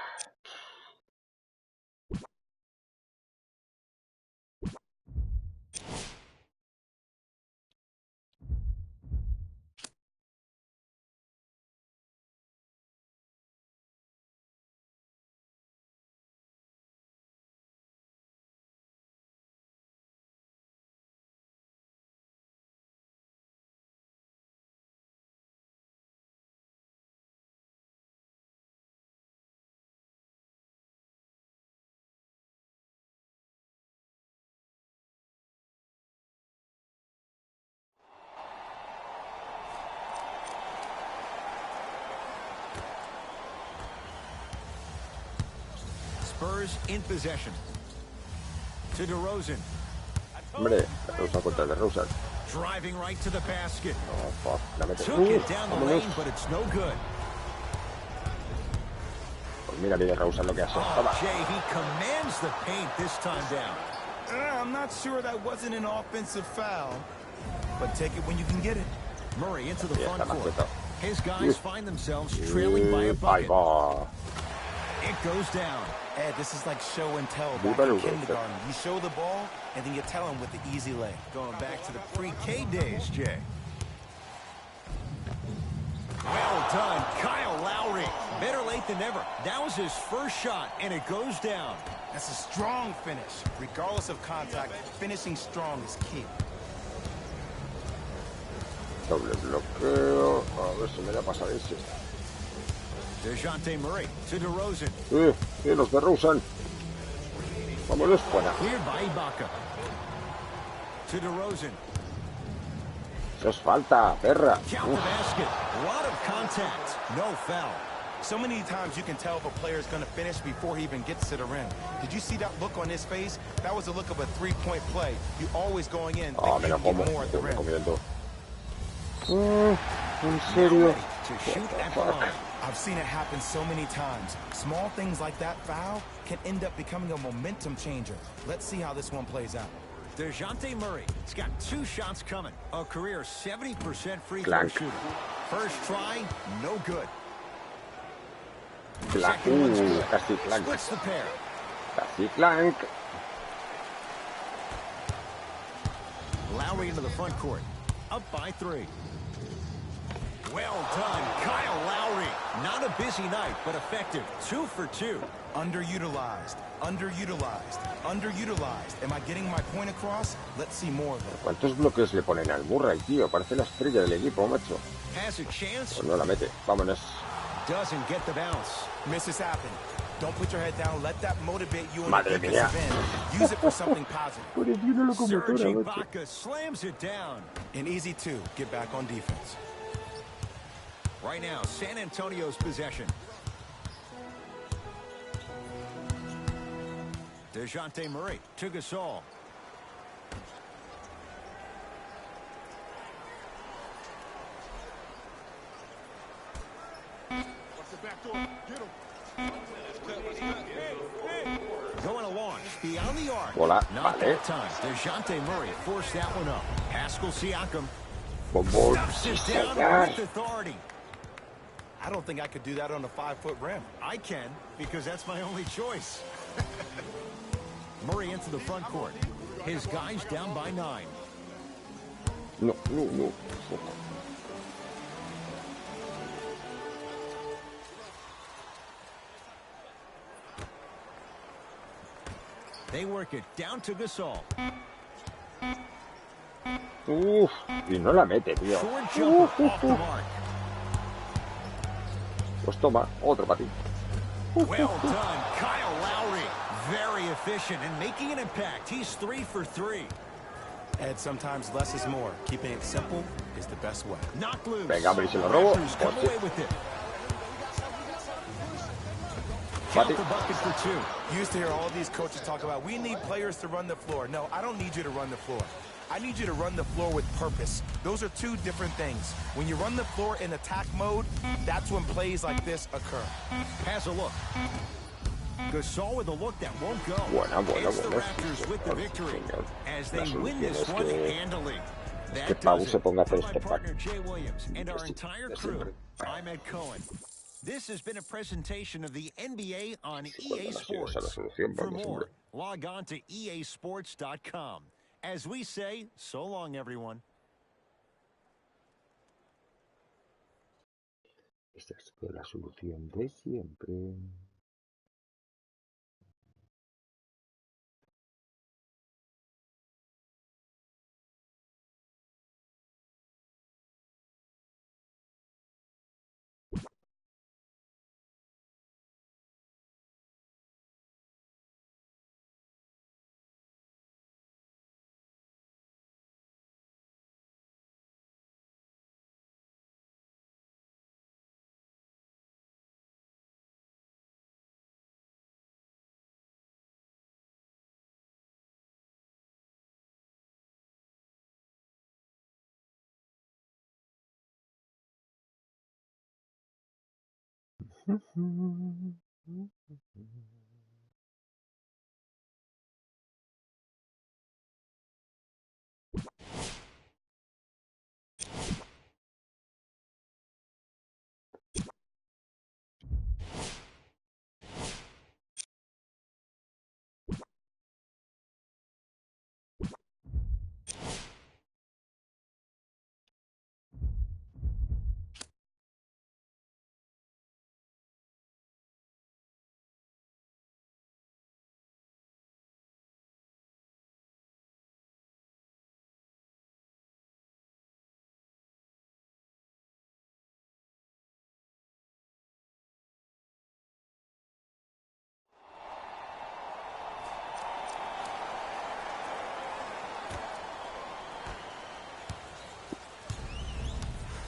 Spurs in possession. To DeRozan. Hombre, DeRozan contra DeRozan. Driving right to the basket. Oh, fuck. La mete. Took it down the Vámonos. lane, but it's no good. Pues mira, DeRozan lo que hace. Toma. Jay, he commands the paint this time down. I'm not sure that wasn't an offensive foul, but take it when you can get it. Murray into the Ahí front está court. Maceta. His guys find themselves trailing by a Ahí bucket. va. It goes down. Ed, this is like show and tell back Viva in el kindergarten. You show the ball, and then you tell them with the easy lay. Going back to the pre-K days, Jay. Well done, Kyle Lowry. Better late than never. That was his first shot, and it goes down. That's a strong finish. Regardless of contact, finishing strong is key. Doble bloqueo. A ver si me da pasar ese. DeJounte Murray to DeRozan. Los DeRozan. Vámonos fuera. Cleared by Ibaka. To DeRozan. Eso es falta, perra. Count the basket. A lot of contact. No foul. So many times you can tell if a player is going to finish before he even gets to the rim. Did you see that look on his face? That was the look of a three-point play. You always going in Ah, me thinking lo you como. get more at the Me rim. comiendo. ¿En serio? To shoot at the line. I've seen it happen so many times. Small things like that foul can end up becoming a momentum changer. Let's see how this one plays out. DeJounte Murray. He's got 2 shots coming. A career 70% free throw Clank. shooter. First try, no good. Clank. Second one's good. Casi clank. Splits the pair. Casi clank. Lowry into the front court. Up by 3. Well done, Kyle Lowry. Not a busy night, but effective. 2 for 2. Underutilized, underutilized, underutilized. Am I getting my point across? Let's see more of it. ¿Cuántos bloques le ponen al Murray, tío? Parece la estrella del equipo, macho. Has a chance. Pues no la mete. Vámonos. Doesn't get the bounce. Misses happen. Don't put your head down. Let that motivate you in Madre the mía. defensive end. Use it for something positive. Por una locomotora, Serge macho. Ibaka slams it down. An easy 2. Get back on defense. Right now, San Antonio's possession. DeJounte Murray to Gasol. Going to launch beyond the arc. Hola, Not vale. that time. DeJounte Murray forced that one up. Pascal Siakam Bombón. stuffs Sí, it down señor. with authority. I don't think I could do that on a 5-foot rim. I can, because that's my only choice. Murray into the front court. His guys down by 9. No, no, no. They work it down to Gasol. Uf, y no la mete, tío. Short jumper off the mark. Pues toma, otro para ti. Well done, Kyle Lowry. Very efficient and making an impact. He's 3 for 3. Ed, sometimes less is more. Keeping it simple is the best way. Knocked loose. Venga, hombre, y se lo robo. Raptors come Pues sí. away with it. Count Bati. the bucket for 2. You used to hear all these coaches talk about, we need players to run the floor. No, I don't need you to run the floor. I need you to run the floor with purpose. Those are 2 different things. When you run the floor in attack mode, that's when plays like this occur. Has a look. Gasol with a look that won't go. Buena, buena, It's the buena. Raptors with the victory Señor. as La they win solución this es one que- handily. que That Pau does se it. ponga a hacer For my step back. partner Jay Williams and our Sí, entire de crew, siempre. I'm Ed Cohen. This has been a presentation of the NBA on EA Cuando no sirve esa Sports. resolución, For vamos, more, hombre. log on to easports.com. As we say, so long, everyone. Esta es la solución de siempre.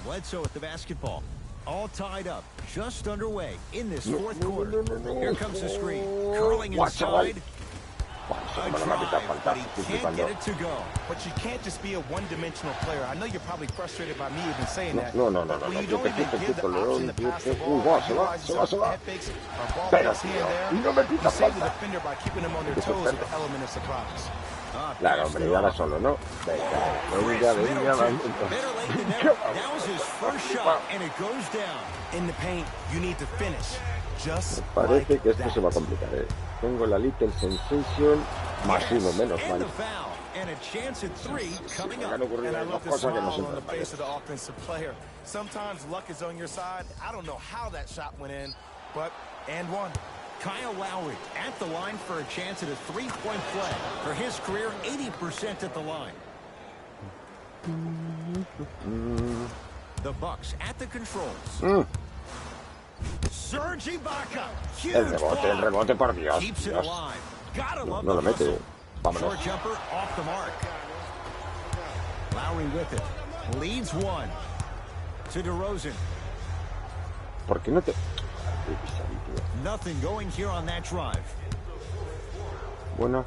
Bledsoe with the basketball. All tied up, just underway in this fourth quarter. Here comes the screen. Curling inside. A drive, but he can't get it to go. But you can't just be a one-dimensional player. I know you're probably frustrated by me even saying that. No. When you don't even give the option to pass the ball, you realize yourself head fakes or ball fakes here and there. You save the defender by keeping them on their toes with the element of surprise. Claro, hombre, ya va solo, ¿no? Venga. Better late than never. That was his first shot, and it goes down. In the paint, you need to finish. Just Parece like que esto that. se va a complicar, ¿eh? Tengo la Little Sensation más uno, menos And mal. the foul, and a chance at three coming Me han up. ocurrido And I dos love the cosas que no smile son on the face normales. of the offensive player. Sometimes luck is on your side. I don't know how that shot went in, but and one. Kyle Lowry at the line for a chance at a three-point play. For his career, 80% at the line. The Bucks at the controls. Serge Ibaka. Huge El block. rebote, por Dios. Keeps it Dios. alive. Gotta love No the lo mete. hustle. Vámonos. Short jumper off the mark. Lowry with it. Leads one. To DeRozan. ¿Por qué no te...? Nothing going here on that drive. Bueno.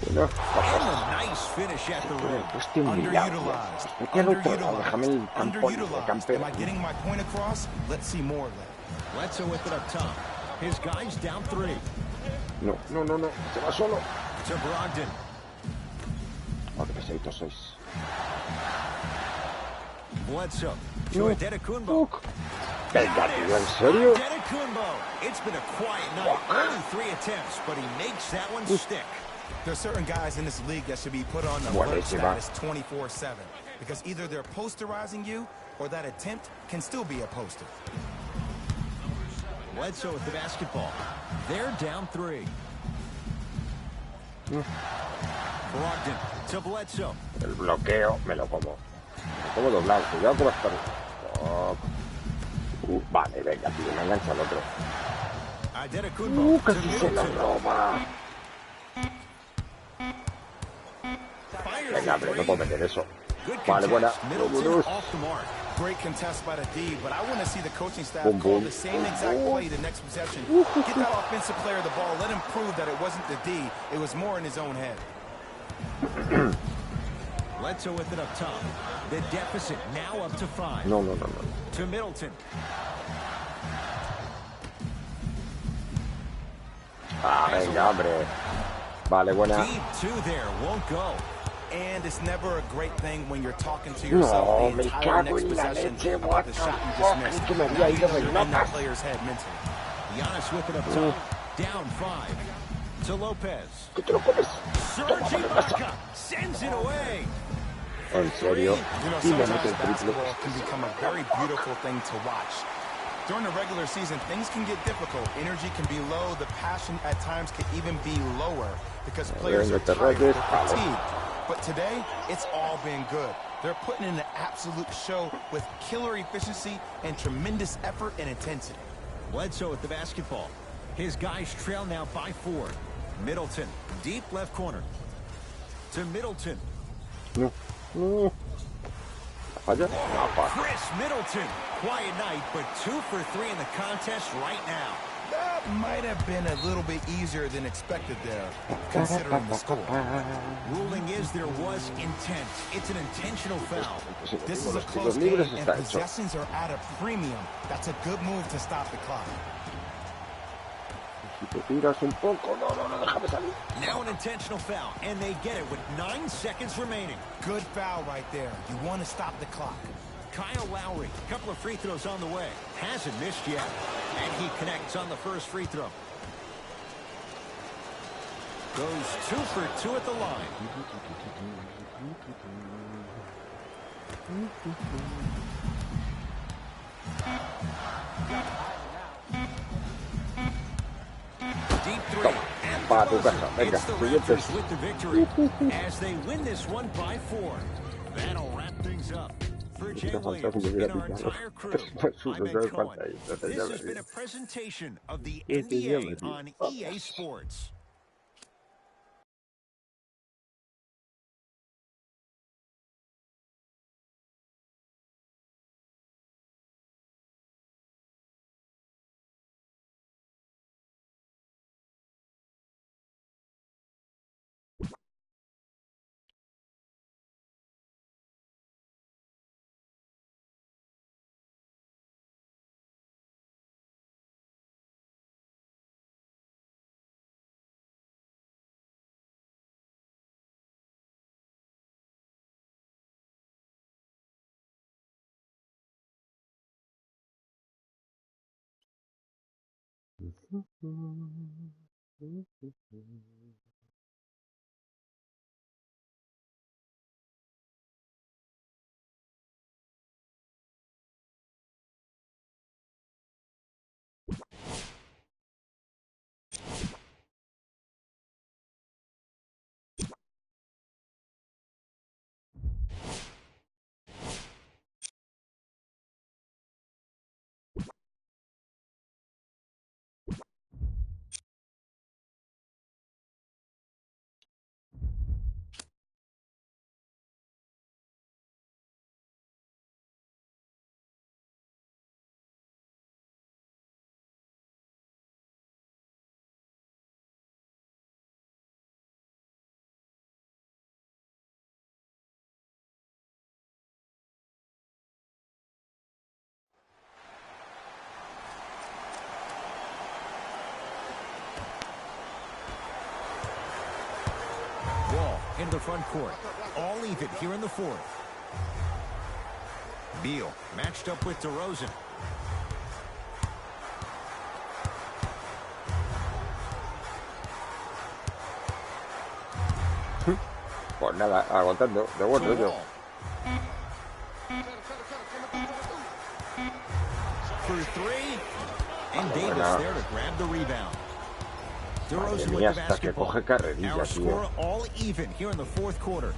And a nice finish at the rim. Hostia, humillado. Déjame el campón, el campero. Am I getting my point across? Let's see more of that. Bledsoe with it up top. His guys down three. No. Se va solo. To Brogdon. Oh, qué pesaditos sois. Bledsoe. To Adetokunbo. Venga, tío, ¿en serio? Adetokunbo. It's been a quiet night. Only 3 attempts, but he makes that one stick. There are certain guys in this league that should be put on alert status 24/7 because either they're posterizing you or that attempt can still be a poster. Bledsoe with the basketball. They're down 3. Brogdon to Bledsoe. El bloqueo me lo como. Me como doblado. Cuidado que va a estar... Oh. Vale, venga, tío, me engancha el otro. Adetokunbo to Casi se lo Middleton. roba. Fires Venga, the hombre, no three. puedo meter eso. Good Vale, buena. contest. Middleton off the mark. Great contest by the D, but I want to see the coaching staff Boom, call boom. the same exact play the next possession. Get that offensive player the ball. Let him prove that it wasn't the D. It was more in his own head. Bledsoe with it up top. The deficit now up to 5. No. To Middleton. Ah, venga, hombre. Vale, buena. Deep 2 there. Won't go. And it's never a great thing when you're talking to yourself No, the me entire cago next en la possession leche, about what the the shot you fuck, just missed. que me Now había you ido know de you're in that notas. player's head mentally. Giannis with it up top. Down 5. To Lopez. ¿Qué te lo comes? Serge Ibaka sends it away. En serio. You know, Y me mete sometimes el triple. basketball can become a very beautiful thing to watch. During the regular season, things can get difficult. Energy can be low. The passion at times can even be lower because players are tired, they're fatigued. But today, it's all been good. They're putting in an absolute show with killer efficiency and tremendous effort and intensity. Bledsoe with the basketball. His guys trail now by 4. Middleton, deep left corner. To Middleton. No. ¿Falla? No, pa. Chris Middleton. Quiet night, but 2 for 3 in the contest right now. That might have been a little bit easier than expected there, considering the score. Ruling is there was intent. It's an intentional foul. This is a close game, and possessions are at a premium. That's a good move to stop the clock. Now an intentional foul, and they get it with 9 seconds remaining. Good foul right there. You want to stop the clock. Kyle Lowry, a couple of free throws on the way. Hasn't missed yet. And he connects on the first free throw. Goes 2 for 2 at the line. Deep three. And it's the Raptors with the victory as they win this one by 4. That'll wrap things up. For Jay Williams and our entire crew, I'm Ed Cohen. This has been a presentation of the NBA on EA Sports. In the front court, all even here in the fourth. Beal matched up with DeRozan. Pues nada, aguantando, de vuelta yo. For 3, and Davis there to grab the rebound. DeRozan with the basketball. Our score all even here in the fourth quarter.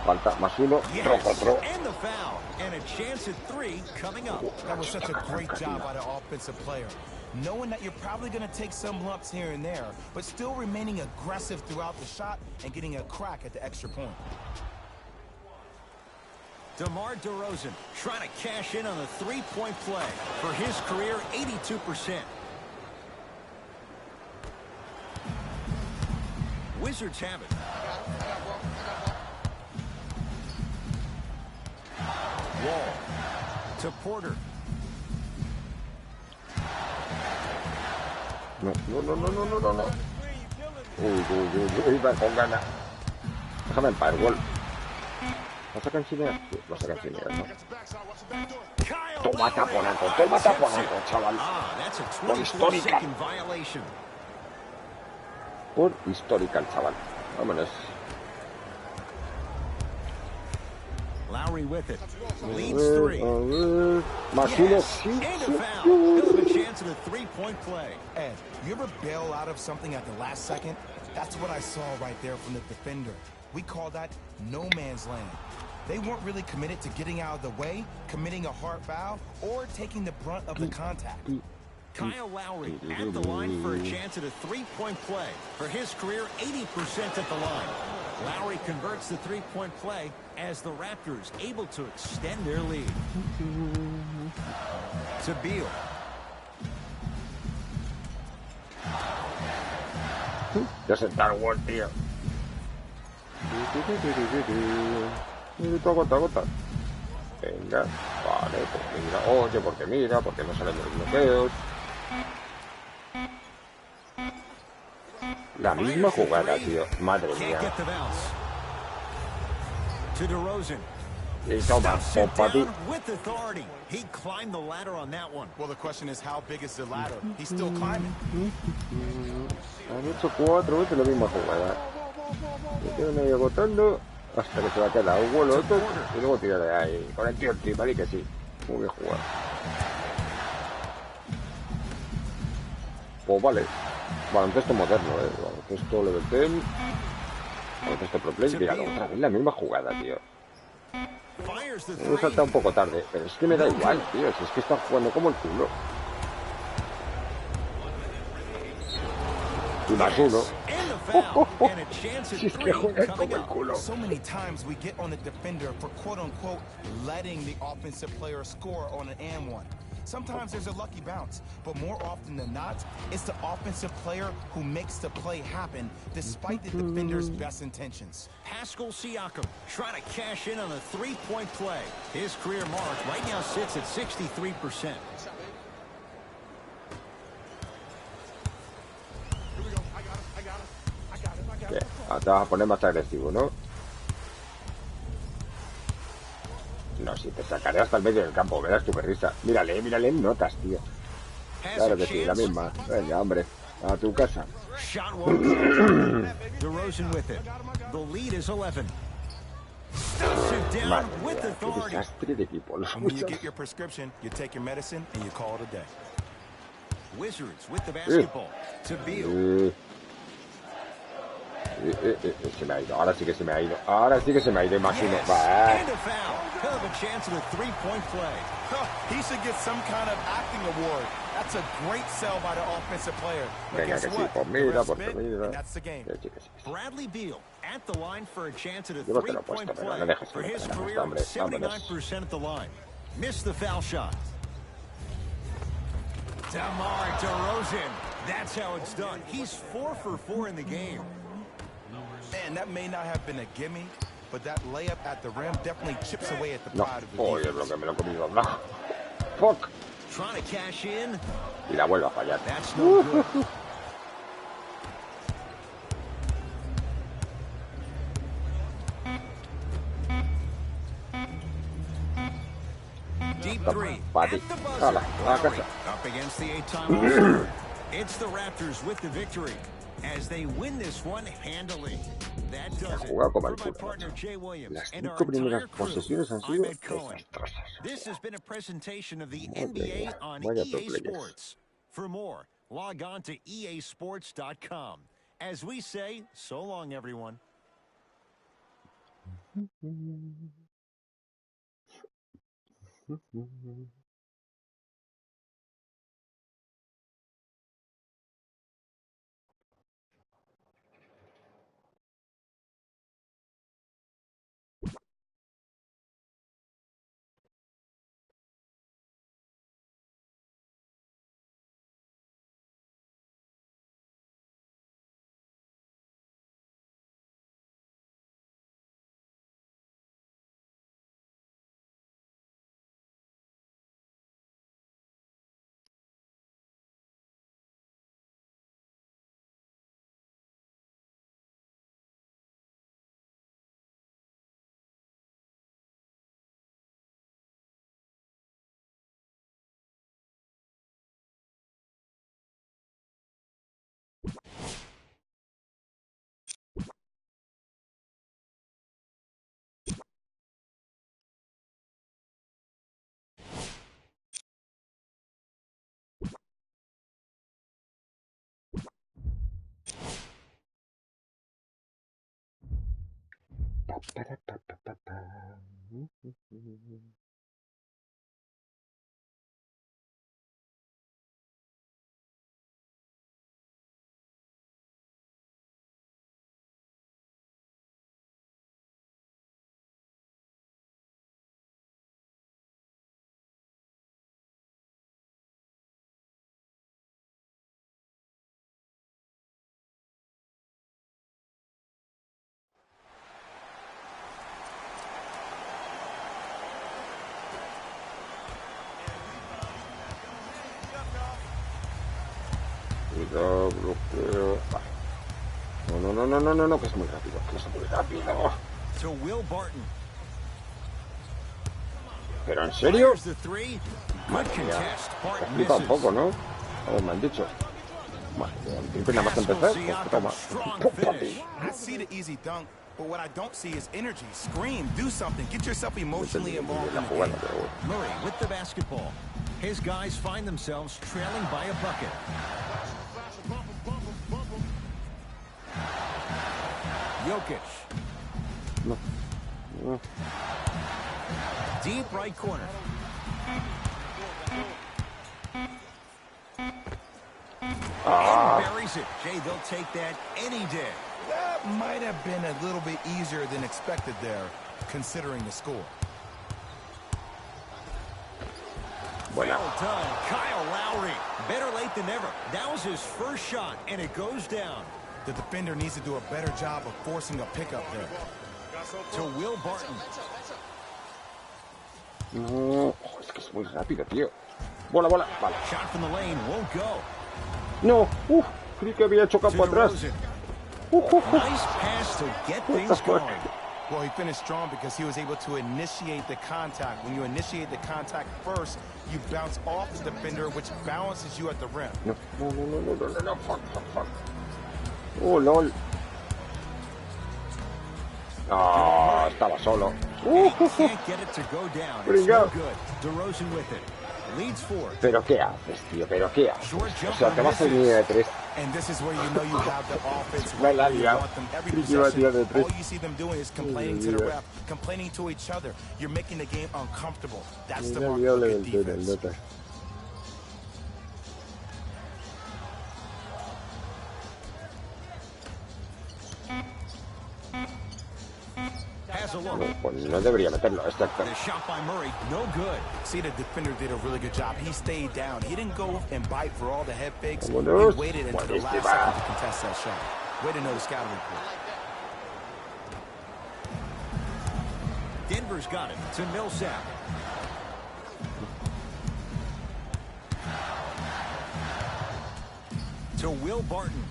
Falta más uno. Yes, and the foul, and a chance at 3 coming up. That was such a great job by the offensive player. Knowing that you're probably going to take some lumps here and there, but still remaining aggressive throughout the shot and getting a crack at the extra point. DeMar DeRozan trying to cash in on the three-point play. For his career, 82%. Wizards have it. Wall to Porter. No. Uy, va con ganas. Déjame en paz, gol. ¿Lo sacan sin él? Sí, lo sacan sin él, ¿no? Toma taponaco, chaval. Por histórica. Por histórica el chaval. Vámonos. Lowry with it. Leads 3. Más uno. And a foul. He'll have a chance at a three-point play. Ed, you ever bail out of something at the last second? That's what I saw right there from the defender. We call that no man's land. They weren't really committed to getting out of the way, committing a hard foul, or taking the brunt of the contact. Kyle Lowry at the line for a chance at a three-point play. For his career, 80% at the line. Lowry converts the three-point play as the Raptors able to extend their lead. To Beal. Ya se está el Word, tío. Gota, gota. Venga, vale, porque mira, oye, porque no salen los bloqueos. La misma jugada, tío. Madre mía. Y toma, popa, tío. Well, the question is, how big is the ladder? He's still climbing. Han hecho 4 veces la misma jugada. Se quedan ahí agotando hasta que se va a quedar un vuelo otro y luego tirar de ahí. Con el tío encima, y que sí. Muy bien jugado. Pues vale. Baloncesto moderno, baloncesto level 10. Baloncesto pro play. Mira, otra vez la misma jugada, tío. Me he saltado un poco tarde, pero es que me da igual, tío. Si es que está jugando como el culo. Y más uno. Si es que juega como el culo. So many times we get on the defender for quote-unquote letting the offensive player score on an and one. Sometimes there's a lucky bounce, but more often than not, it's the offensive player who makes the play happen despite the defender's best intentions. Pascal Siakam trying to cash in on a three-point play. His career mark right now sits at 63%. ¿Qué? Ahora te vas a poner más agresivo, ¿no? No, si te sacaré hasta el medio del campo, verás tu risa. Mírale, mírale en notas, tío. Claro que sí, la misma. Venga, hombre, a tu casa. DeRozan with it. The lead is 11. Madre mía, qué desastre de equipo. Los And when you muchachos. get your prescription, you take your medicine and you call it a day. Wizards with the basketball. To Beal. Se me ha ido, ahora sí que se me ha ido. Ahora sí que se me ha ido, imagino. Va. And a foul. He'll have a chance at a three-point play. He should get some kind of acting award. That's a great sell by the offensive player. But Venga, guess que sí, what? pues The mira, refs porque bid, mira. and that's the game. Que sí, que sí. Bradley Beal at the line for a chance at a Yo te lo he three-point puesto, pero play no dejes for que his me pegamos, career, hombre. Vámonos. 79% at the line. Missed the foul shot. DeMar DeRozan. That's how it's done. He's 4 for 4 in the game. Man, that may not have been a gimme, but that layup at the rim definitely chips away at the No, pride of the oye, defense. lo que me lo he comido. No. Fuck. Trying to cash in. Y la vuelvo a fallar. That's no good. Deep three. Pa' At ti. the buzzer. Hala, a Lowry casa. up against the 8-time All-Star. It's the Raptors with the victory as they win this one handily. That does it. Jugado como el For my culo, partner macho. Jay Williams Las and our 5 primeras entire crew, posesiones han I'm sido Ed Cohen. desastrosas. This has been a presentation of the Madre NBA mía, on vaya EA pro players. Sports. For more, log on to easports.com. As we say, so long, everyone. Pa, para, pa, pa. Cuidado, bloqueo. No, que es muy rápido, que es muy rápido. To Will Barton. ¿Pero en serio? Fires the three. Good contest. Barton Explica un misses. poco, ¿no? A me han dicho. Madre, nada más empezar, pues toma. I see the easy dunk, but what I don't see is energy. Scream, do something, get yourself emotionally involved in La the jugada, game. pero bueno. Murray with the basketball. His guys find themselves trailing by a bucket. Jokic. No. Deep right corner. And buries it. Jay, they'll take that any day. That might have been a little bit easier than expected there, considering the score. Bueno, Well done, Kyle Lowry. Better late than never. That was his first shot, and it goes down. The defender needs to do a better job of forcing a pickup there. To Will Barton. no. Es que es muy rápido, tío. Bola. Vale. Shot from the lane won't go. No. Creí que había chocado To para atrás. DeRozan. Nice pass to get things going. Well, he finished strong because he was able to initiate the contact. When you initiate the contact first, you bounce off the defender, which balances you at the rim. No. Fuck. Oh, lol. Ah, estaba solo. He can't get it to go down. It's no Bringao. good. DeRozan with it. Leads 4. ¿Pero qué haces, tío? ¿Pero qué haces? Short O jump sea, te vas a ir de 3. And this is where you know you have the offense La right where you liado. want them every Sí que iba a tirar de possession. tres. All you see them doing is complaining to the ref, complaining to each other. You're making the game uncomfortable. That's the mark of good defense. Has a look. No, pues no debería meterlo, exacto. The shot by Murray, no good. See, the defender did a really good job. He stayed down. He didn't go and bite for all the head fakes. He Vámonos. waited until the last Buenísima. second to contest that shot. Way to know the scouting report. Denver's got it to Millsap. To Will Barton.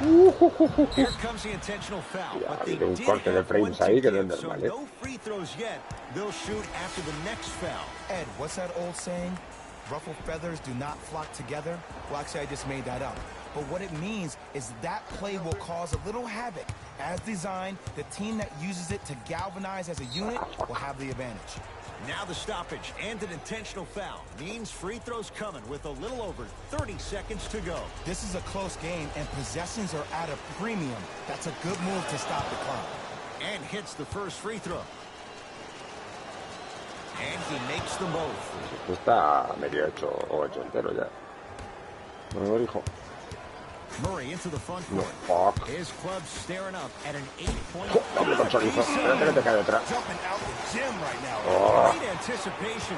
Here comes the intentional foul, Ya, but ha they habido un did corte de have frames one to ahí que no es give, so normal, ¿eh? no free throws yet. They'll shoot after the next foul. Ed, what's that old saying? Ruffled feathers do not flock together? Well, actually, I just made that up. But what it means is that play will cause a little havoc. As designed, the team that uses it to galvanize as a unit will have the advantage. Now the stoppage and an intentional foul means free throws coming with a little over 30 seconds to go. This is a close game, and possessions are at a premium. That's a good move to stop the clock. And hits the first free throw. And he makes them both. Esto está medio hecho o hecho entero ya. No, hijo. Murray into the front No, court. fuck. His club staring up at an 8-point Doble con chorizo. Espérate que te cae detrás. Jumping out the gym right now. Oh. Great anticipation.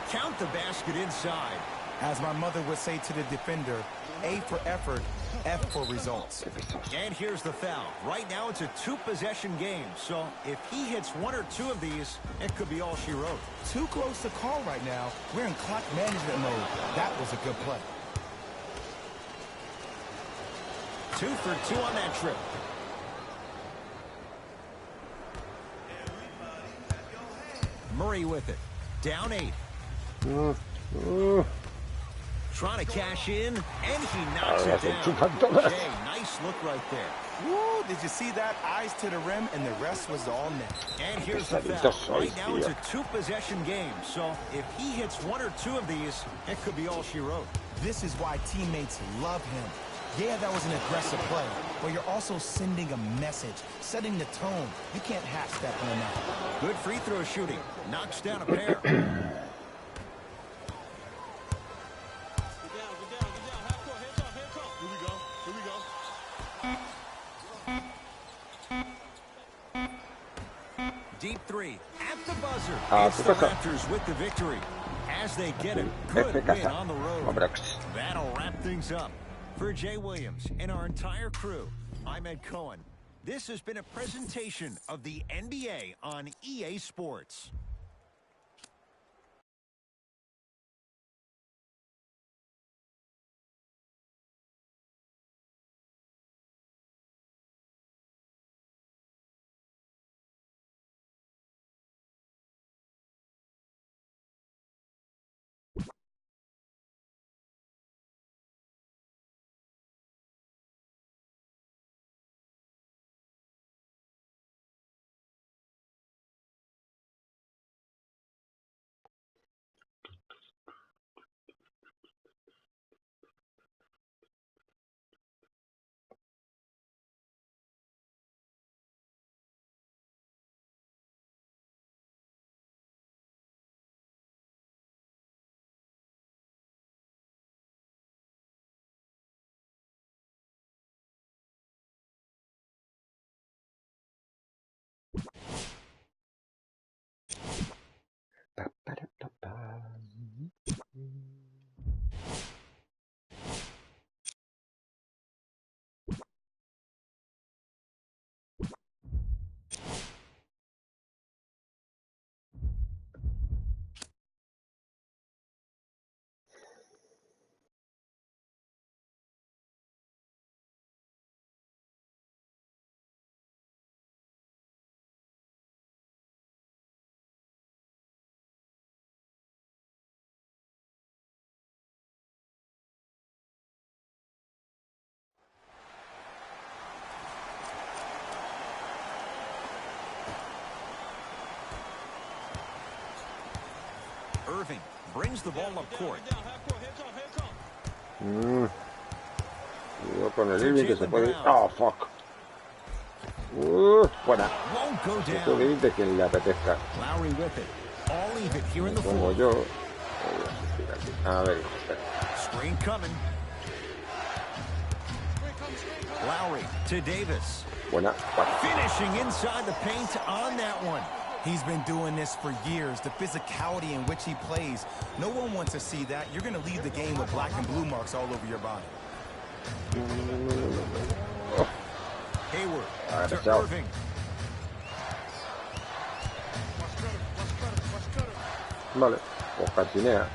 Count the basket inside. As my mother would say to the defender, A for effort, F for results. And here's the foul. Right now it's a 2-possession game, so if he hits 1 or 2 of these, it could be all she wrote. Too close to call right now. We're in clock management mode. That was a good play. 2 for 2 on that trip. Murray with it. Down 8. Trying to cash in, and he knocks Ahora it se down. enchufan todas. Jay, nice look right there. Woo, did you see that? Eyes to the rim, and the rest was all net. And here's the Pesaditos foul. Right sois, now it's a tío. 2-possession game, so if he hits 1 or 2 of these, it could be all she wrote. This is why teammates love him. Yeah, that was an aggressive play, but you're also sending a message, setting the tone. You can't half-step on that. Good free throw shooting. Knocks down a pair. Get down. Half court. Hands up. Here we go. Deep 3 at the buzzer. Ah, It's ¿qué the pasa? Raptors with the victory as they get a good win on the road. Hombrux. That'll wrap things up. For Jay Williams and our entire crew, I'm Ed Cohen. This has been a presentation of the NBA on EA Sports. Irving brings the ball up court. Yo con el Irving que se puede ir. Oh, fuck. Buena. Se puede ir de quien le apetezca. Me pongo yo. A ver, Screen coming. Lowry to Davis. Buena. Finishing inside the paint on that one. He's been doing this for years. The physicality in which he plays. No one wants to see that. You're going to leave the game with black and blue marks all over your body. Hayward to Irving. Vale, pues cantinea.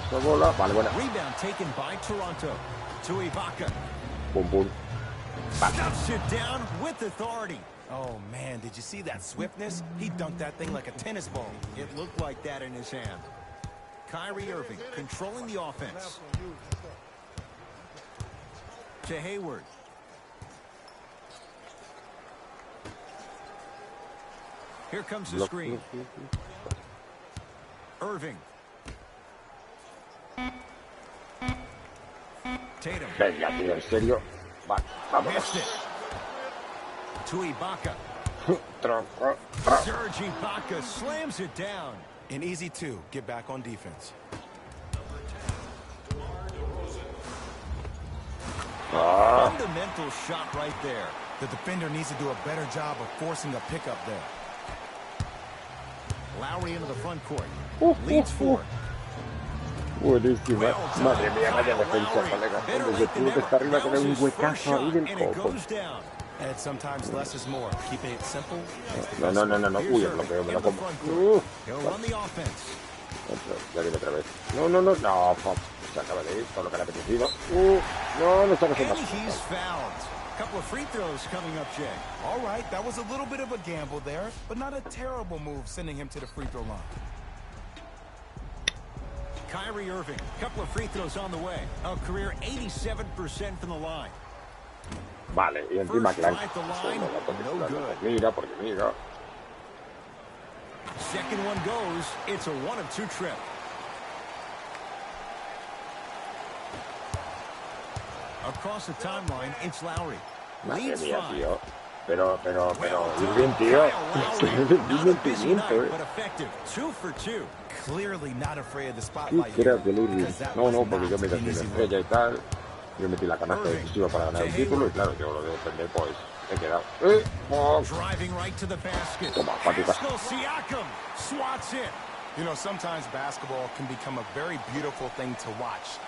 Esa bola. Vale, buena. Rebound taken by Toronto. To Ibaka. Boom, boom. Stuffs it down with authority. Oh, man, did you see that swiftness? He dunked that thing like a tennis ball. It looked like that in his hand. Kyrie Irving controlling the offense. To Hayward. Here comes the screen. Irving. Tatum. Venga, tío, en serio. Vale, Missed vámonos. it. To Ibaka. Serge Ibaka slams it down. An easy two. Get back on defense. Fundamental shot right there. The defender needs to do a better job of forcing a pickup there. Lowry into the front court. Leads four. Buenísima. Madre mía, vaya defensa, colega. Desde tuvo que estar arriba con un huecazo ahí del copo. And sometimes less is more. Keeping it simple. No. Uy, el bloqueo me lo como. He'll run the offense. Ya viene otra vez. No, fuck. Se acaba de ir por lo que le ha apetecido. No sacas el And más. he's fouled. Couple of free throws coming up, Jay. All right, that was a little bit of a gamble there, but not a terrible move sending him to the free throw line. Kyrie Irving, couple of free throws on the way. A career 87% from the line. Vale, y encima Clank. No Porque mira. Second one goes. It's a 1-of-2 trip. Across the timeline, it's Lowry. Madre Leads mía, 5. tío. Pero, Irving, tío. But effective. 2 for 2. Clearly not afraid of the ¿Qué spotlight. creas del Irving? No, porque yo me metí la estrella y tal. Yo metí la canasta decisiva para ganar el título y claro, yo lo de defender, pues he quedado. Driving right to the basket. Toma, Patica. Pascal Siakam swats it. You know, sometimes basketball can become a very beautiful thing to watch.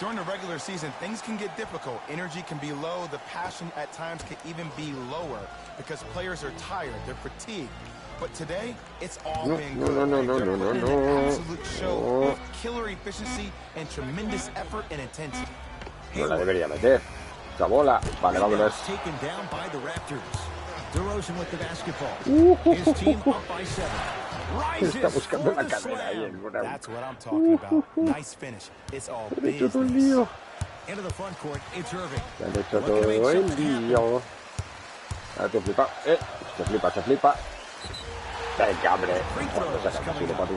During the regular season, things can get difficult. Energy can be low. The passion at times can even be lower because players are tired. They're fatigued. But today, it's all been good. They're putting an absolute show with killer efficiency and tremendous effort and intensity. No la debería meter. Esa bola. Vale, vámonos. Taken down by the Raptors. DeRozan with the basketball. His team up by 7. Está buscando la carrera ahí en una. That's what I'm talking about. Nice finish. It's all business. Into the front court, it's Irving. Se han hecho todo el lío. Ahora te flipa. Se flipa. Venga, hombre.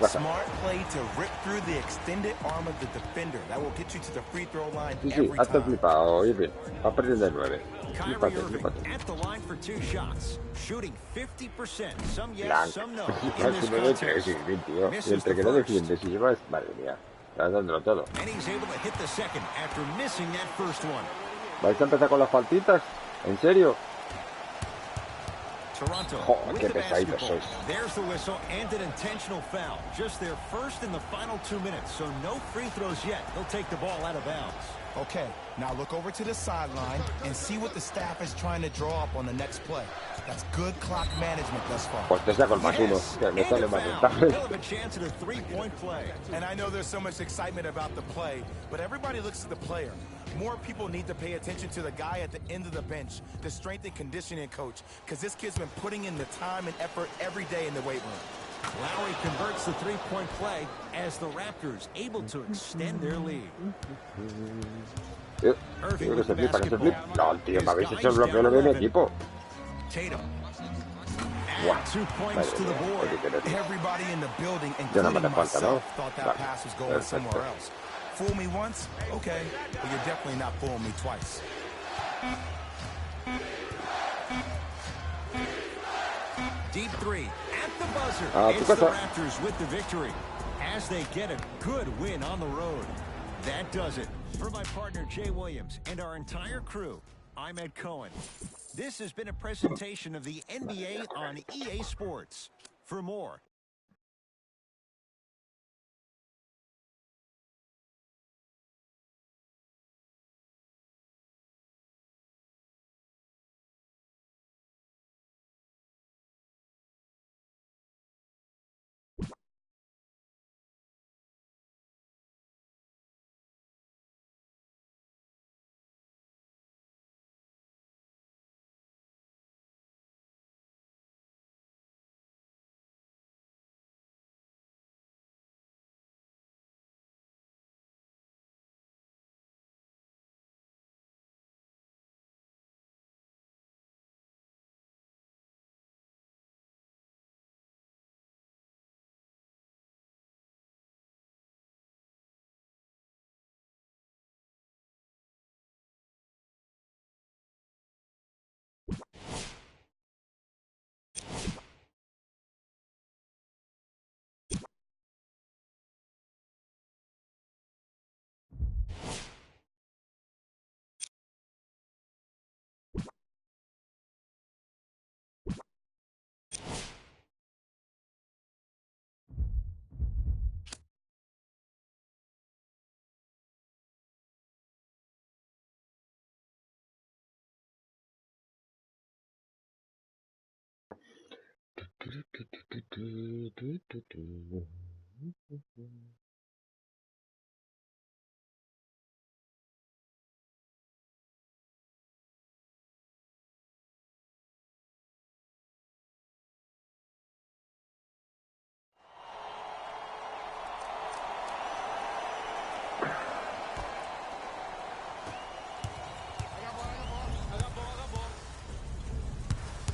Smart play to rip through the extended arm of the defender. That will get you to the free throw line every hazte time. flipado, Irving. Va a perder de 9. Kyrie Irving at the line for 2 shots, shooting 50%. Some yes, some no. In this contest, Y entre que no defiendes y llevas, madre mía, estás dándolo todo. and he's able to hit the second after missing that first one. ¿Vais a empezar con las faltitas? ¿En serio? Toronto Joder, with qué the pesaditos basketball. sois. There's the whistle and an intentional foul. Just their first in the final 2 minutes, so no free throws yet. They'll take the ball out of bounds. Okay, now look over to the sideline and see what the staff is trying to draw up on the next play. That's good clock management thus far. Pues te saco el más uno, que me sale más rentable. They'll have a chance at a three-point play. And I know there's so much excitement about the play, but everybody looks at the player. More people need to pay attention to the guy at the end of the bench, the strength and conditioning coach, because this kid's been putting in the time and effort every day in the weight room. Lowry converts the three-point play as the Raptors able to extend their lead. Irving with the basketball. No, tío, me habéis hecho el bloqueo de mi equipo. Tatum. Wow. 2 points to the board. Everybody in the building, Ya no me including hace falta, ¿no? myself, thought that pass was going somewhere else. Fool me once? Okay, but you're definitely not fooling me twice. Deep three at the buzzer. Tu It's the casa. Raptors with the victory as they get a good win on the road. That does it. For my partner Jay Williams and our entire crew, I'm Ed Cohen. This has been a presentation of the NBA on EA Sports. For more,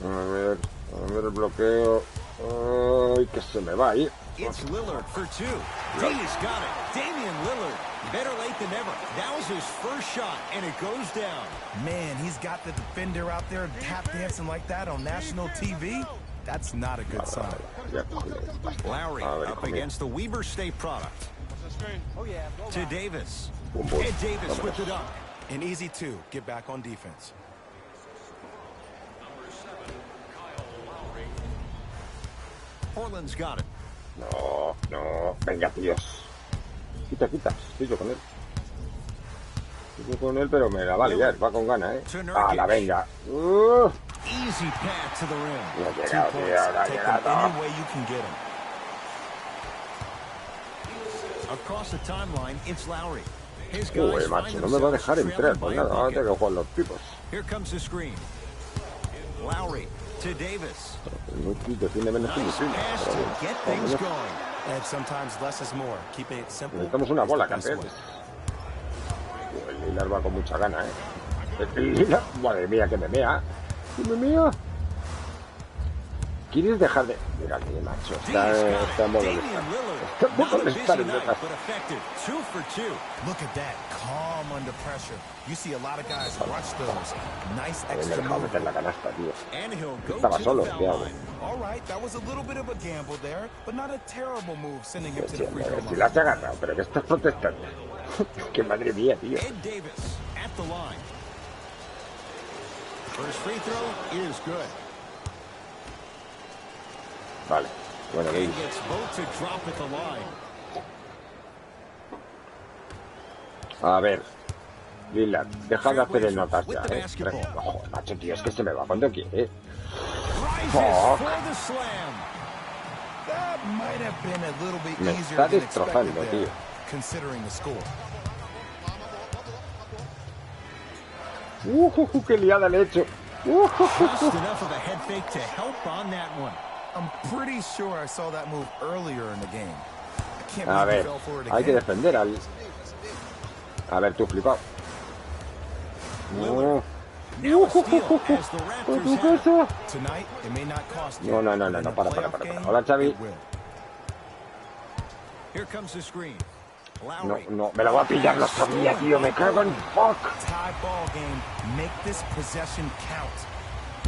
A ver el bloqueo. Ay, que se me va ahí. it's Lillard for two. D's got it. Damian Lillard. Better late than never. That was his first shot, and it goes down. Man, he's got the defender out there tap dancing like that on national TV. That's not a good sign. Lowry up against the Weber State product. To Davis. And Davis with the dunk. An easy two. Get back on defense. Portland's got it. No, no. Venga, tíos. Quita, quita. Estoy yo con él. Estoy yo con él, pero me la va a liar. Va con ganas, ¡Hala, venga! Easy pass to the rim. No ha llegado, tío. No ha Take them llegado. any way you can get them. Across the timeline, it's Lowry. His Uy, guys macho, find no me va a themselves dejar entrar. trailing Pues by a nada, ahora bucket. tengo que jugar los tipos. Here comes the screen. Lowry to Davis. Tiene menos Nice disciplina. pass pero to bueno. get things going. And sometimes less is more. Keeping it simple. Necesitamos una is bola, the best campeones. way. El Lillard va con mucha gana, El Lillard, madre mía, que me mea. Que me mea. ¿Quieres dejar de...? Mira aquí, macho. Está en modo Damian estar. Lillard. Está en Not modo a busy estar en night, detrás. but effective. 2 for 2. Look at that. Calm under pressure. You see a lot of guys rush those. Nice A ver, me he extra dejado move. meter la canasta, tío. And he'll go Estaba to solo, the ¿qué foul hago? line. All right, that was a little bit of a gamble there, but not a terrible move sending him to the free throw Si line. la has agarrado, pero que estás protestando. Que madre mía, tío. Ed Davis at the line. First free throw is good. Vale. Bueno, And Lillard. gets both to drop at the line. A ver. Lillard, deja de hacer el notas With ya, the basketball. Ojo, macho, tío, es que se me va cuando quiere. Rises Fuck. for the slam. That might have been a little bit Me easier está than expected destrozando, there, tío. considering the score. Qué liada le he hecho. Just enough of a head fake to help on that one. I'm pretty sure I saw that move earlier in the game. I can't A believe he ver, fell for it hay que again. defender al... A ver, tú flipado. No. Now a steal as the Raptors have it. Tonight, it may not cost you, No, but in a para. playoff game, Hola, Xavi. it will. Here comes the screen. No, Lowry. no, me la voy a pillar, lo sabía, tío, me cago en fuck. Tie ball game. Make this possession count.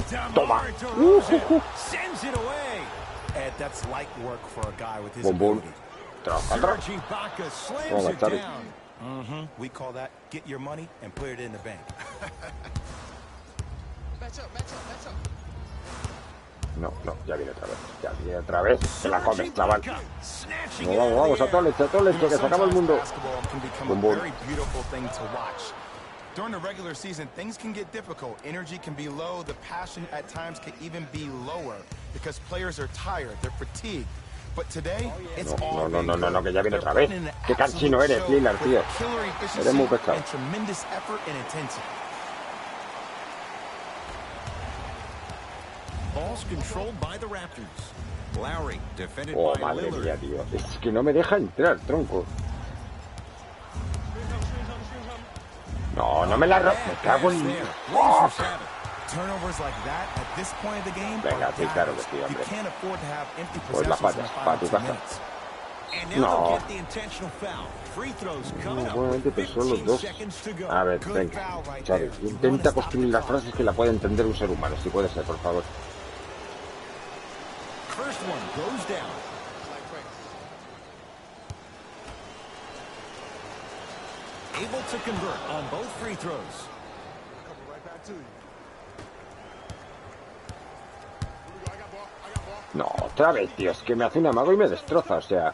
Toma. DeMar DeRozan sends it away. Ed, that's light work for a guy with his Boom, boom. ability. Trabaja. Serge Ibaka slams Toma, it Xavi. down. We call that get your money and put it in the bank. No, ya viene otra vez. Se la comes, Serge chaval. Ibaka snatching No, it out of vamos, the a todos, You que know, se acaba el sometimes mundo. basketball can become Boom, a boom. very beautiful thing to watch. During the regular season, things can get difficult. Energy can be low. The passion at times can even be lower because players are tired. They're fatigued. But today, it's all No, que ya viene They're otra vez. putting in an Qué cansino absolute eres, show Lillard, with tío. killer Eres muy efficiency pesado. and tremendous effort and intensity. Ball's controlled by the Raptors. Lowry defended Oh, by madre Lillard. mía, tío. Es que no me deja entrar, tronco. No me la rompo. Me cago en... There. ¡Oh! Blazers have it. Turnovers like that at this point of the game Venga, are sí, claro que dives. sí, You hombre. can't afford to have empty Pues la possessions in the fallas, pa' final tu 2 casa. minutes. And now No. they'll get the intentional foul. Free throws coming up Buenamente, with pero solo 15 dos. seconds to go. A ver, Good venga. foul right Xavi, there. You intenta wanna stop construir the las clock. frases que la pueda entender un ser humano, si puede ser, por favor. First one goes down. Able to convert on both free throws. Coming right back to you. Here we go. I got ball. No, otra vez, tío. Es que me hace un amago y me destroza, o sea...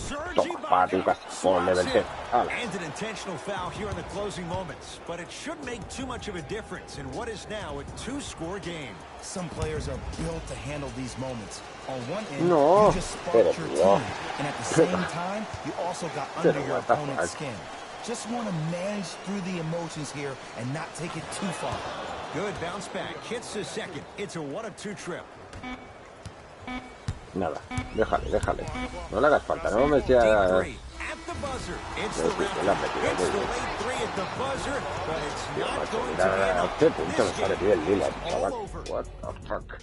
Serge Toma, pa' tu Ibaka casa. swats Ponle del it. té. Hala. And an intentional foul here in the closing moments. But it shouldn't make too much of a difference in what is now a 2-score game. Some players are built to handle these moments. On one end, No, you just spark pero your tío. team, and at the same time, you also got under Pero your what the opponent's fuck? skin. Just want to manage through the emotions here and not take it too far. Good bounce back. Hits the second. It's a 1-of-2 trip. Nada, déjale. No le hagas falta, no me Deep sea... three at the buzzer. It's the Sí, que la ha Raptors. metido, It's the sí. late three at the buzzer, but it's Tío, not macho, going to be mira, enough. qué punto me This sale game bien Lillard, is chaval. all over. What the fuck.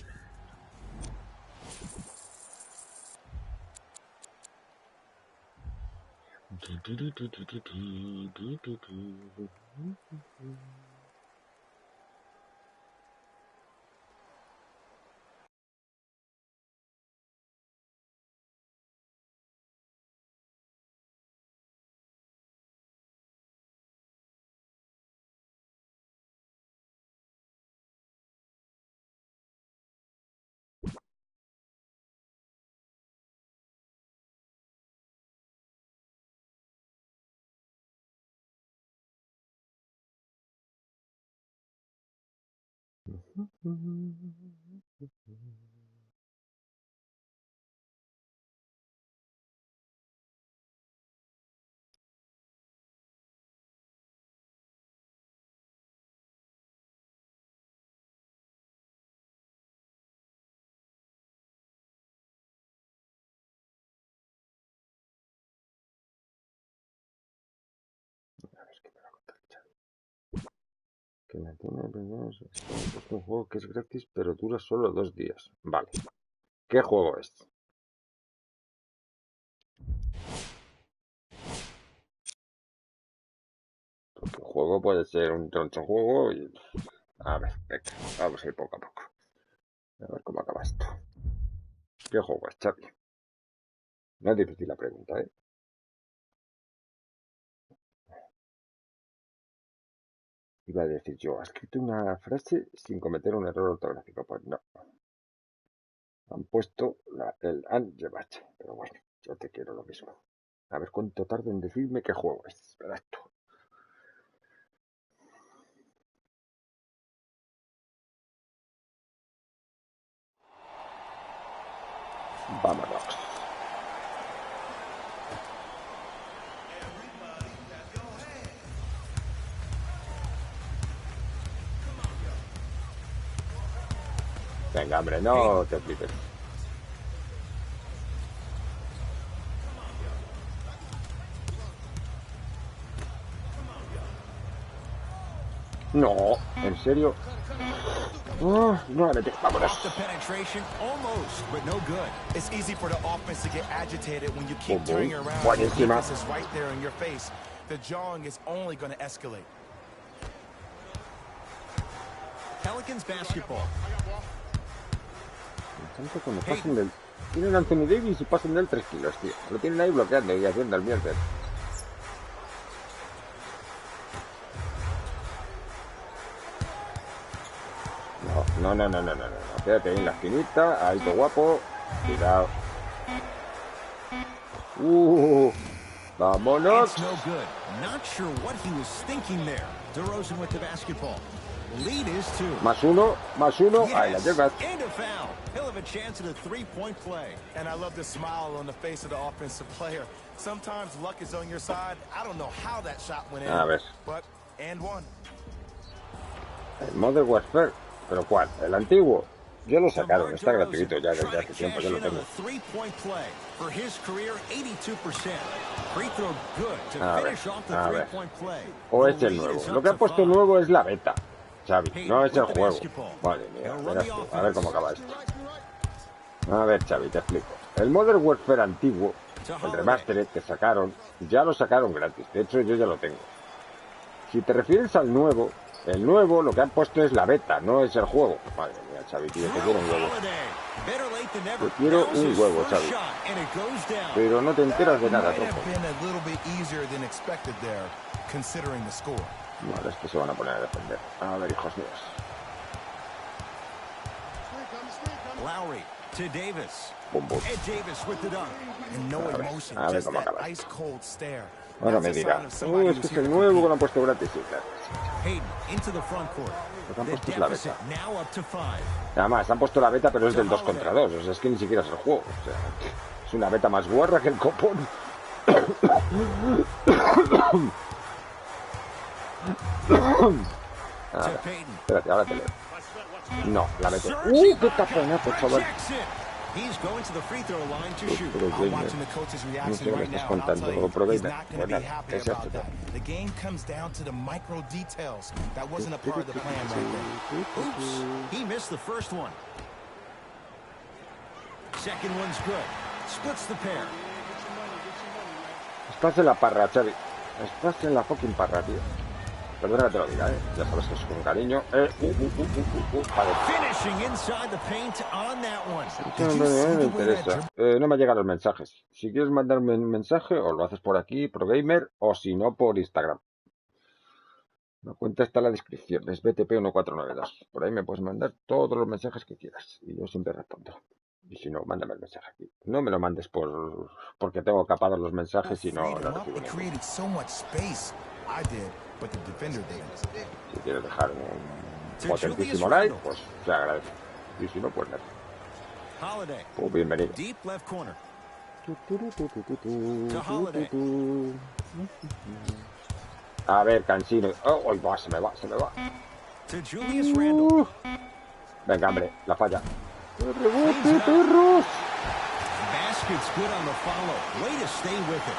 Que me tiene pensados, es un juego que es gratis, pero dura solo 2 días. Vale. ¿Qué juego es? Porque el juego puede ser un troncho juego y... A ver, venga, vamos a ir poco a poco. A ver cómo acaba esto. ¿Qué juego es, Xavi? No es difícil la pregunta, ¿eh? Iba a decir yo, ¿has escrito una frase sin cometer un error ortográfico? Pues no. Han puesto el enviar, pero bueno, yo te quiero lo mismo. A ver cuánto tarda en decirme qué juego es. Verás tú. Vámonos. Venga, hombre, no te flipes. No, ¿en serio? Oh, no, vete, vámonos. Off the penetration, almost, but no good. It's easy for the offense to get agitated when you keep Boom, turning boom. around. The Buenísima. defense is right there in your face. The jawing is only going to escalate. Pelicans basketball. Me encanta cuando pasan del... Tienen Anthony Davis y pasan del 3 kilos, tío. Lo tienen ahí bloqueando y haciendo el mierda. No. Quédate ahí en la esquinita. Ahí, todo guapo. Cuidado. Vámonos. It's no good. Not sure what he was thinking there. DeRozan with the basketball. Lead is 2. Más uno. Ahí la Yes, llevas. and a foul. He'll have a chance at a three-point play. And I love the smile on the face of the offensive player. Sometimes luck is on your side. I don't know how that shot went in. A ver. But, and one. El Modern Warfare. ¿Pero cuál? ¿El antiguo? Ya lo sacaron. Está gratuito ya desde hace tiempo. Ya lo tengo. For his career, 82%. Free throw good to A ver, finish off the a ver. three-point play. O es The el lead nuevo. is Lo up que ha to puesto 5. nuevo es la beta, Xavi. No es el with the juego. basketball. Madre mía, They'll run verás the tú. A ver cómo acaba offense. esto. A ver, Xavi, te explico. El Modern Warfare antiguo, el remastered que sacaron, ya lo sacaron gratis. De hecho, yo ya lo tengo. Si te refieres al nuevo, el nuevo lo que han puesto es la beta, no es el juego. Madre mía, Xavi, tío, te quiero un huevo. Te quiero un huevo, Xavi. Pero no te enteras de nada, Might tronco. have been a little bit easier than expected there, considering the score. Vale, es que se van a poner a defender. A ver, hijos míos. Lowry to Davis. Bum, bum. Ed Davis with the dunk. And no A ver, emotion, a ver just cómo that acaba. ice cold stare. Ahora me That's a dirá, sign of somebody es que who's es here el to nuevo que compete. lo han puesto gratis. Sí, claro. Hayden into the front court. Lo que han The puesto es la deficit beta. now up to 5. Además, han puesto la beta, pero es del 2 contra 2. O sea, es que ni siquiera es el juego. O sea, es una beta más guarra que el copón. A To ver, Payton. espérate, ahora te leo. No, la meto. ¡Qué taponazo, chaval! He's going to the free throw line to shoot. Pero I'm watching the coach's no sé reaction qué me right estás now, and I'll contando. tell you, Pro he's Gamer. not going to be Bueno, happy ¿qué es about esto? that. The game comes down to the micro details. That wasn't a part of the plan right there. Oops, he missed the first one. Second one's good. Splits the pair. Estás en la parra, Xavi. Estás en la fucking parra, tío. Perdona que te lo diga, ya sabes que es con cariño. Vale. Finishing inside the paint on that one. No me interesa. No me llegan los mensajes. Si quieres mandarme un mensaje, o lo haces por aquí, ProGamer, o si no, por Instagram. La cuenta está en la descripción. Es Btp1492. Por ahí me puedes mandar todos los mensajes que quieras. Y yo siempre respondo. Y si no, mándame el mensaje aquí. No me lo mandes porque tengo capados los mensajes y no lo recibo. It created so much space. I did, but the defender didn't. Si quieres dejar un potentísimo like, pues se agradece. Y si no, pues nada. Holiday. Pues bienvenido. Deep left corner. To Holiday. A ver, Cansino. Oh, ay, va, se me va. To Julius Randle. Venga, hombre, la falla. ¡Rebote, perros! Basket's good on the follow. Way to stay with it.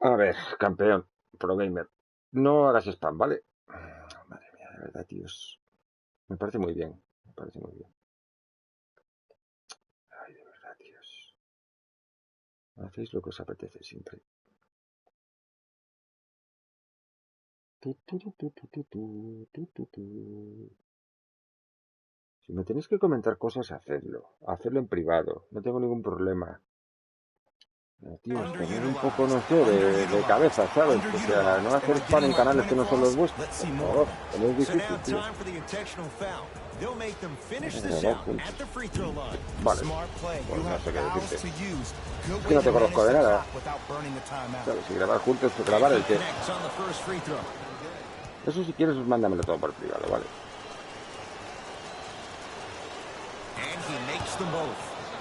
A ver, campeón, ProGamer. No hagas spam, ¿vale? Madre mía, de verdad, tíos. Me parece muy bien. Ay, de verdad, tíos. Hacéis lo que os apetece siempre. Si me tenéis que comentar cosas, hacedlo. Hacedlo en privado. No tengo ningún problema. Tío, es tener un poco, no sé, de cabeza, ¿sabes? O sea, no hacer spam en canales que no son los vuestros. Por favor, que no es difícil, tío. Vale, pues no sé qué decirte. Es que no te conozco de nada. ¿Sabes? Si grabar juntos, pues grabar el que... Eso si quieres, mándamelo todo por privado, ¿vale?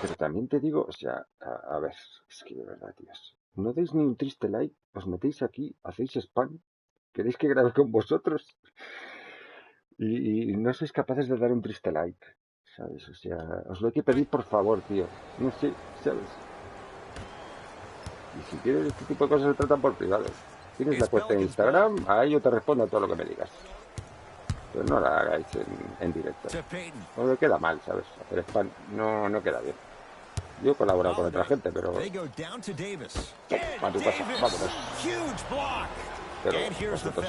Pero también te digo, o sea, a ver, es que de verdad, tíos, no deis ni un triste like, os metéis aquí, hacéis spam, queréis que grabe con vosotros y no sois capaces de dar un triste like, ¿sabes? O sea, os lo hay que pedir por favor, tío, no sé, ¿sabes? Y si quieres este tipo de cosas se tratan por privado. Tienes la cuenta de Instagram, ahí yo te respondo a todo lo que me digas. Pero no la hagáis en directo. Porque queda mal, ¿sabes? Hacer spam no queda bien. Yo he colaborado con otra gente, pero... A tu casa, vámonos. Pero vosotros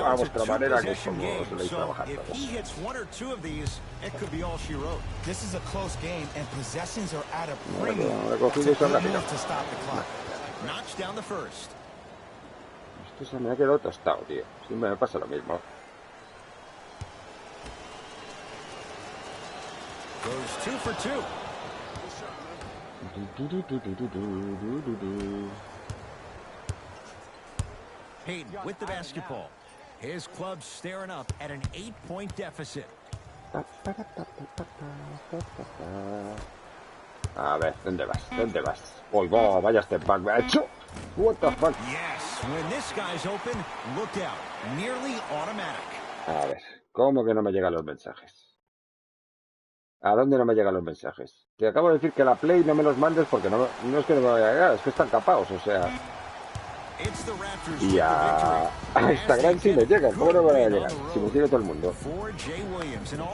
a vuestra manera, que es como soléis trabajar. No, he cogido esa rápida. Esto se me ha quedado tostado, tío. Siempre me pasa lo mismo. Goes 2 for 2. Payton with the basketball. His club's staring up at an 8-point deficit. A ver, ¿dónde vas? ¿Dónde vas? ¡Uy, va! ¡Vaya step back! ¡Me ha hecho! What the fuck? Yes, when this guy's open, look out. Nearly automatic. A ver, ¿cómo que no me llegan los mensajes? ¿A dónde no me llegan los mensajes? Te acabo de decir que la Play no me los mandes porque no es que no me vaya a llegar, es que están capados, o sea... Y a Instagram sí me llegan, ¿cómo no me van a llegar? Si me sigue todo el mundo.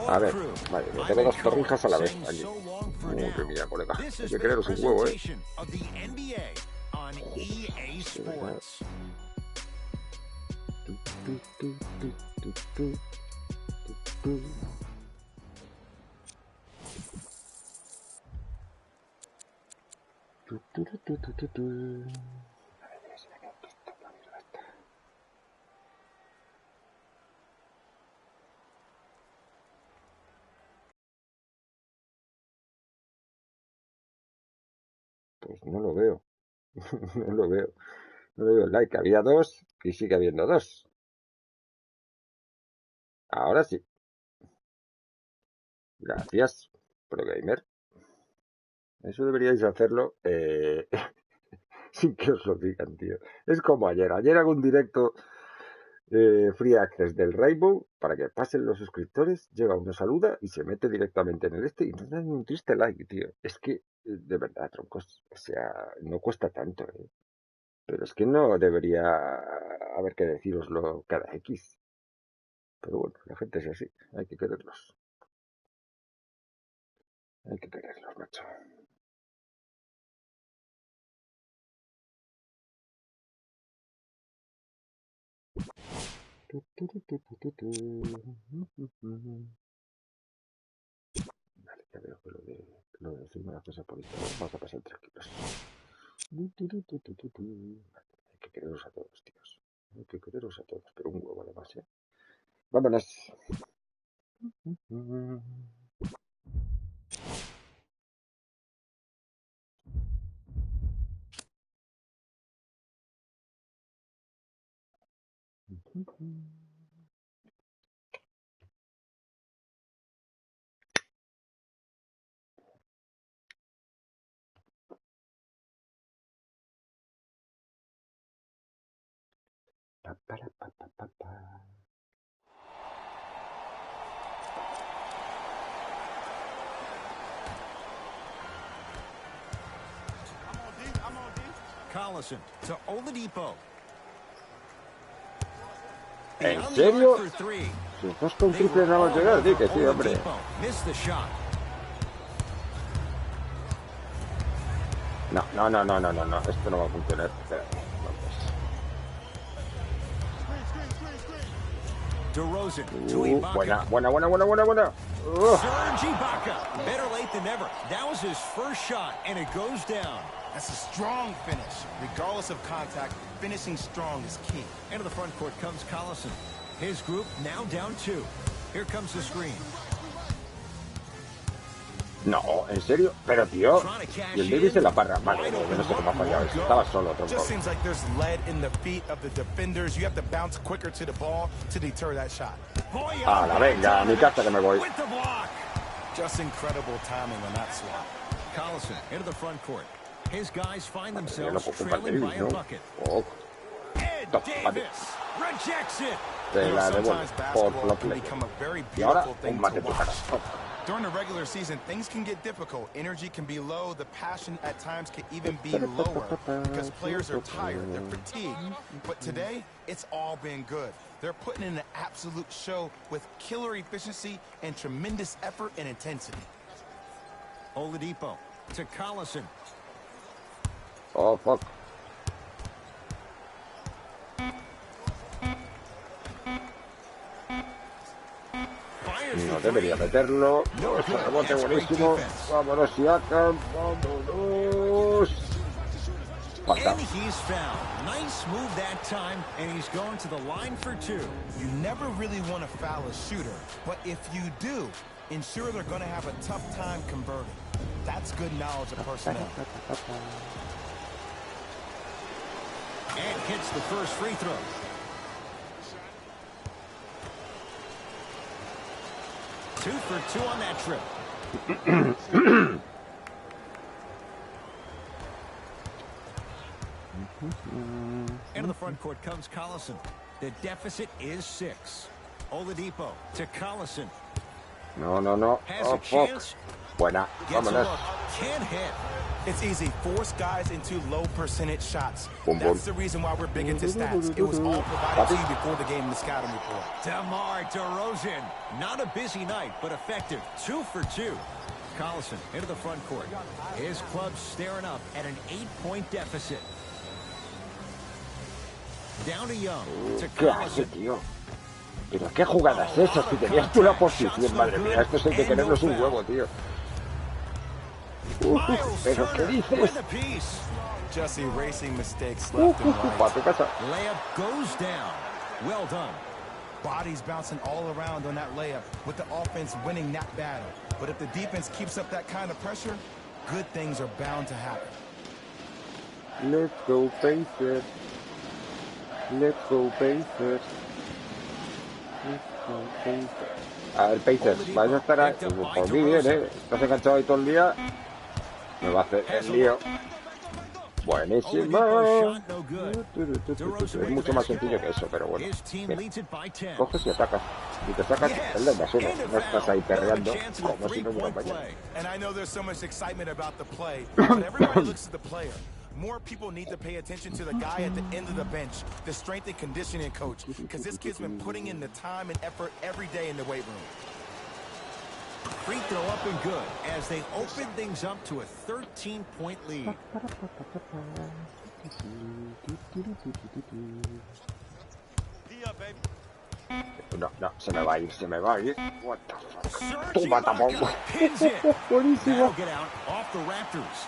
A ver, vale, me tengo dos torrijas a la vez aquí. Que mira, colega, hay que creeros un huevo, Pues no lo veo. No lo veo. No le veo el like. Había 2 y sigue habiendo 2. Ahora sí. Gracias, ProGamer. Eso deberíais hacerlo sin que os lo digan, tío. Es como ayer. Ayer hago un directo free access del Rainbow para que pasen los suscriptores. Llega uno, saluda y se mete directamente en el y no da ni un triste like, tío. Es que, de verdad, troncos. O sea, no cuesta tanto, Pero es que no debería haber que deciroslo cada X. Pero bueno, la gente es así. Hay que quererlos. Hay que quererlos, macho. Vale, ya veo que lo de decirme las cosas por Instagram. Vamos a pasar tranquilos. Vale, hay que quereros a todos, tíos. Hay que quereros a todos, pero un huevo además, Vámonos. Collison to Oladipo. ¿En serio? Si estás con triple no vas a llegar, di que sí, hombre. No, esto no va a funcionar. Espérate, vamos. Buena. than ever. That was his first shot, and it goes down. That's a strong finish. Regardless of contact, finishing strong is key. Into the front court comes Collison. His group now down 2. Here comes the screen. No, en serio, pero tío, y el Davis en la parra, vale, yo no sé cómo ha fallado eso, estaba solo, tronco. Just seems like there's lead in the feet of the defenders. You have to bounce quicker to the ball to deter that shot. A la venga, a mi casa que me voy. With the block. Just incredible timing on that swap. Collison into the front court. His guys find Yo no themselves puedo culpar de trailing Davis, by a ¿no? bucket. Oh, Ed vale. Davis rejects it. Te You know, la devuelvo sometimes por basketball lo can que become a very y ahora beautiful un thing mate to en tu cara. watch. During the regular season, things can get difficult. Energy can be low. The passion at times can even be lower because players are tired. They're fatigued. But today, it's all been good. They're putting in an absolute show with killer efficiency and tremendous effort and intensity. Oladipo to Collison. Oh, fuck. No debería meterlo. No, ese rebote buenísimo. Vámonos, Siakam. Vámonos. Falta. And he's fouled. Nice move that time, and he's going to the line for 2. You never really want to foul a shooter, but if you do, ensure they're going to have a tough time converting. That's good knowledge of personnel. And hits the first free throw. Two for 2 on that trip. Into the front court comes Collison. The deficit is 6. Oladipo to Collison. No, no, no. Has Oh, a fuck. chance. Buena. Gets a Vámonos. look. Can't hit. It's easy. Force guys into low percentage shots. Boom, boom. That's the reason why we're big into stats. It was all provided to you before the game in the scouting report. DeMar DeRozan. Not a busy night, but effective. 2 for 2. Collison into the front court. His club staring up at an 8-point deficit. Down to Young. To ¿Qué hace, Collison. tío? ¿Pero qué jugadas esas? Si tenías tú la posición, madre mía. Esto hay que tenerlos un huevo, tío. ¿Pero qué dices? Just erasing mistakes left and Pa' right. tu casa. Layup goes down. Well done. Bodies bouncing all around on that layup with the offense winning that battle. But if the defense keeps up that kind of pressure, good things are bound to happen. Let's go, Pacers. Let's go, Pacers. Let's go, Pacers. A ver, Pacers, vais a estar ahí. Por mí bien, Estás enganchado ahí todo el día. Me va a hacer el lío. Buenísimo. Es mucho más sencillo que eso, pero bueno. Mira. Coges y atacas. Y te sacas el de más uno. No estás ahí perreando como si no hubiera mañana. And I know there's so much excitement about the play, but everybody looks at the player. More people need to pay attention to the guy at the end of the bench, the strength and conditioning coach, because this kid's been putting in the time and effort every day in the weight room. Free throw up and good as they open things up to a 13-point lead. No, no, se me va a ir, se me va a ir. What the fuck. Surging Toma, tapón. Ibaka pins it. Buenísimo. That'll get out off the Raptors.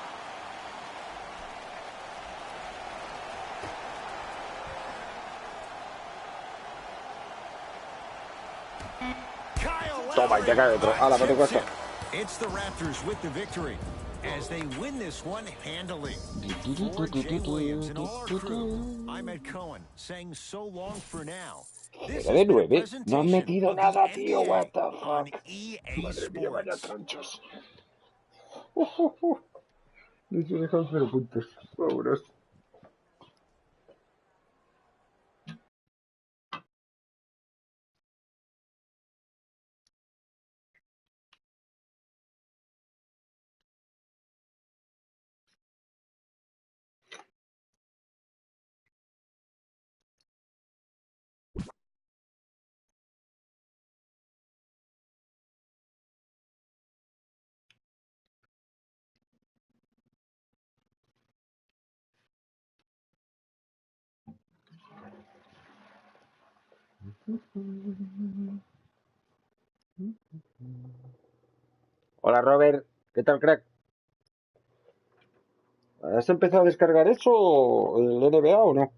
Toma, y te cae otro. Ala, ¿qué te cuesta? It's the Raptors with the victory as they win this one handily. For Jay Williams and all our crew, I'm Ed Cohen saying so long for now. This Era de has been a 9. No han presentation metido of the nada, tío. NBA What the on fuck. EA Madre mía, vaya Sports. tronchos. Les he dejado 0 puntos. Vámonos. Hola, Robert. ¿Qué tal, crack? ¿Has empezado a descargar eso, el NBA o no?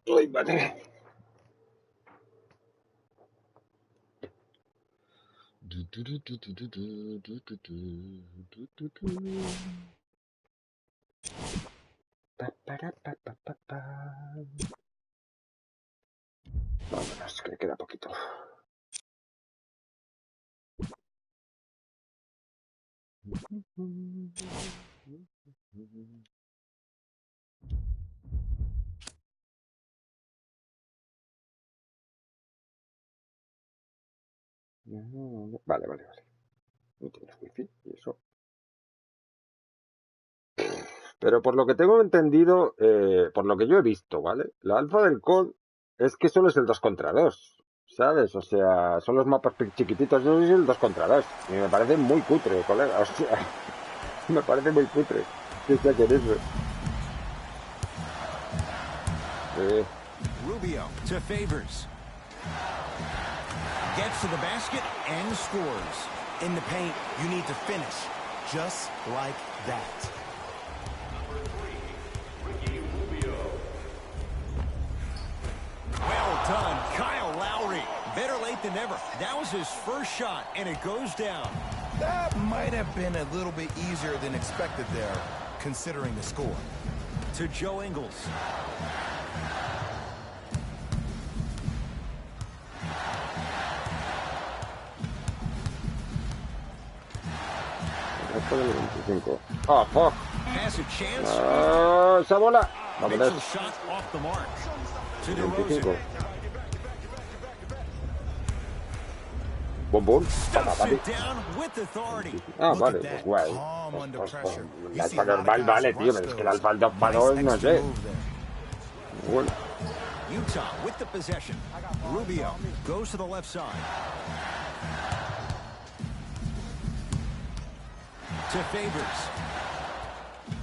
Uy, madre. Vámonos, que queda poquito. Vale, vale, vale. No tienes wifi y eso. Pero por lo que tengo entendido, por lo que yo he visto, ¿vale? La alfa del COD es que solo es el 2 contra 2, ¿sabes? O sea, son los mapas chiquititos, yo soy el 2 contra 2. Y me parece muy cutre, colega. O sea, me parece muy cutre. ¿Qué está con eso? Rubio to Favors. Gets to the basket and scores. In the paint, you need to finish just like that. Well done, Kyle Lowry. Better late than never. That was his first shot, and it goes down. That might have been a little bit easier than expected there, considering the score. To Joe Ingles. Oh, fuck. Has a chance. Esa bola. Makes a Vámonos. shot off the mark. To 25. DeRozan. Bom, bom. Toma, Stuffs papi. it down with authority. Ah, Look vale, at pues that, guay. calm under Pues, pressure. el You see alfa a lot of normal guys vale, tío, rush pero es que el those. alfa 2 para 2, Nice no extra sé. move there. Bueno. Utah with the possession. Rubio goes to the left side. To Favors.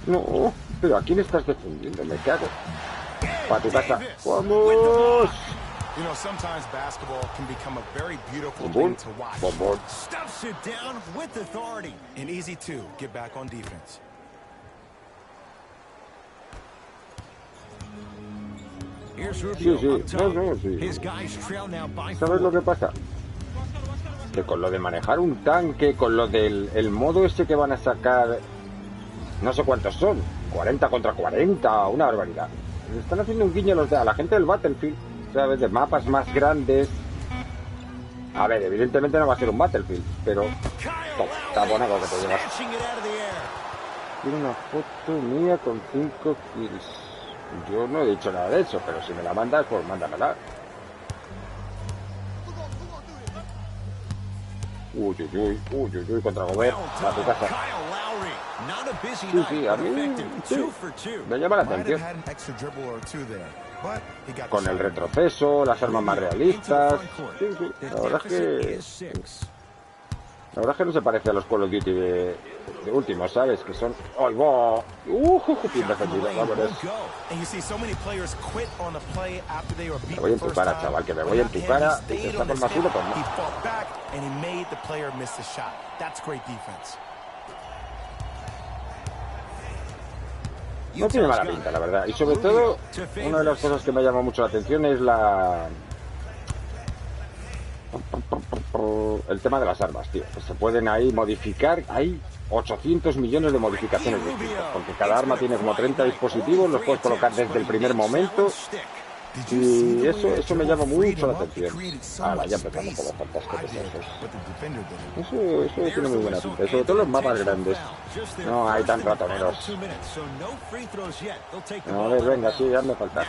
No, pero ¿a quién estás defendiendo? Me cago. Para tu casa. Davis ¡Vamos! with the block. You know, sometimes basketball can become a very beautiful Bom, thing to watch. bom, bom. Stuffs it down with authority. And easy to get back on defense. Here's Rubio Sí, up sí, top. no, sí. His guys trail now by ¿Sabes lo 4. que pasa? Que con lo de manejar un tanque, con lo del el modo ese que van a sacar, no sé cuántos son, 40 contra 40, una barbaridad. Le están haciendo un guiño a la gente del Battlefield, ¿sabes? De mapas más grandes. A ver, evidentemente no va a ser un Battlefield, pero está bonito que te llevas. Snatching it out of the air. Tiene una foto mía con 5 kills. Yo no he dicho nada de eso, pero si me la mandas, pues mándamela. Uy, contra Gobert, a tu casa. Kyle Lowry, not a busy Sí, night, sí, a but mí effective. sí, 2 for 2. me llama la Might have atención. had an extra dribble or two there, but he got the Con el shot. retroceso, las armas más realistas. Sí, sí, The la verdad es deficit que... is 6. La verdad es que no se parece a los Call of Duty de últimos, ¿sabes? Que son... ¡Ay, va! Bien defendido, vámonos. And you see so many players quit on the play after they were beat Me voy en the tu first cara, time. chaval, que me But voy en not tu him, cara. he Y te stayed está on por his más uno, hip. pues He no. fought back and he made the player miss the shot. That's great defense. No tiene mala pinta, la verdad. Y sobre todo, una de las cosas que me llama mucho la atención es el tema de las armas, tío. Que se pueden ahí modificar. Hay 800 millones de modificaciones distintas, porque cada arma tiene como 30 dispositivos, los puedes colocar desde el primer momento. Y eso me llama mucho la atención. Ahora ya empezamos con los fantásticos esos. Eso tiene muy buena pinta, sobre todo los mapas grandes. No hay tan ratoneros. A ver, venga, sí, hazme falta.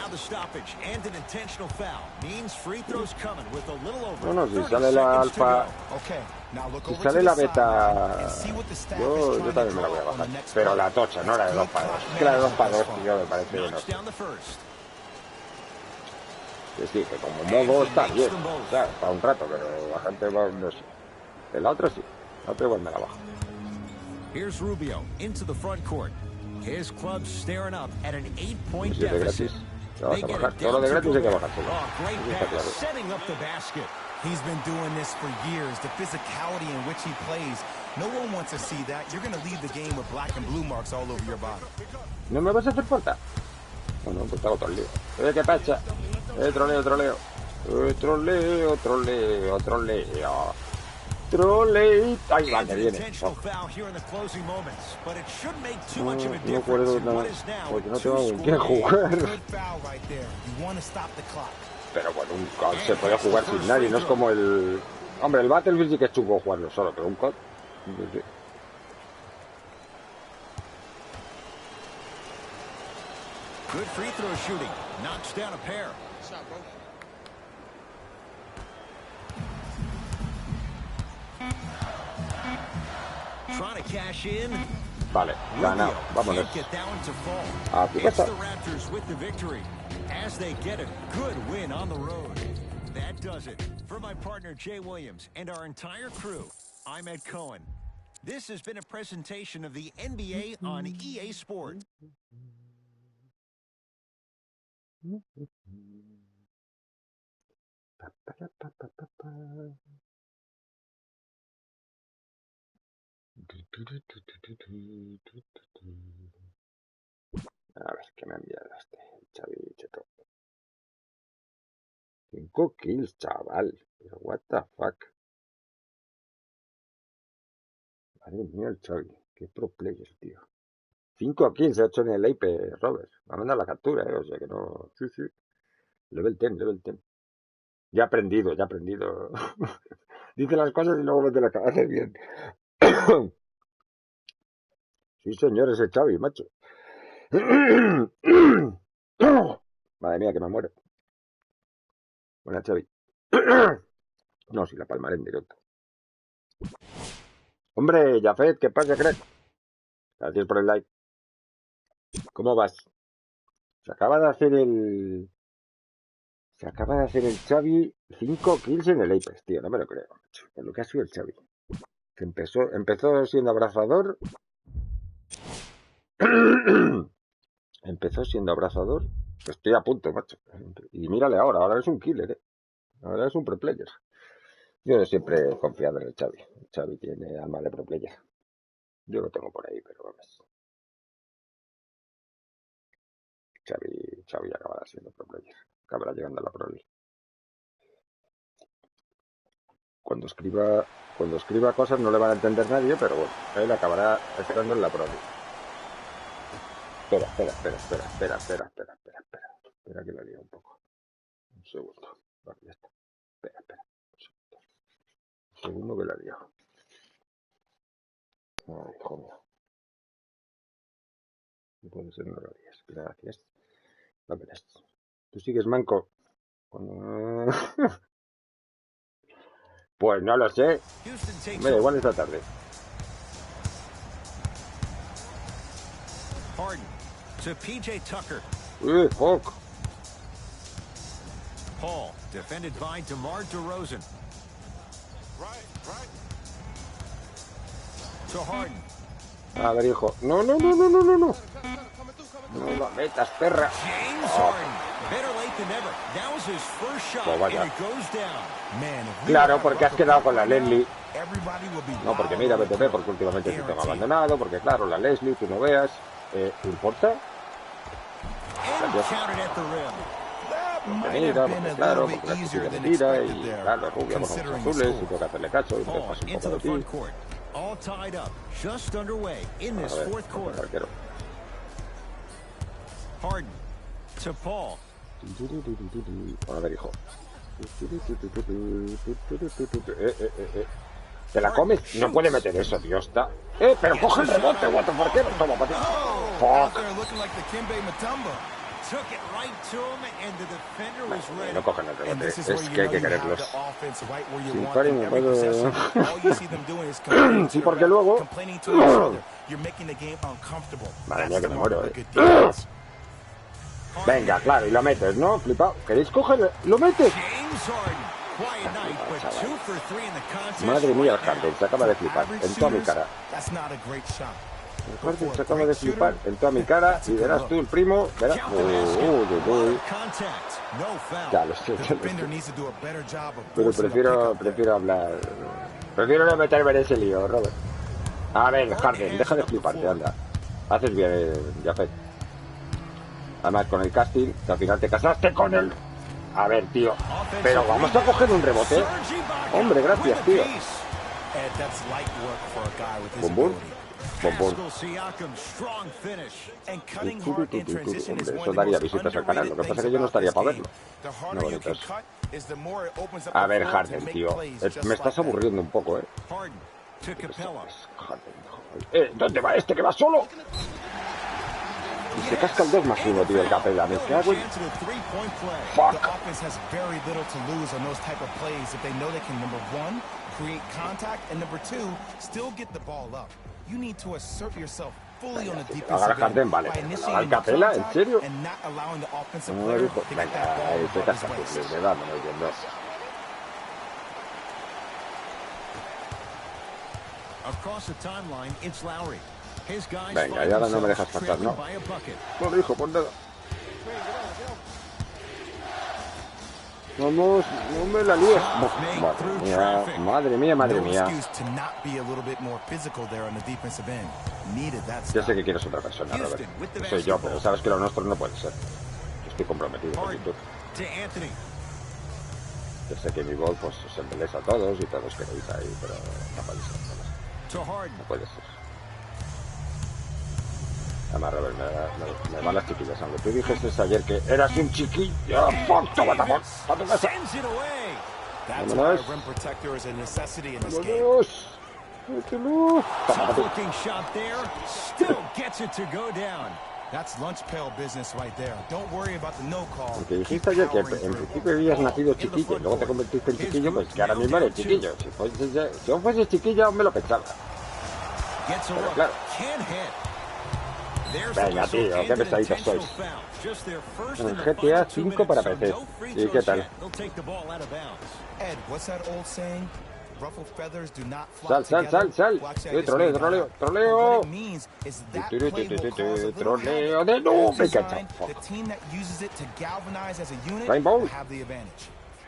No, si sale la alfa, si sale la beta, yo también me la voy a bajar. Pero la tocha, no la de 2 para 2. Es que la de 2 para 2, tío, me parece bueno. Es decir, que como modo está bien, o sea, para un rato, pero la gente va, no sé. De la otra sí, la otra igual me la bajo. Here's Rubio into the front court. His club staring up at an 8-point Si es de deficit. gratis, la vas a bajar. Todo lo de gratis hay que bajárselo. Oh, great Eso está pass, claro. setting up the basket. He's been doing this for years. The physicality in which he plays. No one wants to see that. You're going to leave the game with black and blue marks all over your body. ¿No me vas a hacer falta? Bueno, pues te hago todo el lío. ¿Qué pasa? Troleo. Troleo. Ahí va, que viene. No acuerdo nada, porque no tengo con quién jugar. Pero bueno, un COD se puede jugar sin nadie, no es como el... Hombre, el Battlefield sí que es chungo jugarlo solo, pero un COD... Good free throw shooting. Knocks down a pair. Trying to cash in. Vale, ganado. Vámonos. A tu It's casa. the Raptors with the victory as they get a good win on the road. That does it. For my partner Jay Williams and our entire crew, I'm Ed Cohen. This has been a presentation of the NBA on EA Sports. A ver, ¿qué me ha enviado este Xavi Cheto? 5 kills, chaval. Pero what the fuck. Madre mía, el Xavi. Qué pro player, tío. 5 kills ha hecho en el IP, Robert. Me ha mandado la captura, o sea que no... Sí, sí. Level 10, level 10. Ya he aprendido, ya he aprendido. Dice las cosas y luego mete la cabeza bien. Sí, señor, ese Xavi, macho. Madre mía, que me muero. Buena, Xavi. No, si la palmaré en directo. Hombre, Jafet, ¿qué pasa, crack? Gracias por el like. ¿Cómo vas? Se acaba de hacer el Xavi 5 kills en el Apex, tío. No me lo creo, macho. Por lo que ha sido el Xavi. Que empezó siendo abrazador. Empezó siendo abrazador. Estoy a punto, macho. Y mírale ahora es un killer, Ahora es un pro player. Yo siempre he confiado en el Xavi. El Xavi tiene alma de pro player. Yo lo tengo por ahí, pero vamos. Xavi acabará siendo pro player. Acabará llegando a la Pro League. Cuando escriba cosas no le van a entender nadie, pero bueno, él acabará estando en la Pro League. Espera. Espera que lo lío un poco. Un segundo. Vale, ya está. Espera. Un segundo que la lío. Ay, hijo mío. No puede ser, no lo líes. Gracias. No verás. ¿Tú sigues manco? Pues no lo sé. Me da igual esta tarde. Harden to PJ Tucker. Fuck. Paul, defended by DeMar DeRozan. Right. To Harden. A ver, hijo. No. No la metas, perra. James Harden. Better late than never. That was his first shot, Pues vaya. and it goes down. Man, Claro, porque has quedado con la Leslie. everybody will be No, porque mira, BTP, porque últimamente se te ha abandonado, porque claro, la Leslie, tú no veas. ¿Importa? And counted at the rim. Porque mira, porque claro, porque la chica me tira y claro, rubia con ojos azules y tengo que hacerle caso y me Paul pasa un into poco the de front ti. court. All tied up. Just underway in A this ver, fourth quarter. arquero. Harden to Paul. A ver, hijo. ¿Te la comes? No puede meter eso, tío, está. Pero coge el rebote, guato, arquero. Toma, para ti. out there looking like the Kimbe Mutombo. Took it right to him, and the defender was ready. No cogen el And rebote, this is es where you que hay know que you have quererlos. the offense right where you Sin want paring them. me Every puedo- possession, all you see them doing is complaining to Sí, the porque ref, luego- complaining to each other. You're making the game uncomfortable. Madre That's mía, que the me mark muero, of a good defense. Venga, claro, y lo metes, ¿no? Flipado. ¿Queréis coger? ¿Lo metes? James Harden. Quiet night, but 2 for 3 in the contest. Madre mía, el right now. Harden se acaba de flipar Average en toda mi shooters, cara. that's not a great shot. Harden se acaba de flipar, entró a mi cara y verás tú el primo, verás. Ya lo sé, pero prefiero hablar. Prefiero no meterme en ese lío, Robert. A ver, Harden, deja de fliparte, anda. Haces bien, Jafet. Además, con el casting, que al final te casaste con él. A ver, tío. Pero vamos a coger un rebote. Hombre, gracias, tío. Bombón. Bombón. Hombre, eso daría visitas al canal. Lo que pasa es que yo no estaría para verlo. No, bonitos. A ver, Harden, tío. Me estás aburriendo un poco, ¿Dónde va este que va solo? Y se casca el 2+1, tío, el Capela. Me cago en... Fuck. Agarra Harden, vale. ¿Al Capela? ¿En serio? No, hijo. Venga, te cascas, de verdad, no lo entiendo. Venga, y ahora no me dejas pasar, ¿no? No, hijo, por nada. Vamos, no me la líes. Madre mía, madre mía. Ya sé que quieres otra persona, Robert. Soy yo, pero sabes que lo nuestro no puede ser. Yo estoy comprometido con YouTube. Yo sé que mi voz pues os embelesa a todos y todos queréis ahí, pero no puede ser. No puede ser. Además, Robert, me van las chiquillas. Aunque tú dijiste ayer que eras un chiquillo. ¡Fuck! ¡Toma, tapón! ¡A tu casa! ¡Vámonos! ¡Vámonos! ¡Mételo! ¡Toma, papi! Porque dijiste ayer que en principio habías nacido chiquillo y luego te convertiste en chiquillo, pues que ahora mismo eres chiquillo. Si yo fuese chiquillo, aún me lo pensaba. Pero claro. Venga, tío, qué pesaditos sois. En GTA 5 para PC. ¿Y qué tal? Sal. Troleo. Troleo de nuevo. Me cacha. Rainbow.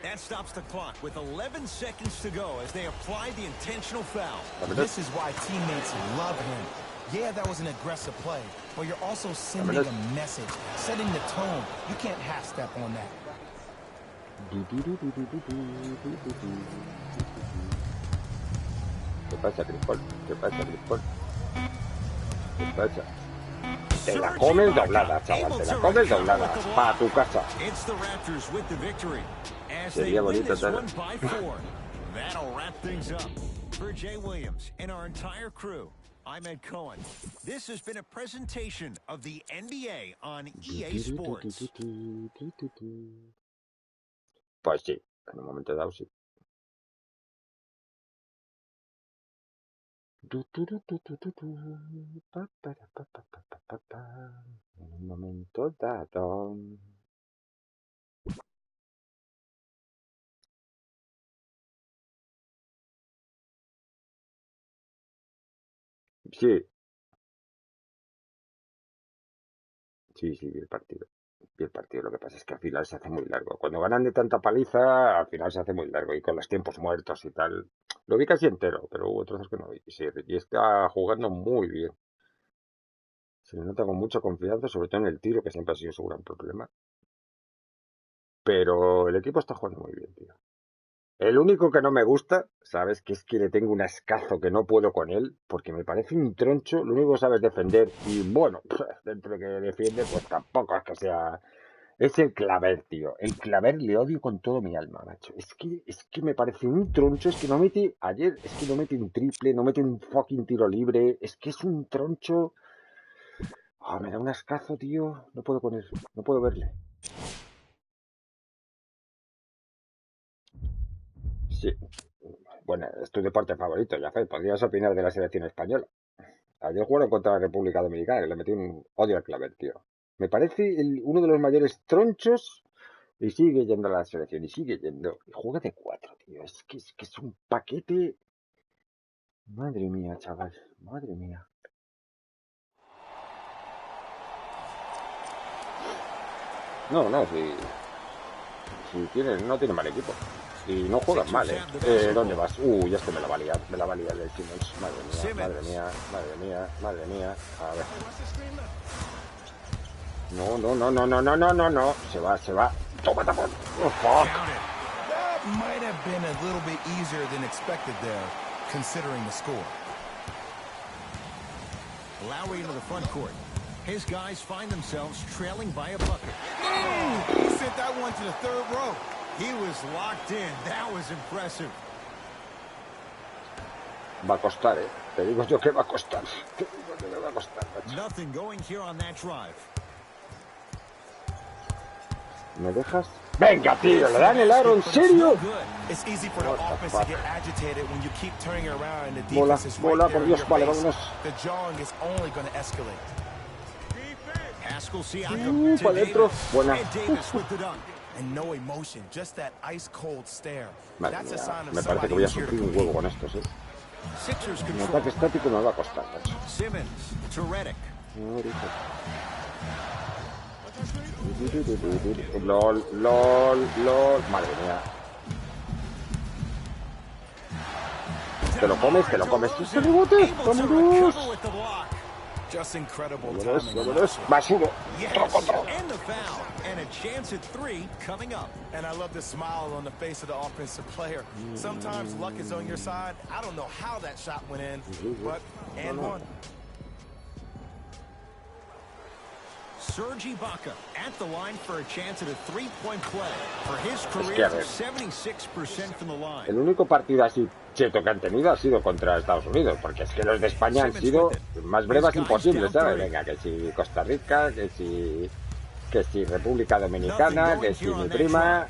That stops the clock with 11 seconds to go as they apply the intentional foul. This is why teammates love him. Yeah, that was an aggressive play, but you're also sending a message, setting the tone. You can't half-step on that. ¿Qué pasa, Crispol? ¿Qué pasa? Te la comes doblada, chaval. Te la comes doblada. Pa' tu casa. Sería bonito todo. That'll wrap things up. For Jay Williams and our entire crew, I'm Ed Cohen. This has been a presentation of the NBA on EA Sports. Pues sí, en un momento dado sí. En un momento dado. Sí. Sí, vi el partido. Lo que pasa es que al final se hace muy largo. Cuando ganan de tanta paliza, al final se hace muy largo. Y con los tiempos muertos y tal. Lo vi casi entero, pero hubo trozos que no vi. Sí, y está jugando muy bien. Se le nota con mucha confianza, sobre todo en el tiro, que siempre ha sido su gran problema. Pero el equipo está jugando muy bien, tío. El único que no me gusta, ¿sabes? Que es que le tengo un ascazo que no puedo con él, porque me parece un troncho, lo único que sabe es defender, y bueno, dentro de que defiende, pues tampoco es que sea... Es el Claver, tío. El Claver le odio con todo mi alma, macho. Es que me parece un troncho, es que no mete... Ayer es que no mete un triple, no mete un fucking tiro libre, es que es un troncho... Oh, me da un ascazo, tío. No puedo con él, no puedo verle. Sí. Bueno, es tu deporte favorito, ya sabes. Podrías opinar de la selección española. Ayer jugaron contra la República Dominicana, que le metí un odio al Claver, tío. Me parece uno de los mayores tronchos y sigue yendo a la selección y sigue yendo. Y juega de 4, tío. Es que es un paquete. Madre mía, chaval. Madre mía. No, no, si tienen, no tienen mal equipo. Y no juegan mal, ¿dónde vas? Ya me la valía el Simmons. Madre mía. A ver. No. Se va. Toma tapón. Oh, fuck. That might have been a little bit easier than expected there, considering the score. Lowry into the front court. His guys find themselves trailing by a bucket. He sent that one to the third row. He was locked in. That was impressive. Va a costar, Te digo yo que va a costar. Macho. Nothing going here on that drive. ¿Me dejas? Venga, tío, le dan el aro, ¿en serio? It's easy for the offense to get agitated when you keep turning around and the Bola, defense is bola, right there por in Dios, your vale, face. vámonos. The jawing is only going to escalate. Pascal Siakam to para adentro. Davis. Buena. And Davis with the dunk. And no emotion, just that ice-cold stare. Madre That's a mía, sign of me parece somebody que voy a who's here to sufrir un compete. huevo con estos, Sixers Un control. ataque estático me va a costar, macho. Simmons to Redick. LOL. Madre mía. Te lo comes. ¡Este rebote! Able to ¡Vámonos! recover with the block. Just incredible Vámonos. timing. Más uno. Yes, and the foul. And a chance at 3 coming up. And I love the smile on the face of the offensive player. Sometimes luck is on your side. I don't know how that shot went in, but and one. Serge Ibaka at the line for a chance at a 3-point play. For his que, career, a ver, 76% from the line. El único partido así cheto que han tenido ha sido contra Estados Unidos, porque es que los de España han sido más brevas imposibles, ¿sabes? Venga, que si Costa Rica, que si República Dominicana, que si mi prima.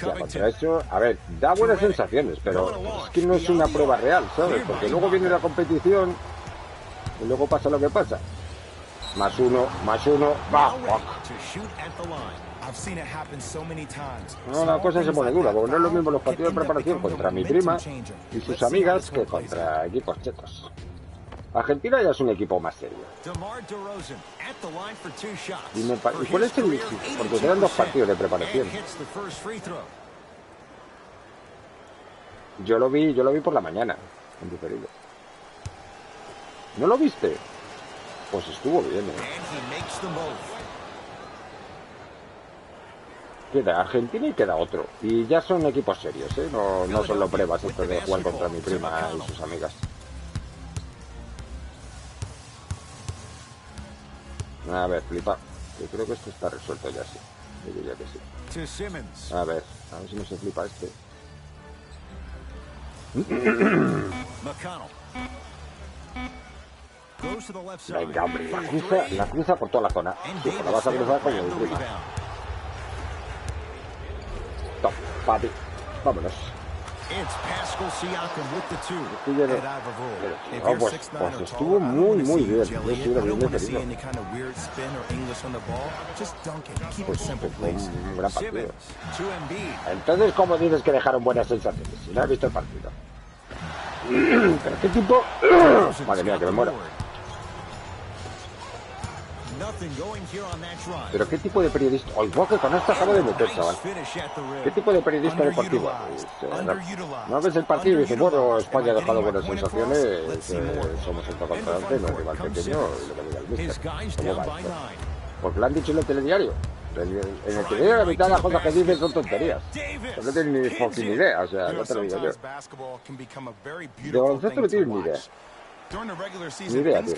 Ya, contra eso, a ver, da buenas sensaciones, pero es que no es una prueba real, ¿sabes? Porque luego viene la competición y luego pasa lo que pasa. Más uno, va. No, la cosa se pone dura, porque no es lo mismo los partidos de preparación contra mi prima y sus amigas que contra equipos chetos. Argentina ya es un equipo más serio. ¿Y cuál es el...? Porque serán 2 partidos de preparación. Yo lo vi por la mañana, en diferido. ¿No lo viste? Pues estuvo bien, Queda Argentina y queda otro. Y ya son equipos serios, No son los pruebas estos de jugar contra mi prima y sus amigas. A ver, flipa. Yo creo que esto está resuelto ya, sí. Yo diría que sí. A ver si no se flipa este. Venga, hombre, la cruza por toda la zona. Hijo, la vas a cruzar como mi prima. Top, papi. Vámonos. Pues estuvo muy bien. Yo sí lo vi muy feliz. Pues fue un gran partido. Entonces, ¿cómo dices que dejaron buenas sensaciones? Si no has visto el partido. Pero qué tipo... Madre mía, que me muero. Pero qué tipo de periodista... ¡Ay, que con esto acabo de meter, chaval! ¿Qué tipo de periodista deportivo? ¿No ves el partido y dices, bueno, España ha dejado buenas sensaciones, somos el contratante, no rival pequeño, y lo que diga el míster? ¿Cómo va esto? Porque lo han dicho en el telediario. En el telediario la mitad de las cosas que dicen son tonterías. No tienen ni fucking idea, o sea, no te lo digo yo. De baloncesto no tienen ni idea. Ni idea, tío.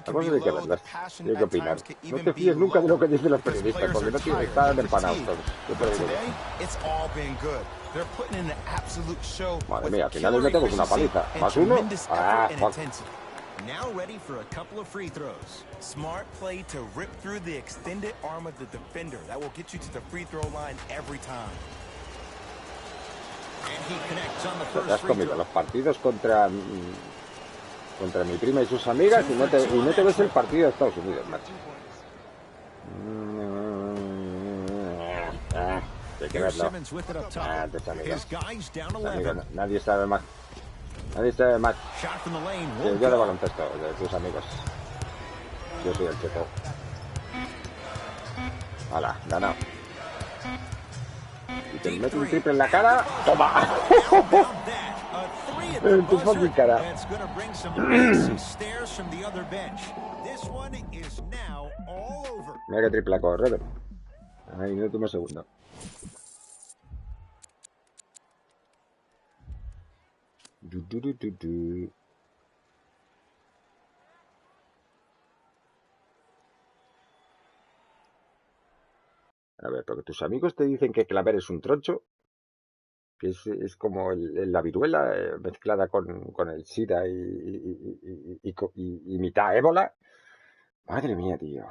Vamos a ver qué verlas. ¿Qué hay que opinar? No te fíes nunca de lo que dicen los periodistas, porque no tienen estar empanados todos. Yo te lo digo. Madre mía, al final les metemos una paliza. ¿Más uno? Ah, fuck. Now ready for a couple of free throws. Smart play to rip through the extended arm of the defender. That will get you to the free throw line every time. And he connects on the Te first has free comido throw. los partidos contra mi prima y sus amigas y no te ves el partido de Estados Unidos, macho. Hay que verlo. Simmons with it up top. Tus amigas. His guys down Amigas, 11. nadie sabe más. Nadie sabe más Shot from the lane. que yo de baloncesto, de tus amigos. Yo soy el cheto. Hala, ganado. Y te metes un triple en la cara. ¡Toma! En tu fucking cara. Mira que triple corre. Ahí, no último segundo. A ver, porque tus amigos te dicen que claver es un troncho, que es como la viruela mezclada con el SIDA y mitad ébola. Madre mía, tío.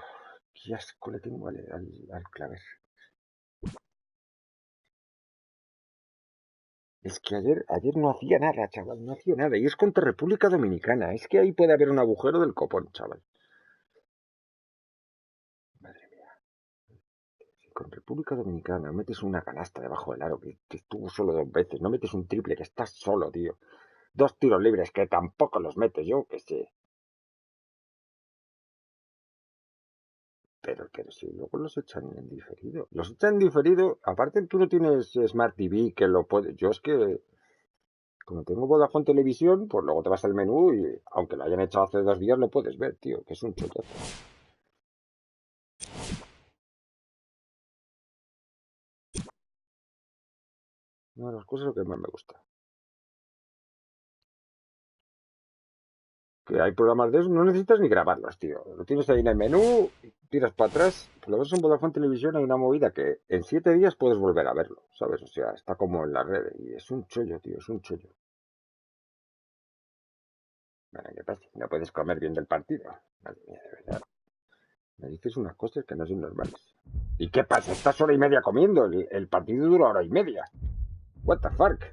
Qué asco le tengo al claver. Es que ayer no hacía nada, chaval, no hacía nada. Y es contra República Dominicana. Es que ahí puede haber un agujero del copón, chaval. Madre mía. Si con República Dominicana metes una canasta debajo del aro que estuvo solo 2 veces. No metes un triple que estás solo, tío. 2 tiros libres que tampoco los metes, yo que sé. Pero si luego los echan en diferido. Los echan en diferido. Aparte tú no tienes Smart TV que lo puedes. Yo es que... Como tengo Vodafone Televisión, pues luego te vas al menú y aunque lo hayan echado hace 2 días lo puedes ver, tío, que es un chotazo. Una de las cosas que más me gusta. Que hay programas de esos, no necesitas ni grabarlos, tío. Lo tienes ahí en el menú, tiras para atrás, por lo menos en Vodafone Televisión hay una movida que en 7 días puedes volver a verlo, ¿sabes? O sea, está como en la red y es un chollo, tío, es un chollo. Bueno, ¿qué pasa? No puedes comer bien del partido. Madre mía, de verdad. Me dices unas cosas que no son normales. ¿Y qué pasa? Estás hora y media comiendo. El partido dura hora y media. What the fuck.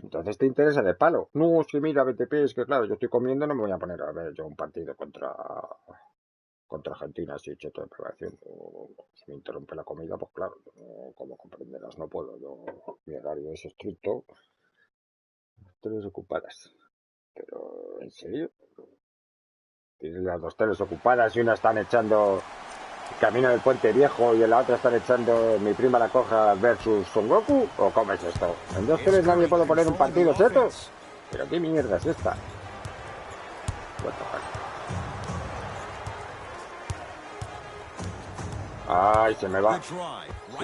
Entonces te interesa de palo. No, si mira, BTP, es que claro, yo estoy comiendo, no me voy a poner a ver yo un partido contra Argentina así cheto de privación. Si me interrumpe la comida, pues claro, yo, como comprenderás, no puedo. Mi horario es estricto. 3 ocupadas. Pero, ¿en serio? Tienes las 2 teles ocupadas y una están echando Camino del Puente Viejo y en la otra están echando Mi Prima la Coja versus Son Goku. ¿O cómo es esto? ¿En 2 teles nadie puede poner un partido seto? ¿Pero qué mierda es esta? What the fuck. Ay, se me va. Se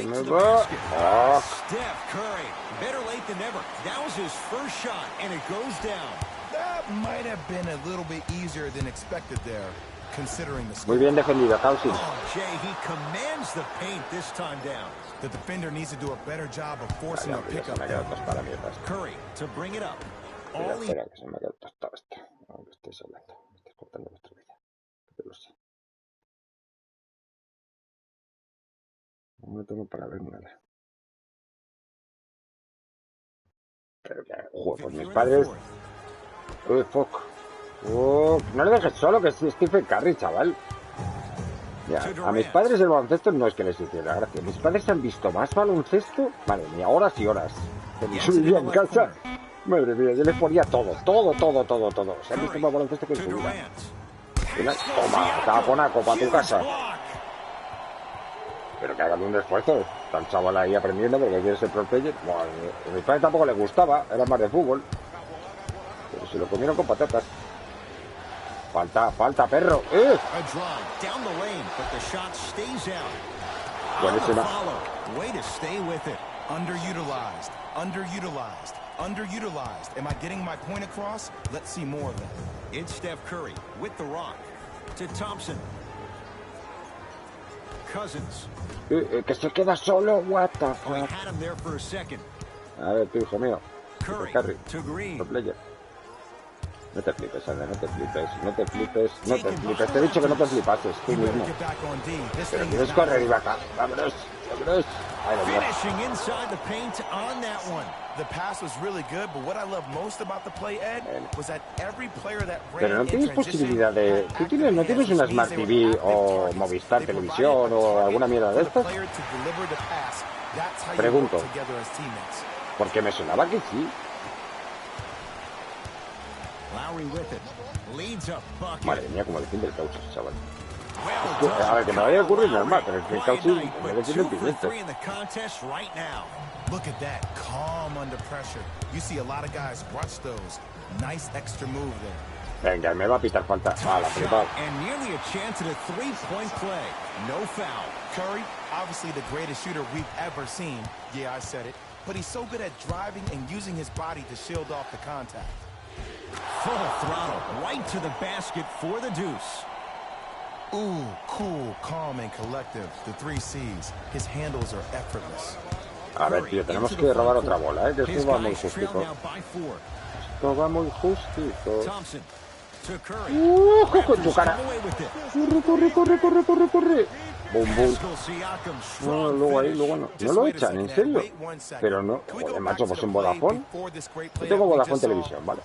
me va. Oh. Muy bien defendido, Causi. The defender needs to do a better job of forcing a pickup. Curry to bring it up. Espera, que se me ha quedado tostado esto. No, que estáis hablando. Me estáis contando vuestra vida. Que lo sé. No me tengo para ver nada. Pero que, pues mis padres... Uy, fuck. No le dejes solo, que es Stephen Curry, chaval. Ya, a mis padres el baloncesto no es que les hiciera gracia. Mis padres han visto más baloncesto, madre mía, horas y horas. Cuando yo vivía en casa, madre mía, yo les ponía todo. Se han visto más baloncesto que en su vida. Toma, taponaco para tu casa. Pero que hagan un esfuerzo. Está el chaval ahí aprendiendo porque quiere ser pro player. Bueno, a mis padres tampoco les gustaba, era más de fútbol. Pero se lo comieron con patatas. Falta, perro. Buenísima. Underutilized. Am I getting my point across? Let's see more of that. It's Steph Curry with the rock to Thompson. Cousins. Que se queda solo. What the fuck. We had him there for a second. A ver, tu hijo mío. Curry to Green. Pro player. No te flipes, Ana, no te flipes. Te he dicho que no te flipases, tú mismo. Pero quieres correr y vaca. Vámonos. Finishing inside the paint on that one. The pass was really good, but what I love most about the play, Ed, was that every player that ran. Pero no tienes posibilidad de... ¿No tienes una Smart TV o Movistar Televisión o alguna mierda de estas? Pregunto. Porque me sonaba que sí. Madre mía, como defiende el Causa, chaval. A ver, que me vaya a ocurrir normal, pero es que casi me tiene el pimiento. Look at that, calm under pressure. You see a lot of guys rush those. Nice extra move there. Venga, me va a pitar falta. Ah, la flipado. And nearly a chance at a three-point play. No foul. Curry, obviously the greatest shooter we've ever seen. Yeah, I said it. But he's so good at driving and using his body to shield off the contact. Full throttle, right to the basket for the deuce. Ooh, cool, calm, and collective. The 3 C's. His handles are effortless. A ver, tío, tenemos que robar otra bola, ¿eh? Que esto va muy justito. Esto va muy justito. Con tu cara. Corre. Bum, bum. No, luego ahí, luego no. No lo echan, ¿en serio? Pero no. Joder, macho, pues en Vodafone. Yo tengo Vodafone Televisión, ¿vale?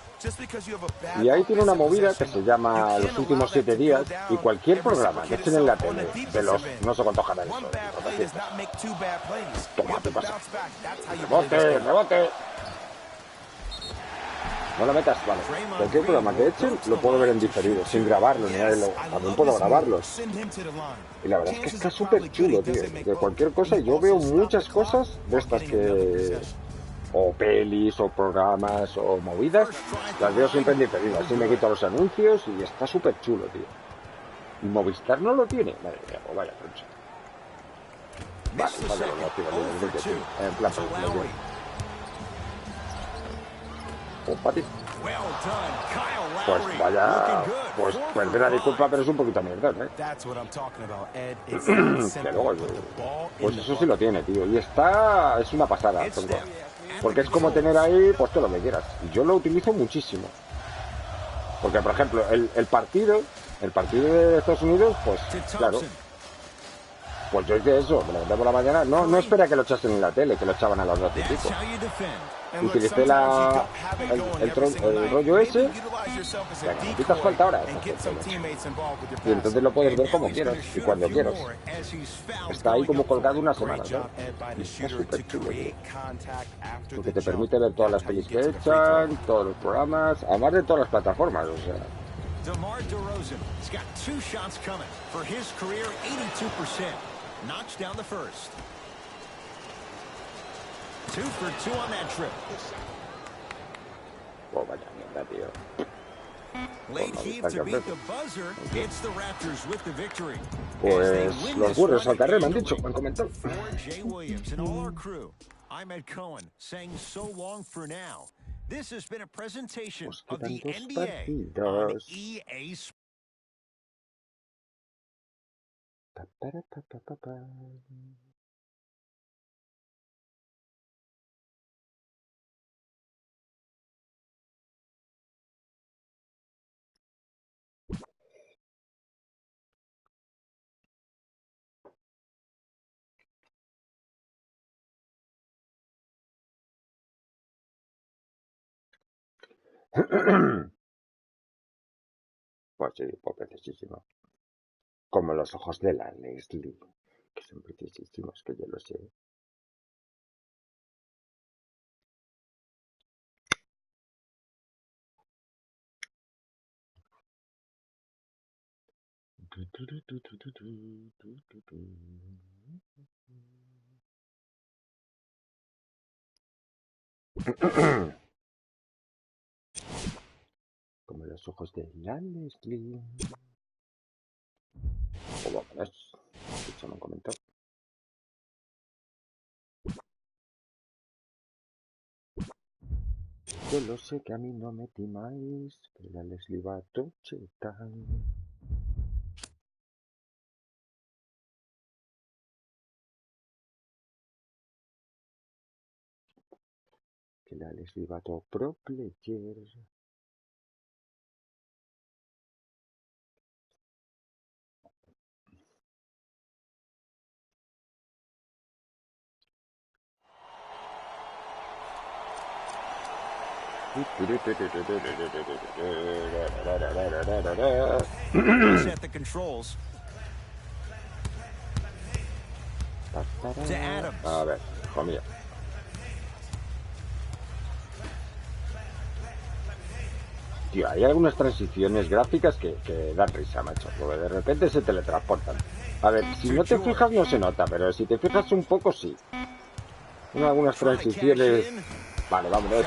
Y ahí tiene una movida que se llama Los últimos 7 días. Y cualquier programa que echen en la tele de los no sé cuántos canales son. Toma, ¿qué pasa? Rebote. No lo metas, vale. Cualquier programa que echen lo puedo ver en diferido, sin grabarlo ni nada. También puedo grabarlos. Y la verdad es que está súper chulo, tío. De cualquier cosa, yo veo muchas cosas de estas que... O pelis, o programas, o movidas. Las veo siempre en diferido. Así me quito los anuncios y está súper chulo, tío. Y Movistar no lo tiene. Madre mía, pues vaya troncha. Vale, en plan, pues vaya, pues perdona, disculpa, pero es un poquito mierda, ¿eh? Que luego, pues eso sí lo tiene, tío, y es una pasada, porque es como tener ahí, pues todo lo que quieras, y yo lo utilizo muchísimo, porque por ejemplo, el partido de Estados Unidos, pues claro, pues yo hice eso, me levanté por la mañana, no esperé a que lo echasen en la tele, que lo echaban a las 12 y pico. Utilicé el rollo ese, que me quitas falta ahora. Y entonces lo puedes ver como quieras y cuando quieras. Está ahí como colgado una semana, ¿sabes? Y está súper chulo, tío. Porque te permite ver todas las pelis que echan, todos los programas, además de todas las plataformas, o sea. DeMar DeRozan has got 2 shots coming. For his career, 82%. Knocks down the first. 2 for 2 on that trip. Oh, vaya mierda, tío. Late heave to beat the buzzer. It's the Raptors with the victory. Pues los burros al carrer me han dicho, me han comentado. Jay Williams and all our crew. I'm Ed Cohen saying so long for now. This has been a presentation of the NBA on EA Sports. Pues sí, pues precisísimo. Como los ojos de la Leslie, que son precisísimos, que yo lo sé. Como los ojos de la Leslie. O vámonos. Escúchame un comentario. Yo lo sé que a mí no me timáis, que la Leslie va a tochetar. Que la Leslie va a todo pro player. Set the controls. To Adams. A ver, hijo mío. Tío, hay algunas transiciones gráficas que dan risa, macho, porque de repente se teletransportan. A ver, si no te fijas no se nota, pero si te fijas un poco sí. Hay algunas transiciones... Vale, vámonos.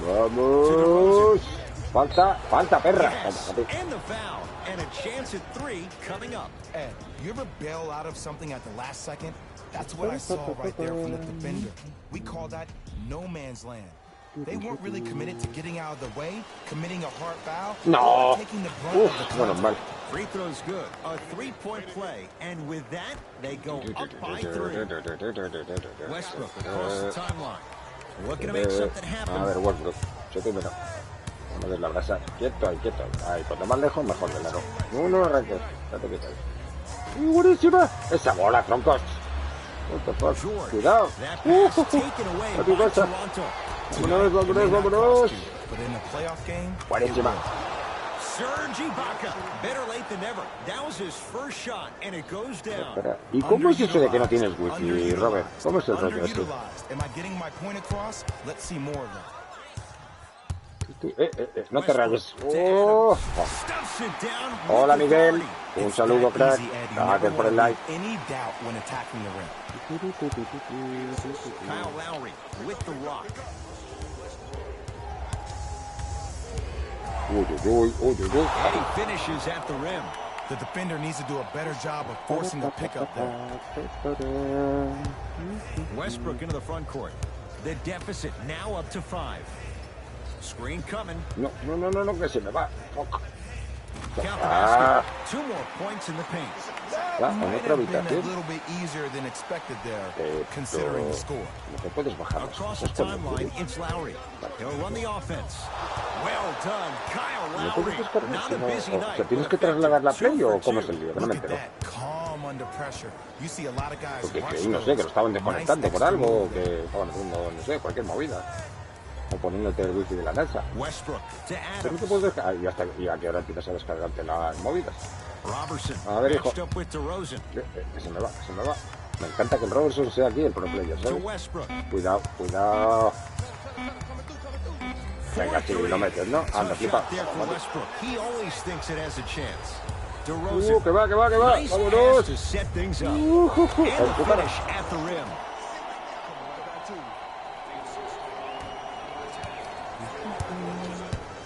Vamos. Falta, perra. Ed, you ever bail out of something at the last second? That's what I saw right there from the defender. We call that no man's land. They weren't really committed to getting out of the way, committing a hard foul, or taking the brunt of the contact. Free throw's good. A three-point play. And with that, they go up by 3. Westbrook across the timeline. Looking to make something happen. A ver, Westbrook. Yo primero. Vamos a ver la brasa. Quieto ahí, quieto ahí. Ahí, cuanto más lejos, mejor de lado. No arranques. Date quieto ahí. ¡Y buenísima! ¡Esa bola, troncos! Cuidado. A tu casa. Vámonos. Buenísima. Serge Ibaka, better late than never. That was his first shot, and it goes down. Espera, ¿y cómo es eso de que no tienes wifi, Robert? ¿Cómo es el rollo este? No te rayes. Oh. Hola, Miguel. Un saludo, crack. Gracias por el like. Kyle Lowry with the rock. Uy. And he finishes at the rim. The defender needs to do a better job of forcing a pickup there. Westbrook into the front court. The deficit now up to 5. Screen coming. No, que se me va. Fuck. Count the basket. 2 more points in the paint. En otra habitación. No te puedes bajar. Across the timeline, it's Lowry. He'll run the offense. Well done, Kyle Lowry. Not a busy night. ¿Te tienes que trasladar la play o cómo es el lío? Que no me entero. Porque creí, no sé, que lo estaban desconectando por algo, o que estaban haciendo, no sé, cualquier movida. O poniéndote el wifi de la NASA. Pero no te puedes descargar. ¿Y a qué hora empiezas a descargarte las movidas? A ver, hijo. Que se me va. Me encanta que el Robertson sea aquí el pro player, ¿sabes? Cuidado. Venga, si lo metes, ¿no? Anda, flipa. Que va. Vámonos.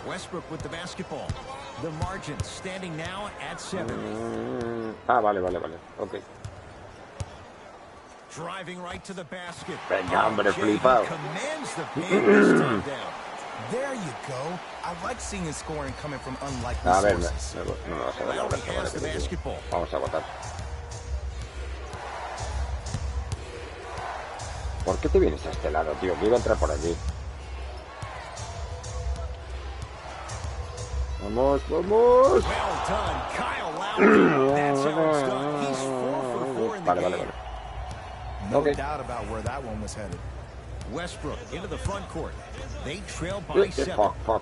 Westbrook with the basketball. The margin standing now at 7. Vale. Ok. Driving right to the basket. Venga, hombre, flipado. Commands the paint this time down. There you go. I like seeing his scoring coming from unlikely A ver, sources. Vamos a votar. ¿Por qué te vienes a este lado, tío? Que iba a entrar por allí. Vamos. Vale. No doubt about where that one was headed. Westbrook into the front court. They trail by 7. Fuck.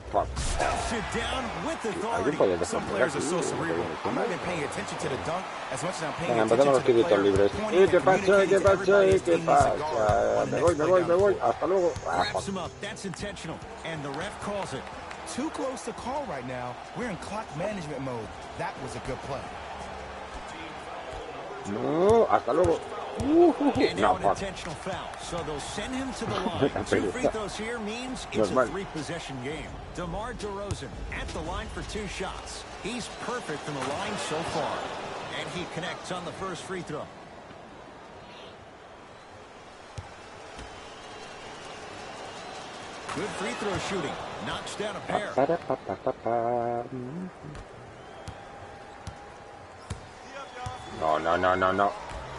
Sit down with authority. Some players are so cerebral. I'm not even paying attention to the dunk as much as I'm paying attention to the player. ¿Qué pasa? Me voy. Hasta luego. Wraps him up. That's intentional. And the ref calls it. Too close to call right now. We're in clock management mode. That was a good play. No, hasta luego. And now an intentional foul. So they'll send him to the line. 2 free throws here means it's a 3-possession game. DeMar DeRozan at the line for 2 shots. He's perfect from the line so far. And he connects on the first free throw. Good free throw shooting. Knocks down a pair.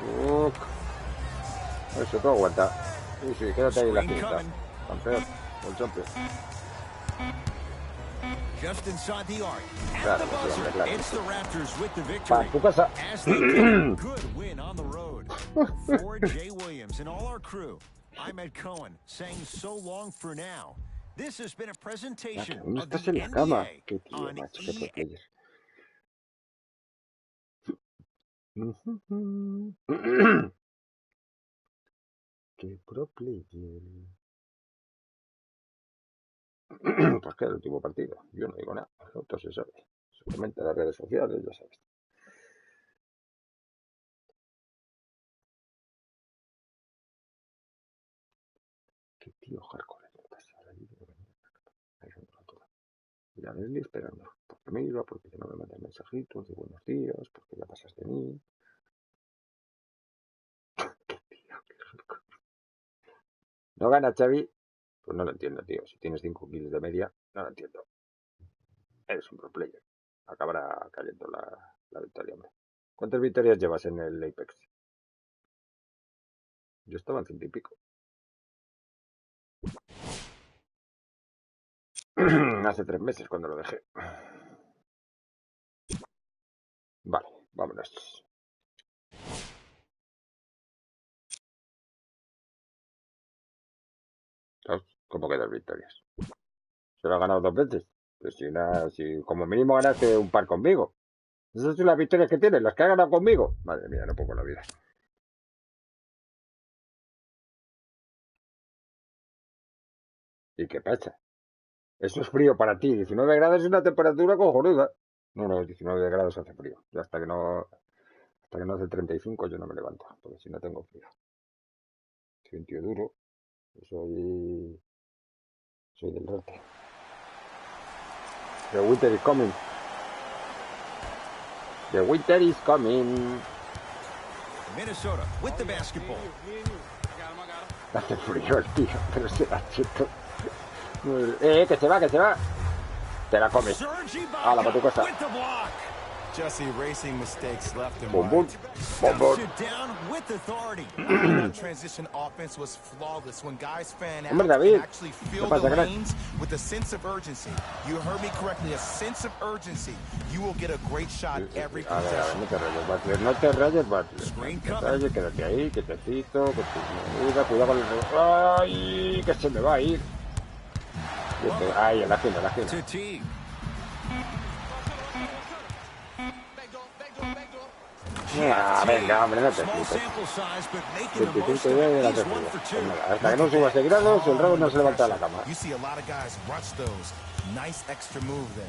No. Eso todo aguanta. Sí, quédate ahí en la cinta. Campeón, el champion. Just inside the arc. At the buzzer, it's the Raptors with the victory. Para tu casa. As they get a good win on the road. For Jay Williams and all our crew, I'm Ed Cohen saying so long for now. This has been a presentation of the NBA on EA. Qué pro player. Pues que el último partido. Yo no digo nada. Esto se sabe. Se comenta en las redes sociales, ya sabes. Qué tío hardcore. Y la Leslie esperando. Porque me iba, porque ya no me mandan mensajitos de buenos días, porque ya pasas de mí. Qué tío, qué hardcore. ¿No gana Xavi? Pues no lo entiendo, tío. Si tienes 5 kills de media, no lo entiendo. Eres un pro player. Acabará cayendo la victoria, hombre. ¿Cuántas victorias llevas en el Apex? Yo estaba en 100 y pico. Hace 3 meses cuando lo dejé. Vale, vámonos. ¿Cómo que 2 victorias? ¿Se lo ha ganado 2 veces? Pues si como mínimo ganaste un par conmigo. Esas son las victorias que tienes, las que ha ganado conmigo. Madre mía, no pongo la vida. ¿Y qué pasa? Eso es frío para ti. 19 grados es una temperatura cojonuda. No, 19 grados hace frío. Y hasta que no hace 35 yo no me levanto, porque si no tengo frío. Soy un tío duro. Soy del norte. The winter is coming. The winter is coming. Minnesota with the basketball. Hace frío el tío, pero se la cheto. Que se va. Te la comes. Hala, para tu cosa. Just erasing mistakes left and Boom, boom. right. Boom, boom. Sit down with authority. That transition offense was flawless when guys fan out Hombre, David, and actually fill ¿qué the pasa, crack? lanes with a sense of urgency. You heard me correctly, a sense of urgency. You will get a great shot every A ver, possession. no te rayes, Butler. No te rayes, Butler. No te rayes, quédate ahí, quietecito, cuidado con el... ¡Ay! Que se me va a ir. Ahí, en la esquina. Venga, hombre, no te flipes. 25 días de la tercera. Pues nada, hasta que no subas de grados, el rabo no se levanta de la cama. You see a lot of guys rush those. Nice extra move there.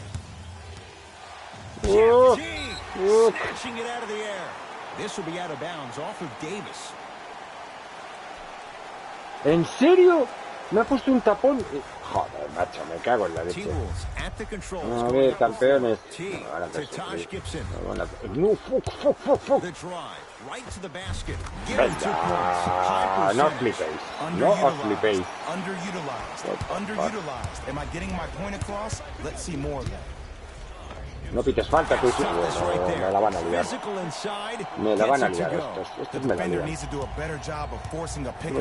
Snatching it out of the air. This will be out of bounds off of Davis. ¿En serio? Me ha puesto un tapón. Joder, macho, me cago en la leche. A ver, campeones. No, fuck. Venga, no os flipéis. No os flipéis. Underutilized. Am I getting my point across? Let's see more of that. No pites falta, tú sí. Me la van a liar. Me la van a liar estos me la lian. No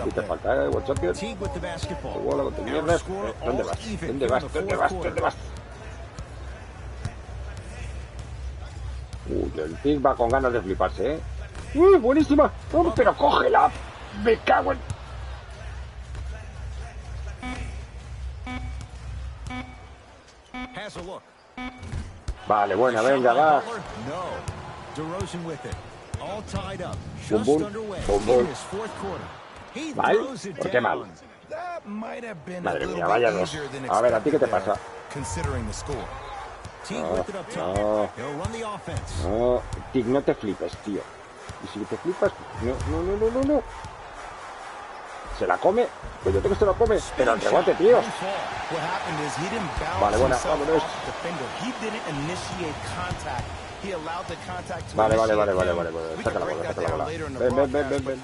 pites falta, World Champion. Igual a mierdas. ¿Dónde vas? Uy, el Pig va con ganas de fliparse, ¿eh? ¡Uy, buenísima! ¡Oh, pero cógela! ¡Me cago en...! Vale, buena, venga, va. Boom. ¿Mal? ¿Por qué mal? Madre mía, vaya dos. A ver, ¿a ti qué te pasa? No, Tig, no te flipes, tío. Y si te flipas, no. ¿Se la come? Pues yo tengo que se la come, pero al rebote, tío. Vale, buena, vámonos. Vale. Saca la bola. Ven.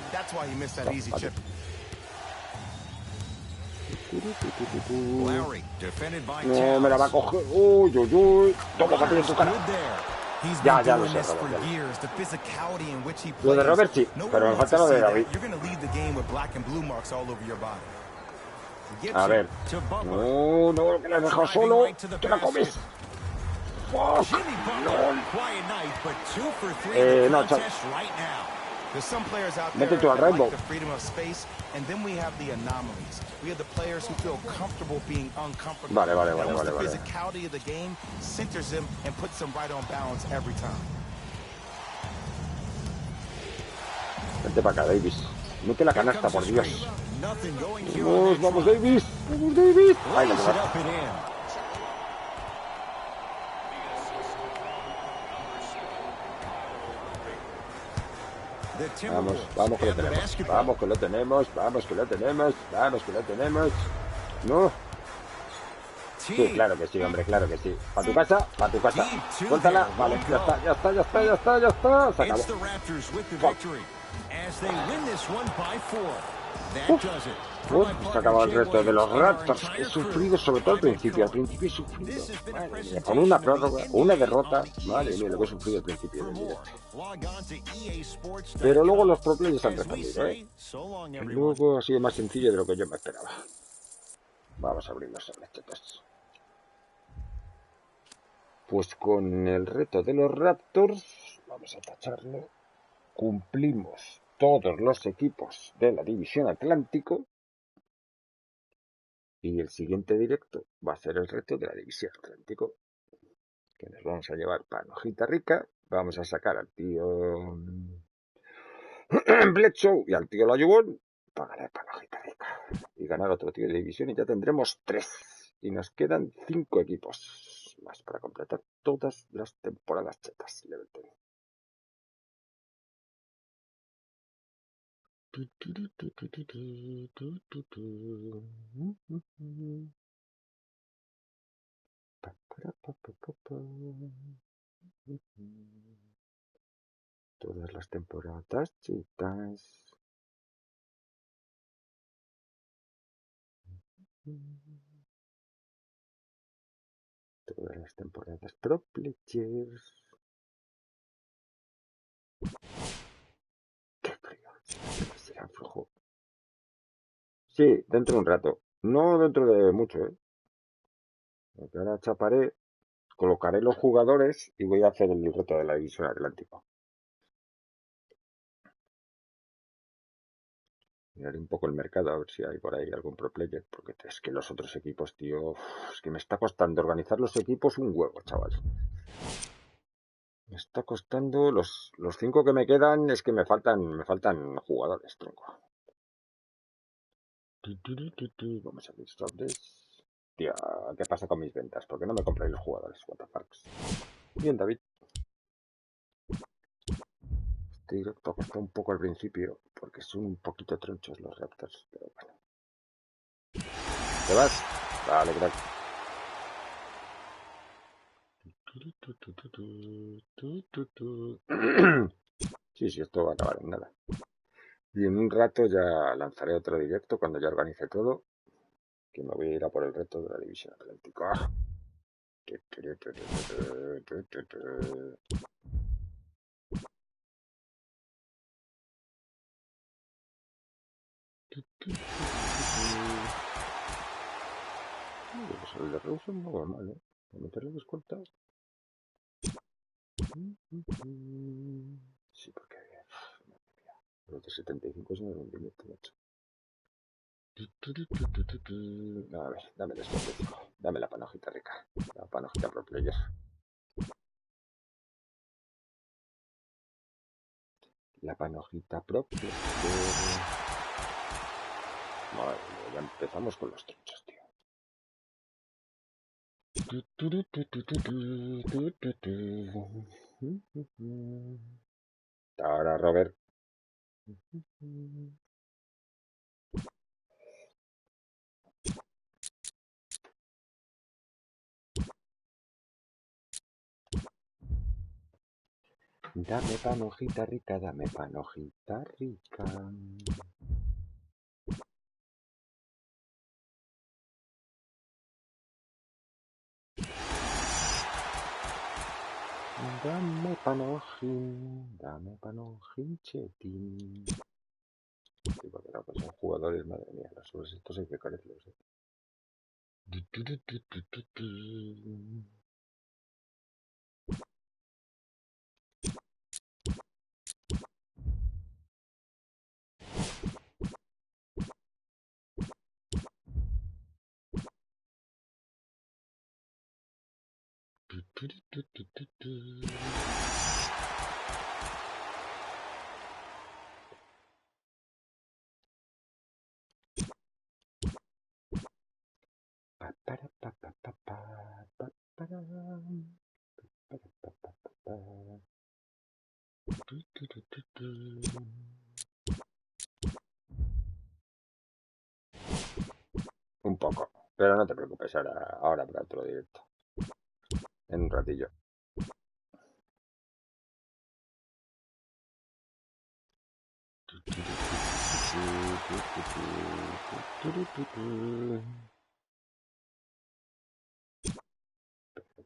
No, me la va a coger. Uy. Toma, papi, en tu cara. Ya lo sé, Robert. Lo de Robert sí, pero me falta lo de David. A ver. No, que la has dejado solo. Te la comes. Fuck. No, chaval. Vete tú al Rainbow. Vale. Vente para acá, Davis. Mete la canasta, por Dios. Vamos, vamos, Davis. Vamos, Davis. Ahí la llevas. Vamos, vamos que lo tenemos. Vamos que lo tenemos. Vamos que lo tenemos. Vamos que lo tenemos. No. Sí, claro que sí, hombre, claro que sí. Para tu casa, para tu casa. Suéltala. Vale, ya está, ya está, ya está, ya está, ya está. Se acabó. Se acabó el reto de los Raptors. He sufrido, sobre todo al principio. Al principio he sufrido. Madre mía, con una prórroga, una derrota. Madre mía, lo que he sufrido al principio del directo. Pero luego los pro players han respondido, ¿eh? Luego ha sido más sencillo de lo que yo me esperaba. Vamos a abrir los sobrecitos. Pues con el reto de los Raptors, vamos a tacharlo, cumplimos todos los equipos de la División Atlántico y el siguiente directo va a ser el reto de la División Atlántico, que nos vamos a llevar para Hojita Rica, vamos a sacar al tío Bledsoe y al tío Layubón para ganar para Hojita Rica y ganar otro tío de división y ya tendremos 3 y nos quedan 5 equipos más para completar todas las temporadas chetas. Level 10. Todas las temporadas chetas. Todas las temporadas pro players. Qué frío. Será flojo. Sí, dentro de un rato. No dentro de mucho, ¿eh? Porque ahora chaparé, colocaré los jugadores y voy a hacer el reto de la División Atlántico. Miraré un poco el mercado a ver si hay por ahí algún pro player, porque es que los otros equipos, tío, es que me está costando organizar los equipos un huevo, chaval. Me está costando los 5 que me quedan, es que me faltan jugadores, tronco. Vamos a ver sobres. Tío, ¿qué pasa con mis ventas? ¿Por qué no me compráis los jugadores? What the fuck? Bien, David. Este directo costó un poco al principio, porque son un poquito tronchos los Raptors, pero bueno. ¿Te vas? Vale, crack. Sí, esto va a acabar en nada. Y en un rato ya lanzaré otro directo cuando ya organice todo, que me voy a ir a por el reto de la División Atlántica. Pues el de Rawson no va mal, ¿eh? Para meterle descuenta. Sí, porque los de 75 es un rendimiento, macho. A ver, dame descuento. Dame la panojita rica. La panojita pro player. La panojita pro player. Madre mía, ya empezamos con los tronchos, tío. Ahora, Robert. Dame panojita rica, dame panojita rica. Dame panojín chetín. Sí, porque no, pues son jugadores, madre mía, los subes estos hay que carecerlos, ¿eh? Para, pa, pa, pa, pa, pa, para, para, pa, pa, pa, pa. Tu, tu, tu, tu, tu. Un poco, pero no te preocupes, ahora para otro directo. En un ratillo.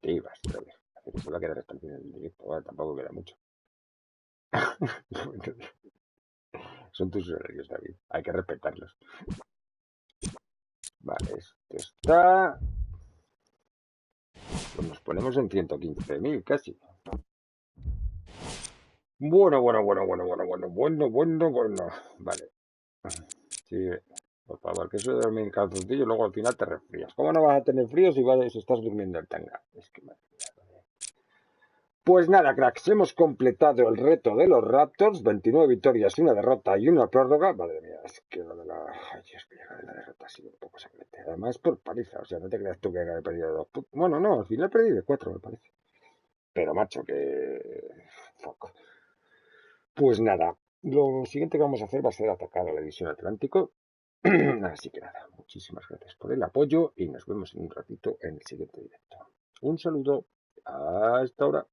Te ibas, pero se va a quedar hasta el final del directo. Bueno, tampoco queda mucho. Son tus horarios, David. Hay que respetarlos. Vale, esto está. Pues nos ponemos en 115.000 casi. Bueno. Vale. Sí, por favor, que eso de dormir en calzoncillo luego al final te resfrías. ¿Cómo no vas a tener frío si estás durmiendo en tanga? Es que madre mía. Pues nada, cracks, hemos completado el reto de los Raptors, 29 victorias, una derrota y una prórroga. Madre mía, es que lo de la... Ay, Dios mío, lo de la derrota ha sido un poco sangrante. Además por paliza, o sea, no te creas tú que he perdido 2 puntos. Bueno, no, al final perdí de 4, me parece. Pero, macho, que... Fuck. Pues nada, lo siguiente que vamos a hacer va a ser atacar a la división Atlántico. Así que nada, muchísimas gracias por el apoyo y nos vemos en un ratito en el siguiente directo. Un saludo, hasta ahora.